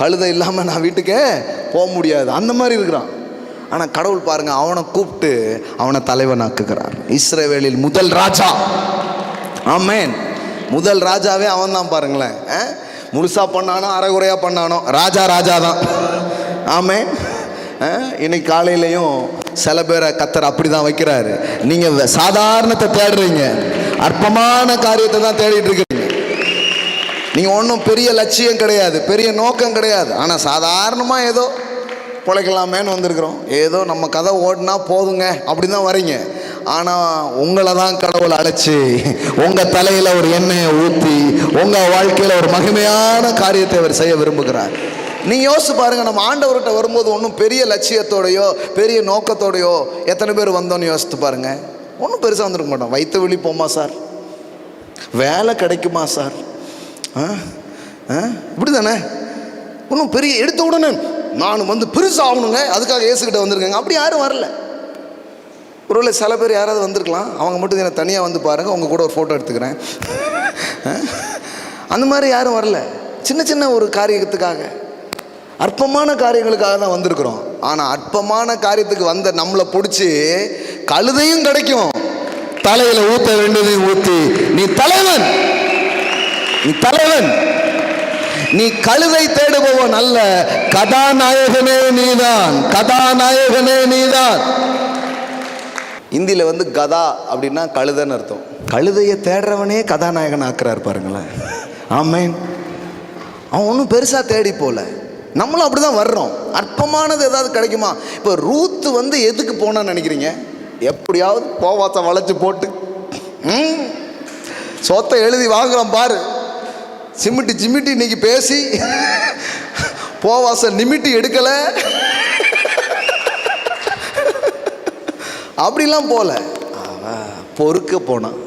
கழுதை இல்லாமல் நான் வீட்டுக்கே போக முடியாது, அந்த மாதிரி இருக்கிறான். ஆனால் கடவுள் பாருங்கள், அவனை கூப்பிட்டு அவனை தலைவனாக்குகிறார். இஸ்ரவேலில் முதல் ராஜா. ஆமென். முதல் ராஜாவே அவன் தான் பாருங்களேன். முழுசாக பண்ணானோ அரைகுறையாக பண்ணானோ, ராஜா ராஜா தான். ஆமென். இன்னைக்கு காலையிலையும் சில பேரை கத்தர் அப்படி தான் வைக்கிறாரு. நீங்கள் சாதாரணத்தை தேடுறீங்க, அற்பமான காரியத்தை தான் தேடிட்டு இருக்கிறீங்க. நீங்கள் ஒன்றும் பெரிய லட்சியம் கிடையாது, பெரிய நோக்கம் கிடையாது. ஆனால் சாதாரணமாக ஏதோ பிழைக்கலாமேன்னு வந்திருக்கிறோம், ஏதோ நம்ம கதை ஓடினா போதுங்க அப்படி தான் வரீங்க. ஆனால் உங்களை தான் கடவுள் அழைச்சி உங்கள் தலையில் ஒரு எண்ணெயை ஊற்றி உங்கள் வாழ்க்கையில் ஒரு மகிமையான காரியத்தை அவர் செய்ய விரும்புகிறார். நீங்கள் யோசிச்சு பாருங்கள், நம்ம ஆண்டவர்கிட்ட வரும்போது ஒன்றும் பெரிய லட்சியத்தோடையோ பெரிய நோக்கத்தோடையோ எத்தனை பேர் வந்தோன்னு யோசித்து பாருங்கள். ஒன்றும் பெருசாக வந்திருக்க மாட்டோம். வயிற்று வலி போமா சார், வேலை கிடைக்குமா சார், இப்படி தானே. ஒன்றும் பெரிய எடுத்த உடனே நான் வந்து பெருசாக ஆகணுங்க அதுக்காக இயேசுகிட்ட வந்திருக்கேங்க, அப்படி யாரும் வரல. ஒருவேளை சில பேர் யாராவது வந்திருக்கலாம், அவங்க மட்டும் என்னை தனியாக வந்து பாருங்கள், உங்கள் கூட ஒரு ஃபோட்டோ எடுத்துக்கிறேன், அந்த மாதிரி யாரும் வரல. சின்ன சின்ன ஒரு காரியத்துக்காக, அற்பமான காரியங்களுக்காக தான் வந்திருக்கிறோம். ஆனால் அற்பமான காரியத்துக்கு வந்த நம்மளை பிடிச்சி கழுதையும் கிடைக்கும், தலையில் ஊற்ற வேண்டியதையும் ஊற்றி நீ தலைவன், நீ தலைவன், நீ கழுதை தேடுபவன் அல்ல, கதாநாயகனே நீதான், கதாநாயகனே நீதான். இந்தியில் வந்து கதா அப்படின்னா கழுதைன்னு அர்த்தம். கழுதையை தேடுறவனே கதாநாயகன் ஆக்குறாரு பாருங்களேன். ஆமேன். அவன் ஒன்றும் பெருசாக தேடி போல, நம்மளும் அப்படி தான் வர்றோம். அற்பமானது ஏதாவது கிடைக்குமா? இப்போ ரூத்து வந்து எதுக்கு போனான்னு நினைக்கிறீங்க? எப்படியாவது போவாசை வளைச்சு போட்டு சொத்தை எழுதி வாங்குறோம் பாரு, சிமிட்டி சிமிட்டி இன்னைக்கு பேசி போவாசை நிமிட்டி எடுக்கலை, அப்படிலாம் போல. பொறுக்க போனான்,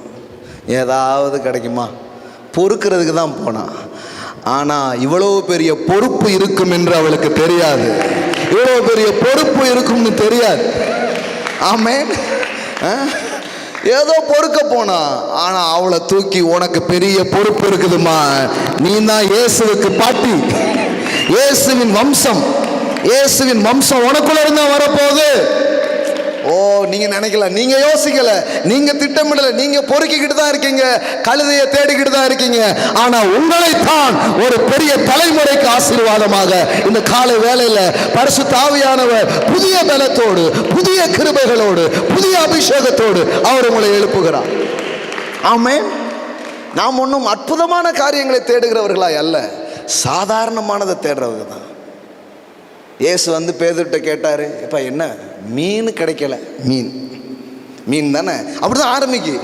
ஏதாவது கிடைக்குமா பொறுக்கிறதுக்கு தான் போனான். ஆனால் இவ்வளோ பெரிய பொறுப்பு இருக்கும் என்று அவளுக்கு தெரியாது, இவ்வளோ பெரிய பொறுப்பு இருக்கும்னு தெரியாது. ஆமென். ஏதோ பொறுக்க போனா, ஆனால் அவளை தூக்கி உனக்கு பெரிய பொறுப்பு இருக்குதுமா, நீ தான் இயேசுவுக்கு பாட்டி, இயேசுவின் வம்சம், இயேசுவின் வம்சம் உனக்குள்ள இருந்தா வரப்போகுது. ஓ, நீங்க நினைக்கல, நீங்க யோசிக்கல, நீங்க திட்டமிடல, நீங்க பொறுக்கிக்கிட்டு தான் இருக்கீங்க, கழுதையை தேடிக்கிட்டு தான் இருக்கீங்க. ஆனா உங்களைத்தான் ஒரு பெரிய தலைமுறைக்கு ஆசீர்வாதமாக இந்த காலை வேளையில பரிசுத்த ஆவியானவர் புதிய பலத்தோடு, புதிய கிருபைகளோடு, புதிய அபிஷேகத்தோடு அவர் உங்களை எழுப்புகிறார். ஆமென். நாம் ஒன்றும் அற்புதமான காரியங்களை தேடுகிறவர்களாய் அல்ல, சாதாரணமானதை தேடுறவங்க தான். இயேசு வந்து பேதுருட்ட கேட்டார், இப்போ என்ன மீன் கிடைக்கல, மீன் மீன் தானே, அப்படிதான் ஆரம்பிக்கு.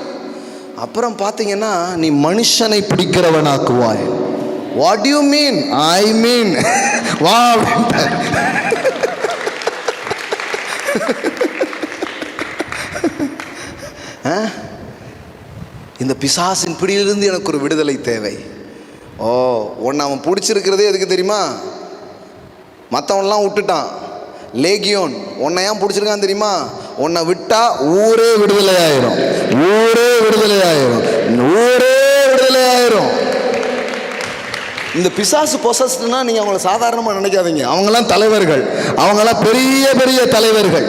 அப்புறம் பார்த்தீங்கன்னா நீ மனுஷனை பிடிக்கிறவனாக்குவாய். What you mean? ஐ மீன் வா. இந்த பிசாசின் பிடியிலிருந்து எனக்கு ஒரு விடுதலை தேவை. ஓ, உன்னை அவன் பிடிச்சிருக்கிறதே எதுக்கு தெரியுமா? மற்றவன்லாம் விட்டுட்டான், லேகியோன். உன்னை ஏன் பிடிச்சிருக்கான்னு தெரியுமா? உன்னை விட்டா ஊரே விடுதலை ஆயிரும், ஊரே விடுதலை ஆயிரும், ஊரே விடுதலை ஆயிரும். இந்த பிசாசு பொசஸ்னா நீங்கள் அவங்கள சாதாரணமாக நினைக்காதீங்க. அவங்களாம் தலைவர்கள், அவங்களாம் பெரிய பெரிய தலைவர்கள்.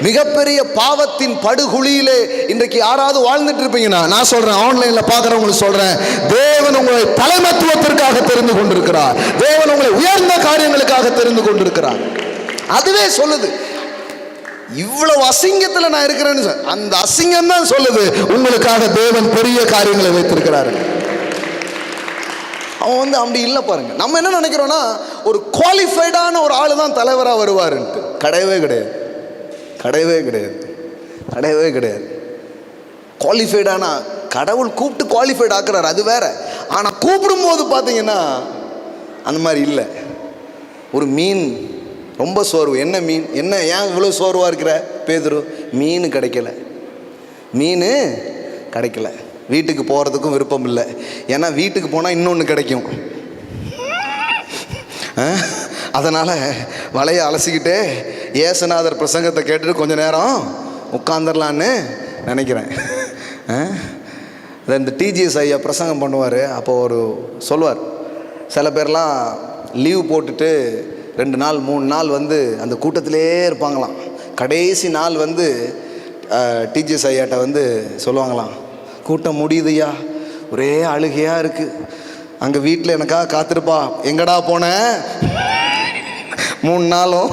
மிகப்பெரிய பாவத்தின் படுகுழியிலே இன்றைக்கு யாராவது வாழ்ந்துட்டு இருப்பீங்கன்னா, நான் சொல்றேன், ஆன்லைன்ல பார்க்குறவங்களுக்கு சொல்றேன், தேவன் உங்களை தலைமத்துவத்திற்காக தெரிந்து கொண்டிருக்கிறார், தேவன் உங்களை உயர்ந்த காரியங்களுக்காக தெரிந்து கொண்டிருக்கிறார். அதுவே சொல்லுது, இவ்வளவு அசிங்கத்தில் நான் இருக்கிறேன்னு. அந்த அசிங்கம் தான் சொல்லுது, உங்களுக்காக தேவன் பெரிய காரியங்களை வைத்திருக்கிறார். அவன் வந்து அப்படி இல்லை பாருங்க. நம்ம என்ன நினைக்கிறோம்னா, ஒரு குவாலிஃபைடான ஒரு ஆளு தான் தலைவராக வருவாருன்ட்டு. கிடையவே கிடையாது, கிடையவே கிடையாது, கிடையவே கிடையாது. குவாலிஃபைடானா கடவுள் கூப்பிட்டு குவாலிஃபைட் ஆக்குறாரு, அது வேற. ஆனால் கூப்பிடும் போது பார்த்தீங்கன்னா அந்த மாதிரி இல்லை. ஒரு மீன் ரொம்ப சோர்வு. என்ன மீன், என்ன ஏன் இவ்வளோ சோர்வாக இருக்கிற பேதுரு? மீன் கிடைக்கல, மீன் கிடைக்கல. வீட்டுக்கு போகிறதுக்கும் விருப்பம் இல்லை, ஏன்னா வீட்டுக்கு போனால் இன்னொன்று கிடைக்கும். அதனால் வலையை அலசிக்கிட்டே ஏசுநாதர் பிரசங்கத்தை கேட்டுட்டு கொஞ்ச நேரம் உட்காந்துடலான்னு நினைக்கிறேன். இந்த டிஜிஎஸ் ஐயா பிரசங்கம் பண்ணுவார். அப்போ ஒரு சொல்வார், சில பேர்லாம் லீவ் போட்டுட்டு 2 நாள் 3 நாள் வந்து அந்த கூட்டத்திலே இருப்பாங்களாம். கடைசி நாள் வந்து டிஜிஎஸ் ஐயாட்ட வந்து சொல்லுவாங்களாம், கூட்டம் முடியுதுயா, ஒரே அழுகையாக இருக்குது, அங்கே வீட்டில் எனக்காக காத்திருப்பா, எங்கடா போனேன் 3 நாளும்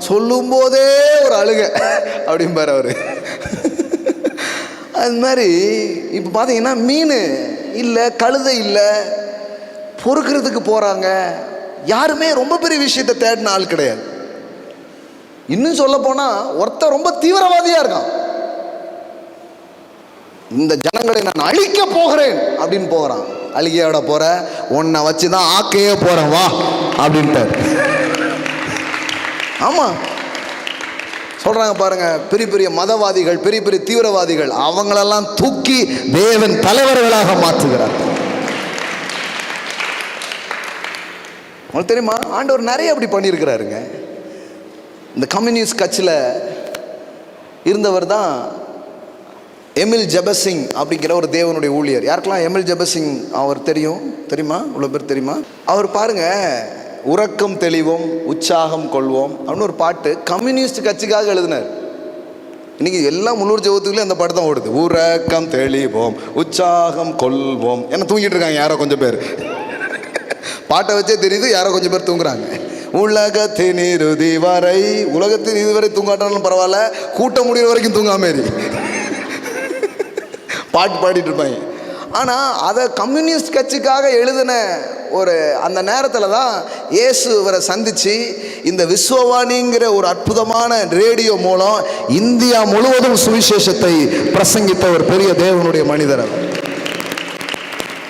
சொல்லும் போதே ஒரு அழுக அப்படிம்பார் அவர். அது மாதிரி இப்போ பார்த்தீங்கன்னா மீன் இல்லை, கழுதை இல்லை, பொறுக்கிறதுக்கு போகிறாங்க. யாருமே ரொம்ப பெரிய விஷயத்தை தேடின ஆள் கிடையாது. இன்னும் சொல்ல போனால் ஒருத்தர் ரொம்ப தீவிரவாதியாக இருக்கான். இந்த ஜனங்களை நான் அழிக்க போகிறேன் அப்படின்னு போகிறான். அழுகையோட போற, உன்னை வச்சு தான் ஆக்கையே போகிறேன் வா அப்படின்ட்டார். ஆமாம், சொல்றாங்க பாருங்க, பெரிய பெரிய மதவாதிகள், பெரிய பெரிய தீவிரவாதிகள், அவங்களெல்லாம் தூக்கி தேவன் தலைவர்களாக மாற்றுகிறார். உங்களுக்கு தெரியுமா, ஆண்டவர் நிறைய அப்படி பண்ணியிருக்கிறாருங்க. இந்த கம்யூனிஸ்ட் கட்சியில் இருந்தவர் தான் எமில் ஜெபசிங் அப்படிங்கிற ஒரு தேவனுடைய ஊழியர். யாருக்கெல்லாம் எமில் ஜெபசிங் அவர் தெரியுமா? இவ்வளோ பேர் தெரியுமா? அவர் பாருங்க, உறக்கம் தெளிவோம் உற்சாகம் கொள்வோம் அப்படின்னு ஒரு பாட்டு கம்யூனிஸ்ட் கட்சிக்காக எழுதினார். இன்னைக்கு எல்லாம் முன்னூறு ஜெபத்துக்குள்ளே அந்த பாட்டு தான் ஓடுது. உறக்கம் தெளிவோம் உற்சாகம் கொள்வோம். என்ன தூங்கிட்டு இருக்காங்க யாரோ கொஞ்சம் பேர். பாட்டை வச்சே தெரியுது யாரோ கொஞ்சம் பேர் தூங்குறாங்க. உலகத்தின் இறுதி வரை, உலகத்தின் இதுவரை தூங்காட்டாலும் பரவாயில்ல, கூட்டம் முடிகிற வரைக்கும் தூங்காம பாட்டு பாடிட்டு இருப்பாங்க. ஆனால் அதை கம்யூனிஸ்ட் கட்சிக்காக எழுதின ஒரு அந்த நேரத்தில் தான் இயேசு இவரை சந்தித்து இந்த விஸ்வவாணிங்கிற ஒரு அற்புதமான ரேடியோ மூலம் இந்தியா முழுவதும் சுவிசேஷத்தை பிரசங்கித்த ஒரு பெரிய தேவனுடைய மனிதர்.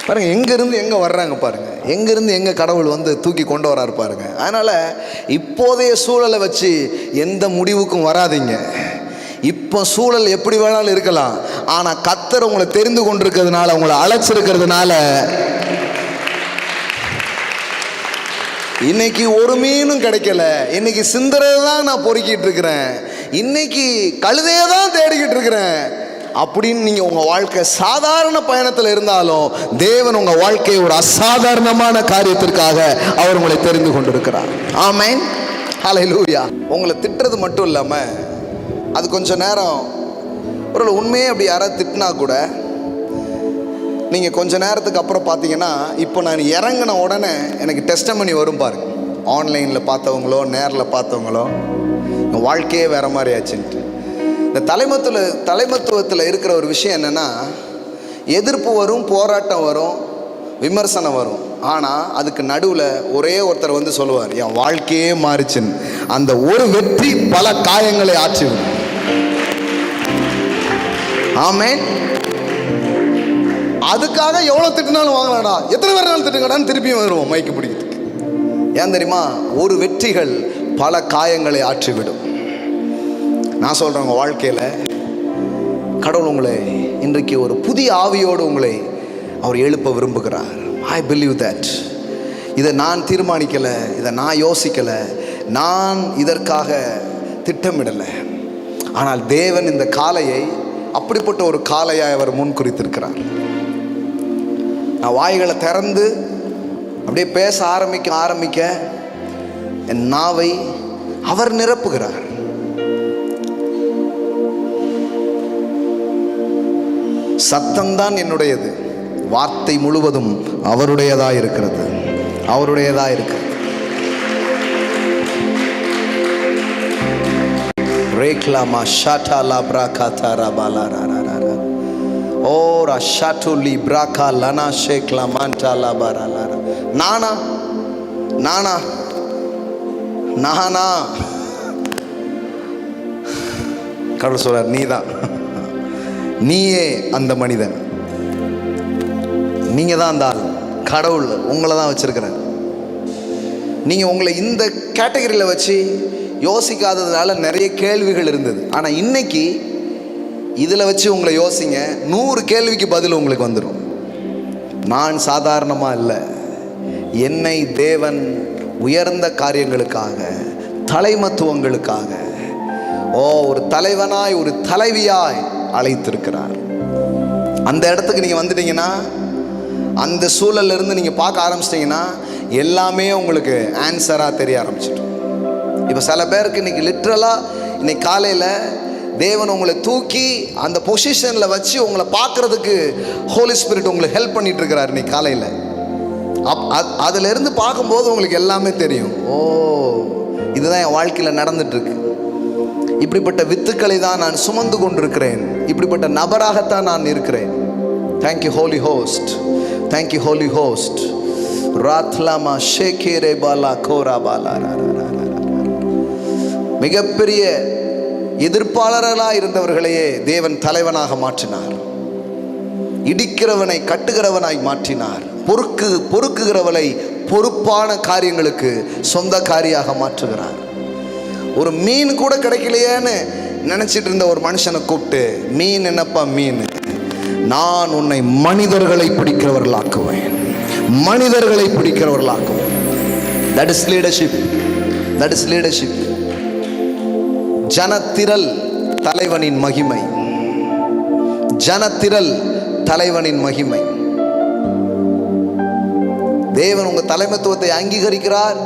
பாருங்க, எங்கேருந்து எங்கே வர்றாங்க பாருங்க, எங்கேருந்து எங்கே கடவுள் வந்து தூக்கி கொண்டு வராரு பாருங்க. அதனால் இப்போதைய சூழலை வச்சு எந்த முடிவுக்கும் வராதிங்க. இப்போ சூழல் எப்படி வேணாலும் இருக்கலாம், ஆனால் கர்த்தர் உங்களை தெரிந்து கொண்டிருக்கிறதுனால, உங்களை அழைச்சிருக்கிறதுனால, இன்னைக்கு ஒரு மீனும் கிடைக்கல, இன்னைக்கு சிந்தரையை தான் நான் பொறுக்கிட்டு இருக்கிறேன், இன்னைக்கு கழுதையை தான் தேடிக்கிட்டு இருக்கிறேன் அப்படின்னு நீங்கள் உங்கள் வாழ்க்கை சாதாரண பயணத்தில் இருந்தாலும் தேவன் உங்கள் வாழ்க்கையை ஒரு அசாதாரணமான காரியத்திற்காக அவர் உங்களை தெரிந்து கொண்டிருக்கிறார். ஆமென், ஹல்லேலூயா. உங்களை திட்டுறது மட்டும் இல்லாமல், அது கொஞ்சம் நேரம் ஒரு உண்மையே அப்படி யாராவது திட்டினா கூட நீங்கள் கொஞ்ச நேரத்துக்கு அப்புறம் பார்த்தீங்கன்னா, இப்போ நான் இறங்கின உடனே எனக்கு டெஸ்டமனி வரும் பாருங்க. ஆன்லைனில் பார்த்தவங்களோ நேரில் பார்த்தவங்களோ என் வாழ்க்கையே வேறு மாதிரி ஆச்சுன்ட்டு. இந்த தலைமத்துவத்தில் இருக்கிற ஒரு விஷயம் என்னென்னா, எதிர்ப்பு வரும், போராட்டம் வரும், விமர்சனம் வரும். ஆனால் அதுக்கு நடுவில் ஒரே ஒருத்தர் வந்து சொல்லுவார், என் வாழ்க்கையே மாறிச்சுன்னு. அந்த ஒரு வெற்றி பல காயங்களை ஆற்றிவிடும். ஆமென். அதுக்காக எவ்வளோ திட்டினாலும் வாங்கலாடா, எத்தனை பேர் நாள் திட்டுங்கடான்னு திருப்பியும் வருவோம் மைக்கு பிடிக்கிறதுக்கு. ஏன் தெரியுமா? ஒரு வெற்றிகள் பல காயங்களை ஆற்றிவிடும். நான் சொல்கிறேன், உங்கள் வாழ்க்கையில் கடவுள் உங்களை இன்றைக்கு ஒரு புதிய ஆவியோடு உங்களை அவர் எழுப்ப விரும்புகிறார். I believe that. இதை நான் தீர்மானிக்கலை, இதை நான் யோசிக்கலை, நான் இதற்காக திட்டமிடலை. ஆனால் தேவன் இந்த காலையை அப்படிப்பட்ட ஒரு காலையை அவர் முன் குறித்திருக்கிறார். நான் வாய்களை திறந்து அப்படியே பேச ஆரம்பிக்க என் நாவை அவர் நிரப்புகிறார். சத்தம்தான் என்னுடையது, வார்த்தை முழுவதும் அவருடையதா இருக்கிறது. அவருடையதா இருக்கிறது. ரேக்லாமா ஷாட்டாலா பிராகாதாரா பாலாராரா ஓரா ஷாட்டுலி பிராகா லனா ஷேக்லா மான்டாலா பாராலாரா. நானா நானா நானா கடவுள் சொல்றார், நீதான், நீயே அந்த மனிதன், நீங்க தான் அந்த ஆள். கடவுள் உங்களை தான் வச்சிருக்கிறார். நீங்க உங்களை இந்த கேட்டகரியில் வச்சு யோசிக்காததுனால நிறைய கேள்விகள் இருந்தது. ஆனால் இன்னைக்கு இதில் வச்சு உங்களை யோசிங்க, 100 கேள்விக்கு பதில் உங்களுக்கு வந்துடும். நான் சாதாரணமாக இல்லை, என்னை தேவன் உயர்ந்த காரியங்களுக்காக, தலைமத்துவங்களுக்காக, ஒரு தலைவனாய் ஒரு தலைவியாய் அழைத்திருக்கிறார். அந்த இடத்துக்கு நீங்கள் வந்துட்டீங்கன்னா, அந்த சூழல்ல இருந்து நீங்கள் பார்க்க ஆரம்பிச்சிட்டிங்கன்னா எல்லாமே உங்களுக்கு ஆன்சராக தெரிய ஆரம்பிச்சிடும். இப்போ சில பேருக்கு இன்னைக்கு லிட்ரலாக இன்னைக்கு காலையில் தேவன் உங்களை தூக்கி அந்த பொசிஷனில் வச்சு உங்களை பார்க்குறதுக்கு ஹோலி ஸ்பிரிட் உங்களுக்கு ஹெல்ப் பண்ணிட்டு இருக்கிறார். இன்னைக்கு காலையில் அதிலிருந்து பார்க்கும்போது உங்களுக்கு எல்லாமே தெரியும். இதுதான் என் வாழ்க்கையில் நடந்துட்டுருக்கு, இப்படிப்பட்ட வித்துக்களை தான் நான் சுமந்து கொண்டிருக்கிறேன், இப்படிப்பட்ட நபராகத்தான் நான் இருக்கிறேன். Thank you holy ghost, thank you holy ghost. ராத்லாமா ஷேகேரே பாலா கோரா பாலா. மிகப்பெரிய எதிர்ப்பாளர்களாக இருந்தவர்களையே தேவன் தலைவனாக மாற்றினார். இடிக்கிறவனை கட்டுகிறவனாய் மாற்றினார். பொறுக்குகிறவனை பொறுப்பான காரியங்களுக்கு சொந்தக்காரியாக மாற்றுகிறார். ஒரு மீன் கூட கிடைக்கலையேன்னு நினைச்சிட்டு இருந்த ஒரு மனுஷனை கூப்பிட்டு, மீன் என்னப்பா மீன், நான் உன்னை மனிதர்களை பிடிக்கிறவர்களாக்குவேன், மனிதர்களை பிடிக்கிறவர்களாக்குவேன். That is leadership, that is leadership. ஜனத்திரள் தலைவனின் மகிமை, ஜனத்திரள் தலைவனின் மகிமை. தேவன் உங்கள் தலைமைத்துவத்தை அங்கீகரிக்கிறார்.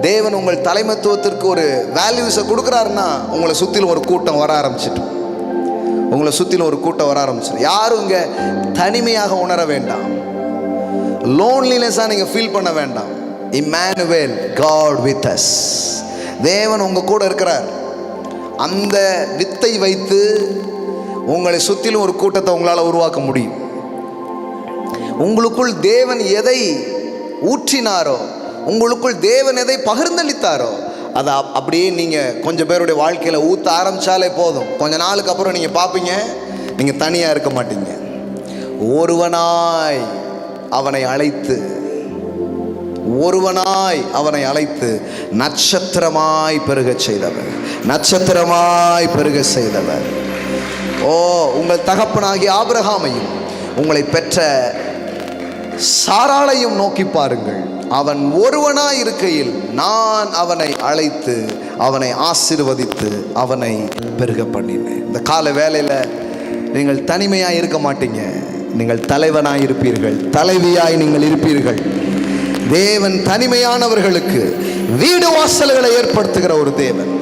தேவன் உங்கள் தலைமைத்துவத்திற்கு ஒரு வேல்யூஸை கொடுக்குறாருன்னா உங்களை சுற்றிலும் ஒரு கூட்டம் வர ஆரம்பிச்சிட்டு, உங்களை சுற்றிலும் ஒரு கூட்டம் வர ஆரம்பிச்சிடும். யாரும் இங்கே தனிமையாக உணர வேண்டாம், லோன்லினஸாக நீங்கள் ஃபீல் பண்ண வேண்டாம். Emmanuel, God with us. தேவன் உங்கள் கூட இருக்கிறார். அந்த வித்தை வைத்து உங்களை சுற்றிலும் ஒரு கூட்டத்தை உங்களால் உருவாக்க முடியும். உங்களுக்குள் தேவன் எதை ஊற்றினாரோ, உங்களுக்குள் தேவன் எதை பகிர்ந்தளித்தாரோ, அதை அப்படியே நீங்கள் கொஞ்சம் பேருடைய வாழ்க்கையில் ஊற்ற ஆரம்பித்தாலே போதும். கொஞ்ச நாளுக்கு அப்புறம் நீங்கள் பார்ப்பீங்க, நீங்கள் தனியாக இருக்க மாட்டீங்க. ஒருவனாய் அவனை அழைத்து, ஒருவனாய் அவனை அழைத்து நட்சத்திரமாய் பெருக செய்தவர், நட்சத்திரமாய் பெருக செய்தவர். ஓ, உங்கள் தகப்பனாகிய ஆபிரகாமையும் உங்களை பெற்ற சாராளையும் நோக்கி பாருங்கள். அவன் ஒருவனாய் இருக்கையில் நான் அவனை அழைத்து அவனை ஆசீர்வதித்து அவனை பெருக பண்ணினேன். இந்த கால வேளையில் நீங்கள் தனிமையாய் இருக்க மாட்டீங்க, நீங்கள் தலைவனாய் இருப்பீர்கள், தலைவியாய் நீங்கள் இருப்பீர்கள். தேவன் தனிமையானவர்களுக்கு வீடு வாசல்களை ஏற்படுத்துகிற ஒரு தேவன்.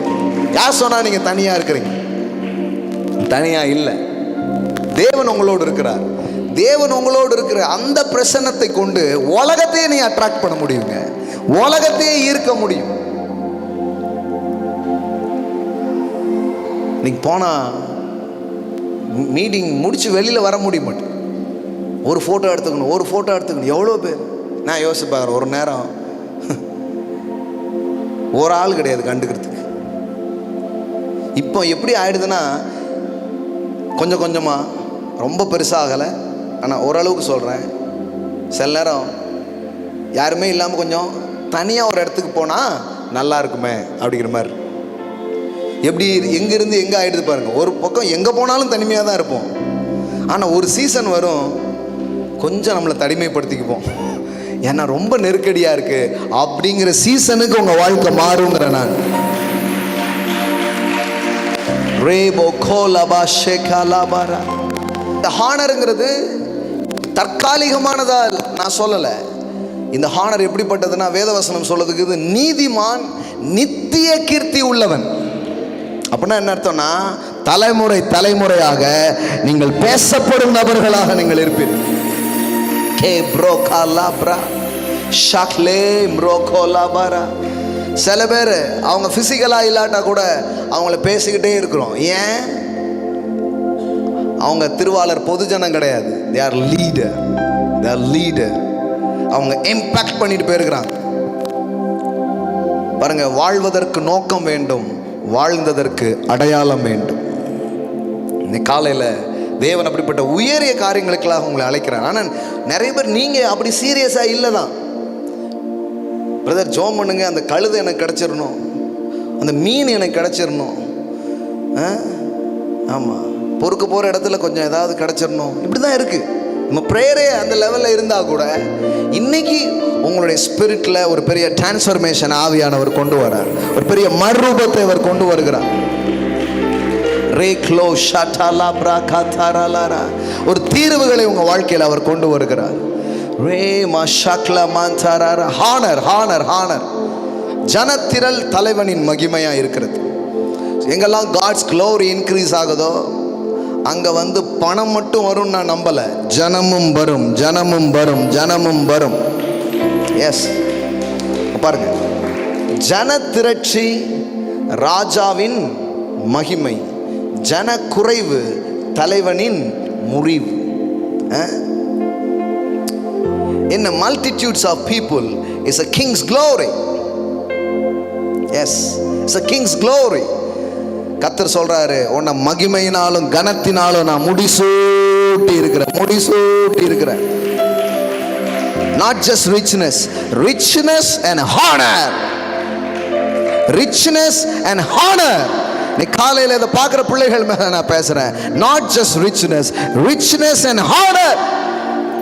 யார் சொன்னா நீங்க தனியா இருக்கிறீங்க? தனியா இல்லை, தேவன் உங்களோடு இருக்கிறார். தேவன் உங்களோடு இருக்கிற அந்த பிரசன்னத்தை கொண்டு உலகத்தையே நீ அட்ராக்ட் பண்ண முடியுங்க, உலகத்தையே ஈர்க்க முடியும். நீங்க போனா மீட்டிங் முடிச்சு வெளியில வர முடிய மாட்டேன். ஒரு போட்டோ எடுத்துக்கணும், ஒரு போட்டோ எடுத்துக்கணும். எவ்வளோ பேர் நான் யோசிப்பார், ஒரு நேரம் ஒரு ஆள் கிடையாது கண்டுக்கிறதுக்கு. இப்போ எப்படி ஆயிடுதுன்னா, கொஞ்சம் கொஞ்சமாக, ரொம்ப பெருசாகலை, ஆனால் ஓரளவுக்கு சொல்கிறேன். சில நேரம் யாருமே இல்லாமல் கொஞ்சம் தனியாக ஒரு இடத்துக்கு போனால் நல்லா இருக்குமே அப்படிங்கிற மாதிரி. எப்படி எங்கேருந்து எங்கே ஆகிடுது பாருங்கள். ஒரு பக்கம் எங்கே போனாலும் தனிமையாக தான் இருப்போம். ஆனால் ஒரு சீசன் வரும், கொஞ்சம் நம்மளை தனிமைப்படுத்திக்குவோம், ஏன்னா ரொம்ப நெருக்கடியாக இருக்குது அப்படிங்கிற சீசனுக்கு உங்கள் வாழ்க்கை மாறுங்கிற நான். இந்த ஹானருங்கிறது தற்காலிகமானதால் நான் சொல்லலை. இந்த ஹானர் எப்படிப்பட்டதுன்னா, வேதவசனம் சொல்லதுக்கு இது நீதிமான் நித்திய கீர்த்தி உள்ளவன். அப்படின்னா என்ன அர்த்தம்னா, தலைமுறை தலைமுறையாக நீங்கள் பேசப்படும் நபர்களாக நீங்கள் இருப்பீர்கள். சில பேர் அவங்க பிசிக்கலாக இல்லாட்டா கூட அவங்கள பேசிக்கிட்டே இருக்கிறோம். ஏன்? அவங்க திருவாளர் பொதுஜனம் கிடையாது, they are leader. அவங்க இம்பாக்ட் பண்ணிட்டு போயிருக்கிறாங்க பாருங்க. வாழ்வதற்கு நோக்கம் வேண்டும், வாழ்ந்ததற்கு அடையாளம் வேண்டும். இன்னைக்கு காலையில் தேவன் அப்படிப்பட்ட உயரிய காரியங்களுக்கெல்லாம் உங்களை அழைக்கிறார். ஆனால் நிறைய பேர் நீங்கள் அப்படி சீரியஸாக இல்லை தான். பிரதர் ஜோம் பண்ணுங்க, அந்த கழுதை எனக்கு கிடச்சிடணும், அந்த மீன் எனக்கு கிடச்சிடணும், ஆமாம் பொறுக்க போகிற இடத்துல கொஞ்சம் ஏதாவது கிடச்சிடணும், இப்படி தான் இருக்குது. நம்ம ப்ரேயரே அந்த லெவலில் இருந்தால் கூட இன்னைக்கு உங்களுடைய ஸ்பிரிட்டில் ஒரு பெரிய டிரான்ஸ்ஃபர்மேஷன் ஆவியானவர் கொண்டு வரார், ஒரு பெரிய மறுரூபத்தை அவர் கொண்டு வருகிறார். ஒரு தீர்வுகளை உங்கள் வாழ்க்கையில் அவர் கொண்டு வருகிறார். ஜனத்திரள் தலைவனின் மகிமையாக இருக்கிறது. எங்கெல்லாம் காட்ஸ் க்ளோரி இன்க்ரீஸ் ஆகுதோ அங்கே வந்து பணம் மட்டும் வரும் நான் நம்பலை, ஜனமும் வரும், ஜனமும் வரும், ஜனமும் வரும். எஸ், பாருங்க, ஜனத்திரட்சி ராஜாவின் மகிமை, ஜன குறைவு தலைவனின் முறிவு. In the multitudes of people is a king's glory. Yes, it's a king's glory. கர்த்தர் சொல்றாரு, உன்னை மகிமையினாலும் கனத்தினாலும் நான் முடிசூட்டி இருக்கிறேன். Not just richness and honor. richness and honor. நீ காலையில் இதை பார்க்குற பிள்ளைகள் மேலே நான் பேசுகிறேன். Not just richness and honour.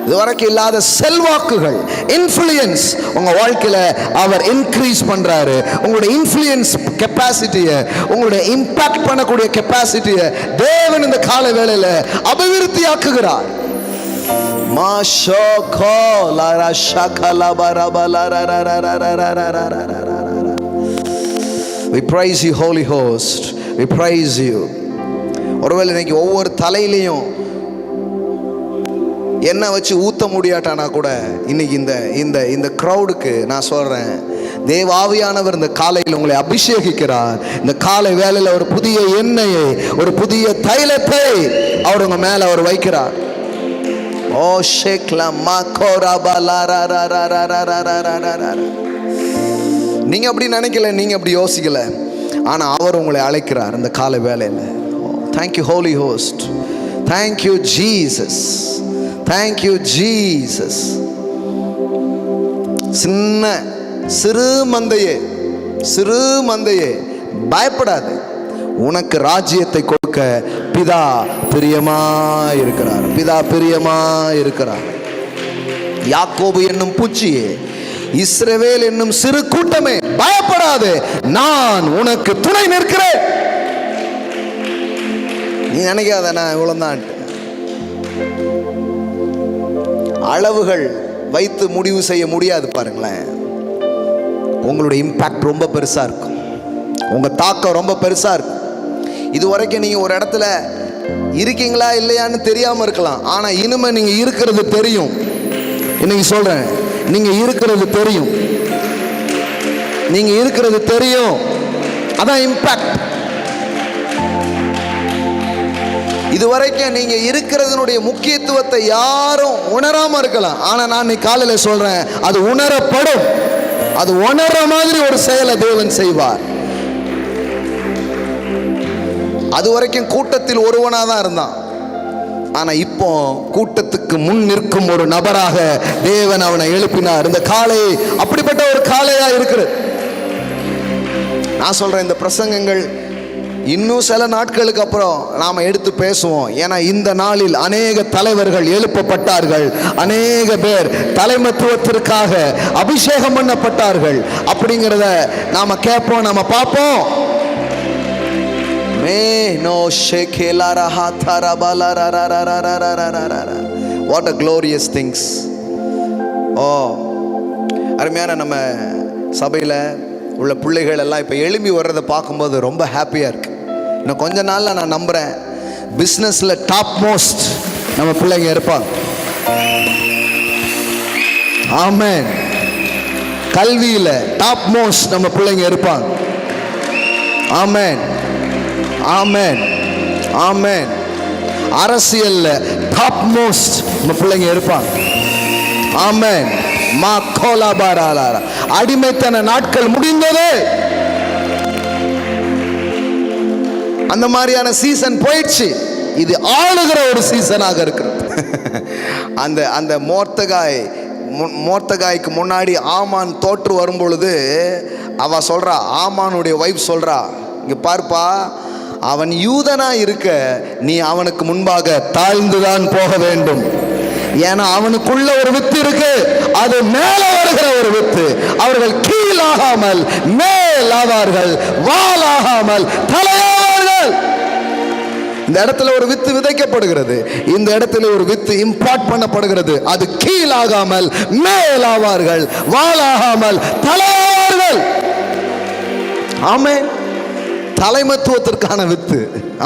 இதுவரைக்கும் இல்லாத செல்வாக்குகள், இன்ஃப்ளூயன்ஸ் உங்கள் வாழ்க்கையில் அவர் இன்க்ரீஸ் பண்ணுறாரு. உங்களுடைய இன்ஃப்ளூயன்ஸ் கெப்பாசிட்டியை, உங்களுடைய இம்பாக்ட் பண்ணக்கூடிய கெப்பாசிட்டியை தேவன் இந்த கால வேளையில் அபிவிருத்தி ஆக்குகிறார். We praise you, Holy Host. We praise you. ஒருவேளை இன்னைக்கு ஒவ்வொரு தலையிலையும் என்ன வச்சு ஊத்த முடியாட்டானா கூட இன்னைக்கு இந்த க்ரௌடுக்கு நான் சொல்றேன், தேவாவியானவர் இந்த காலையில் உங்களை அபிஷேகிக்கிறார். இந்த காலை வேளையில் ஒரு புதிய எண்ணெயை, ஒரு புதிய தைலத்தை அவர் உங்க மேல அவர் வைக்கிறார். ஓ ஷேக்லா நீங்க அப்படி நினைக்கல, நீங்க அப்படி யோசிக்கல, ஆனா அவர் உங்களை அழைக்கிறார் இந்த காலை வேளையில். Thank you, Holy Host. Thank you, Jesus. Thank you, Jesus. சிறு மந்தையே பயப்படாது, உனக்கு ராஜ்யத்தை கொடுக்க பிதா பிரியமாயிருக்கிறார். யாக்கோபு என்னும் பூச்சியே, இஸ்ரவேல் என்னும் சிறு கூட்டமே, பயப்படாது, நான் உனக்கு துணை நிற்கிறேன். நீ நினைக்காத நான் இவ்வளவுதான். அளவுகள் வைத்து முடிவு செய்ய முடியாது. பாருங்களேன், உங்களுடைய இம்பாக்ட் ரொம்ப பெருசா இருக்கும், உங்க தாக்கம் ரொம்ப பெருசா இருக்கும். இதுவரைக்கும் நீங்க ஒரு இடத்துல இருக்கீங்களா இல்லையான்னு தெரியாம இருக்கலாம், ஆனா இனிமே நீங்க இருக்கிறது தெரியும். இன்னைக்கு சொல்றேன், நீங்க இருக்கிறது தெரியும். அதான் இம்பாக்ட். இதுவரைக்கும் நீங்க இருக்கிறதனுடைய முக்கியத்துவத்தை யாரும் உணராம இருக்கலாம், ஆனா நான் இன்னைக்கு காலையில சொல்றேன், அது உணரப்படும். அது உணர்ற மாதிரி ஒரு செயலை தேவன் செய்வார். அது வரைக்கும் கூட்டத்தில் ஒருவனா தான் இருந்தான், ஆனா இப்போ கூட்டத்துக்கு முன் நிற்கும் ஒரு நபராக தேவன் அவனை எழுப்பினார். இந்த காலை அப்படிப்பட்ட ஒரு காலையா இருக்கிறது. நான் சொல்றேன், இந்த பிரசங்கங்கள் இன்னும் சில நாட்களுக்கு அப்புறம் நாம எடுத்து பேசுவோம். ஏன்னா இந்த நாளில் அநேக தலைவர்கள் எழுப்பப்பட்டார்கள், அநேக பேர் தலைமத்துவத்திற்காக அபிஷேகம் பண்ணப்பட்டார்கள். அப்படிங்கிறத நாம கேட்போம், நாம பார்ப்போம். What a glorious things. அருமையான நம்ம சபையில் உள்ள பிள்ளைகள் எல்லாம் இப்போ எழும்பி வர்றதை பார்க்கும்போது ரொம்ப ஹாப்பியாக இருக்கு. இன்னும் கொஞ்ச நாளில் நான் நம்புகிறேன், பிஸ்னஸில் டாப் மோஸ்ட் நம்ம பிள்ளைங்க இருப்பாங்க. ஆமென். கல்வியில் டாப் மோஸ்ட் நம்ம பிள்ளைங்க இருப்பாங்க. ஆமென், ஆமென், ஆமென். அரசியலில் டாப் மோஸ்ட் நம்ம பிள்ளைங்க இருப்பாங்க. ஆமென். அடிமைத்தன நாட்கள் முடிந்தது, அந்த மாதிரியான சீசன் போயிடுச்சு. இது ஆளுகிற ஒரு சீசனாக இருக்கிறது. அந்த மோர்தகாய்க்கு முன்னாடி ஆமான் தோற்று வரும் பொழுது அவ சொல்றா, ஆமானுடைய வைஃப் சொல்றா, இங்க பார்ப்பா, அவன் யூதனா இருக்க நீ அவனுக்கு முன்பாக தாழ்ந்துதான் போக வேண்டும். ஏன்னா அவனுக்குள்ள ஒரு வித்து இருக்கு, அது மேல வருகிற ஒரு வித்து. அவர்கள் கீழாகாமல் மேல் ஆவார்கள், வாலாகாமல் தலையாவார்கள். இந்த இடத்துல ஒரு வித்து விதைக்கப்படுகிறது, இந்த இடத்துல ஒரு வித்து இம்பார்ட் பண்ணப்படுகிறது. அது கீழாகாமல் மேல் ஆவார்கள், வாலாகாமல் தலையாவார்கள். ஆமென். தலைமத்துவத்திற்கான வித்து.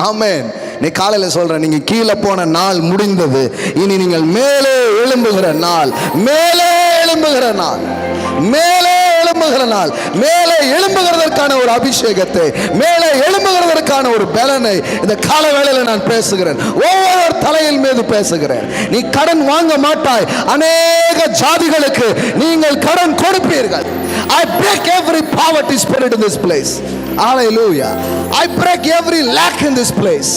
ஆமென். நீ காலையில் சொல்ற, நீங்க கீழே போன நாள் முடிந்தது, இனி நீங்கள் மேலே எழும்புகிற நாள், மேலே எழும்புகிற நாள், மேலே எழும்புகிற நாள், மேலே எழும்புகிறதற்கான ஒரு அபிஷேகத்தை, மேலே எழும்புகிறதற்கான ஒரு பலனை இந்த கால வேளையில் நான் பேசுகிறேன். ஒவ்வொரு தலையில் மீது பேசுகிறேன். நீ கடன் வாங்க மாட்டாய், அநேக ஜாதிகளுக்கு நீங்கள் கடன் கொடுப்பீர்கள். I break every poverty spirit in this place. Hallelujah. I break every lack in this place.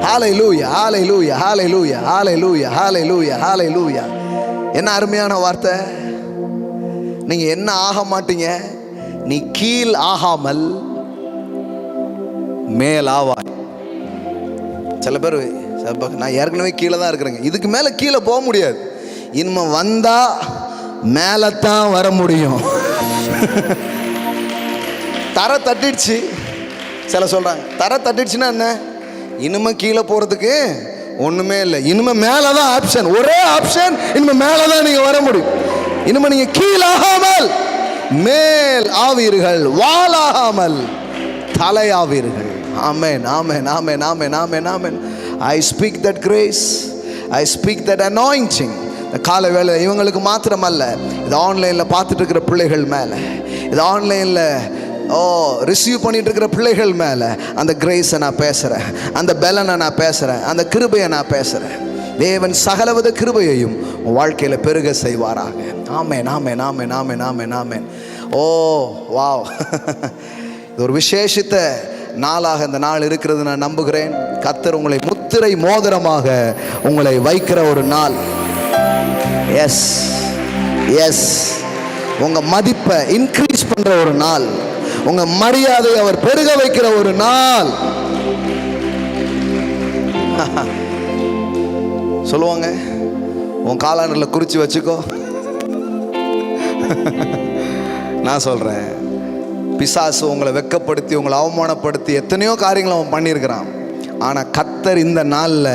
Hallelujah, hallelujah, hallelujah, hallelujah, hallelujah, hallelujah. என்ன அருமையான வார்த்தை. நீங்க என்ன ஆக மாட்டீங்க, நீ கீழ் ஆகாமல் மேல் ஆவாய். சில பேர் நான் ஏற்கனவே கீழே தான் இருக்கிறேங்க, இதுக்கு மேலே கீழே போக முடியாது, இனிமே வந்தா மேலே தான் வர முடியும். தர தட்டிடுச்சு. சில சொல்கிறாங்க தர தட்டிடுச்சுன்னா என்ன, இனிமே கீழே போகிறதுக்கு ஒன்றுமே இல்லை, இனிமே மேலே தான் ஆப்ஷன், ஒரே ஆப்ஷன், இனிமே மேலே தான் நீங்கள் வர முடியும். இனிமே நீங்கள் கீழாகாமல் மேல் ஆவீர்கள், வாளாகாமல் தலையாவீர்கள். ஆமென், ஆமென், ஆமென், ஆமென், ஆமென், ஆமென். I speak that grace, I speak that anointing. இந்த கால வேளை இவங்களுக்கு மாத்திரமல்ல, இது ஆன்லைனில் பார்த்துட்டு இருக்கிற பிள்ளைகள் மேலே, இது ஆன்லைனில் ரிசீவ் பண்ணிட்டு இருக்கிற பிள்ளைகள் மேலே அந்த கிரேஸை நான் பேசுகிறேன், அந்த பலனை நான் பேசுகிறேன், அந்த கிருபையை நான் பேசுகிறேன். தேவன் சகலவித கிருபையையும் உன் வாழ்க்கையில் பெருக செய்வாராக. ஆமென், ஆமென், ஆமென், ஆமென், ஆமென், ஆமென். ஓ வாவ், இது ஒரு விசேஷித்த நாளாக இந்த நாள் இருக்கிறது நான் நம்புகிறேன். கர்த்தர் உங்களை முத்திரை மோதிரமாக உங்களை வைக்கிற ஒரு நாள். எஸ் எஸ், உங்க மதிப்பை இன்க்ரீஸ் பண்ற ஒரு நாள், உங்க மரியாதை அவர் பெருக வைக்கிற ஒரு நாள். சொல்லுவாங்க, உன் காலாண்டில் குறிச்சு வச்சுக்கோ. நான் சொல்றேன், பிசாசு உங்களை வெட்கப்படுத்தி உங்களை அவமானப்படுத்தி எத்தனையோ காரியங்களை அவன் பண்ணியிருக்கிறான். ஆனால் கர்த்தர் இந்த நாளில்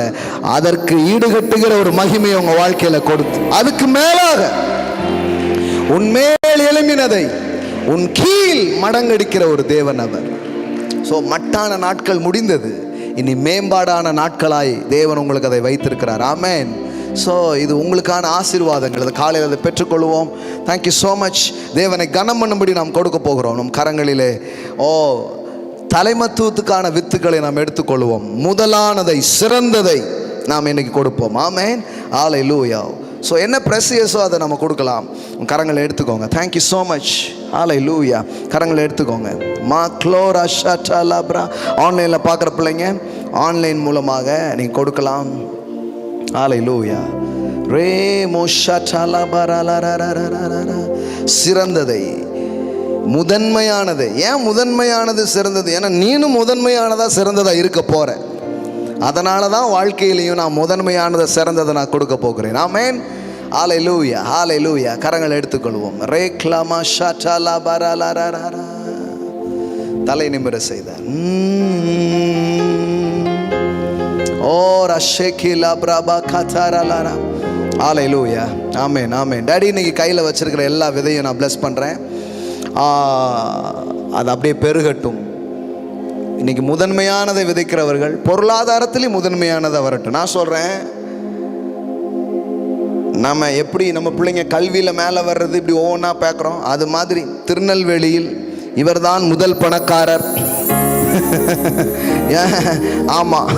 அதற்கு ஈடுகட்டுகிற ஒரு மகிமையை உங்கள் வாழ்க்கையில் கொடுத்து, அதுக்கு மேலாக உன் மேல் எழும்பினதை உன் கீழ் மடங்கடிக்கிற ஒரு தேவன் அவர். ஸோ மட்டான நாட்கள் முடிந்தது, இனி மேம்பாடான நாட்களாய் தேவன் உங்களுக்கு அதை வைத்திருக்கிறார். ஆமென். ஸோ இது உங்களுக்கான ஆசீர்வாதங்கள், அது காலையில் அதை பெற்றுக்கொள்வோம். Thank you so much. தேவனை கனம் பண்ணும்படி நாம் கொடுக்க போகிறோம். நம் கரங்களிலே தலைமத்துவத்துக்கான வித்துக்களை நாம் எடுத்துக்கொள்வோம். முதலானதை, சிறந்ததை நாம் இன்னைக்கு கொடுப்போம். ஆமென், ஹல்லேலூயா. ஸோ என்ன ப்ரெஷியஸோ அதை நம்ம கொடுக்கலாம். கரங்களை எடுத்துக்கோங்க. Thank you so much. ஹல்லேலூயா. கரங்களை எடுத்துக்கோங்க. க்ளோரா ஷட்டலப்ரா. ஆன்லைனில் பார்க்குற பிள்ளைங்க ஆன்லைன் மூலமாக நீங்கள் கொடுக்கலாம். ஹல்லேலூயா. ரே மோஷட்டலபரலரரரரர. சிறந்ததை, முதன்மையானது. ஏன் முதன்மையானது சிறந்தது? ஏன்னா நீனும் முதன்மையானதா சிறந்ததா இருக்க போற. அதனால தான் வாழ்க்கையிலையும் நான் முதன்மையானதை சிறந்ததை நான் கொடுக்க போகிறேன். ஆமென், ஹல்லேலூயா, ஹல்லேலூயா. கரங்களை எடுத்துக்கொள்வோம். ரேக்லமா ஷட்டலா பரலரரர. தலை நிமிர செய்தார். ஓ ரஷேகிலா பிரபா கதரலரா. ஹல்லேலூயா. ஆமென், ஆமென். டாடி இன்னைக்கு கையில் வச்சிருக்கிற எல்லா விதையும் நான் பிளஸ் பண்ணுறேன். அது அப்படியே பெருகட்டும். இன்னைக்கு முதன்மையானதை விதைக்கிறவர்கள் பொருளாதாரத்திலையும் முதன்மையானதை வரட்டும். நான் சொல்கிறேன், நம்ம எப்படி நம்ம பிள்ளைங்க கல்வியில் மேலே வர்றது இப்படி ஒவ்வொன்றா பார்க்குறோம், அது மாதிரி திருநெல்வேலியில் இவர் தான் முதல் பணக்காரர். ஆமாம்,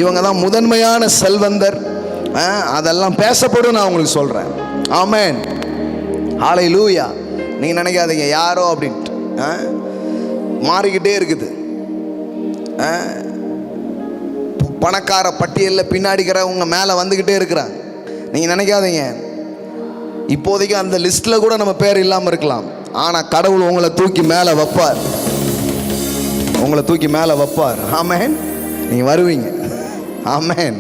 இவங்க தான் முதன்மையான செல்வந்தர். அதெல்லாம் பேசப்படும். நான் உங்களுக்கு சொல்கிறேன். ஆமென், ஹல்லேலூயா. நீங்கள் நினைக்காதீங்க யாரோ அப்படின்ட்டு. மாறிக்கிட்டே இருக்குது. பணக்கார பட்டியலில் பின்னாடிக்கிறவங்க மேலே வந்துக்கிட்டே இருக்கிறாங்க. நீங்கள் நினைக்காதீங்க, இப்போதைக்கு அந்த லிஸ்ட்டில் கூட நம்ம பேர் இல்லாமல் இருக்கலாம். ஆனால் கடவுள் உங்களை தூக்கி மேலே வைப்பார், உங்களை தூக்கி மேலே வைப்பார். ஆமென், நீங்கள் வருவீங்க. ஆமென்.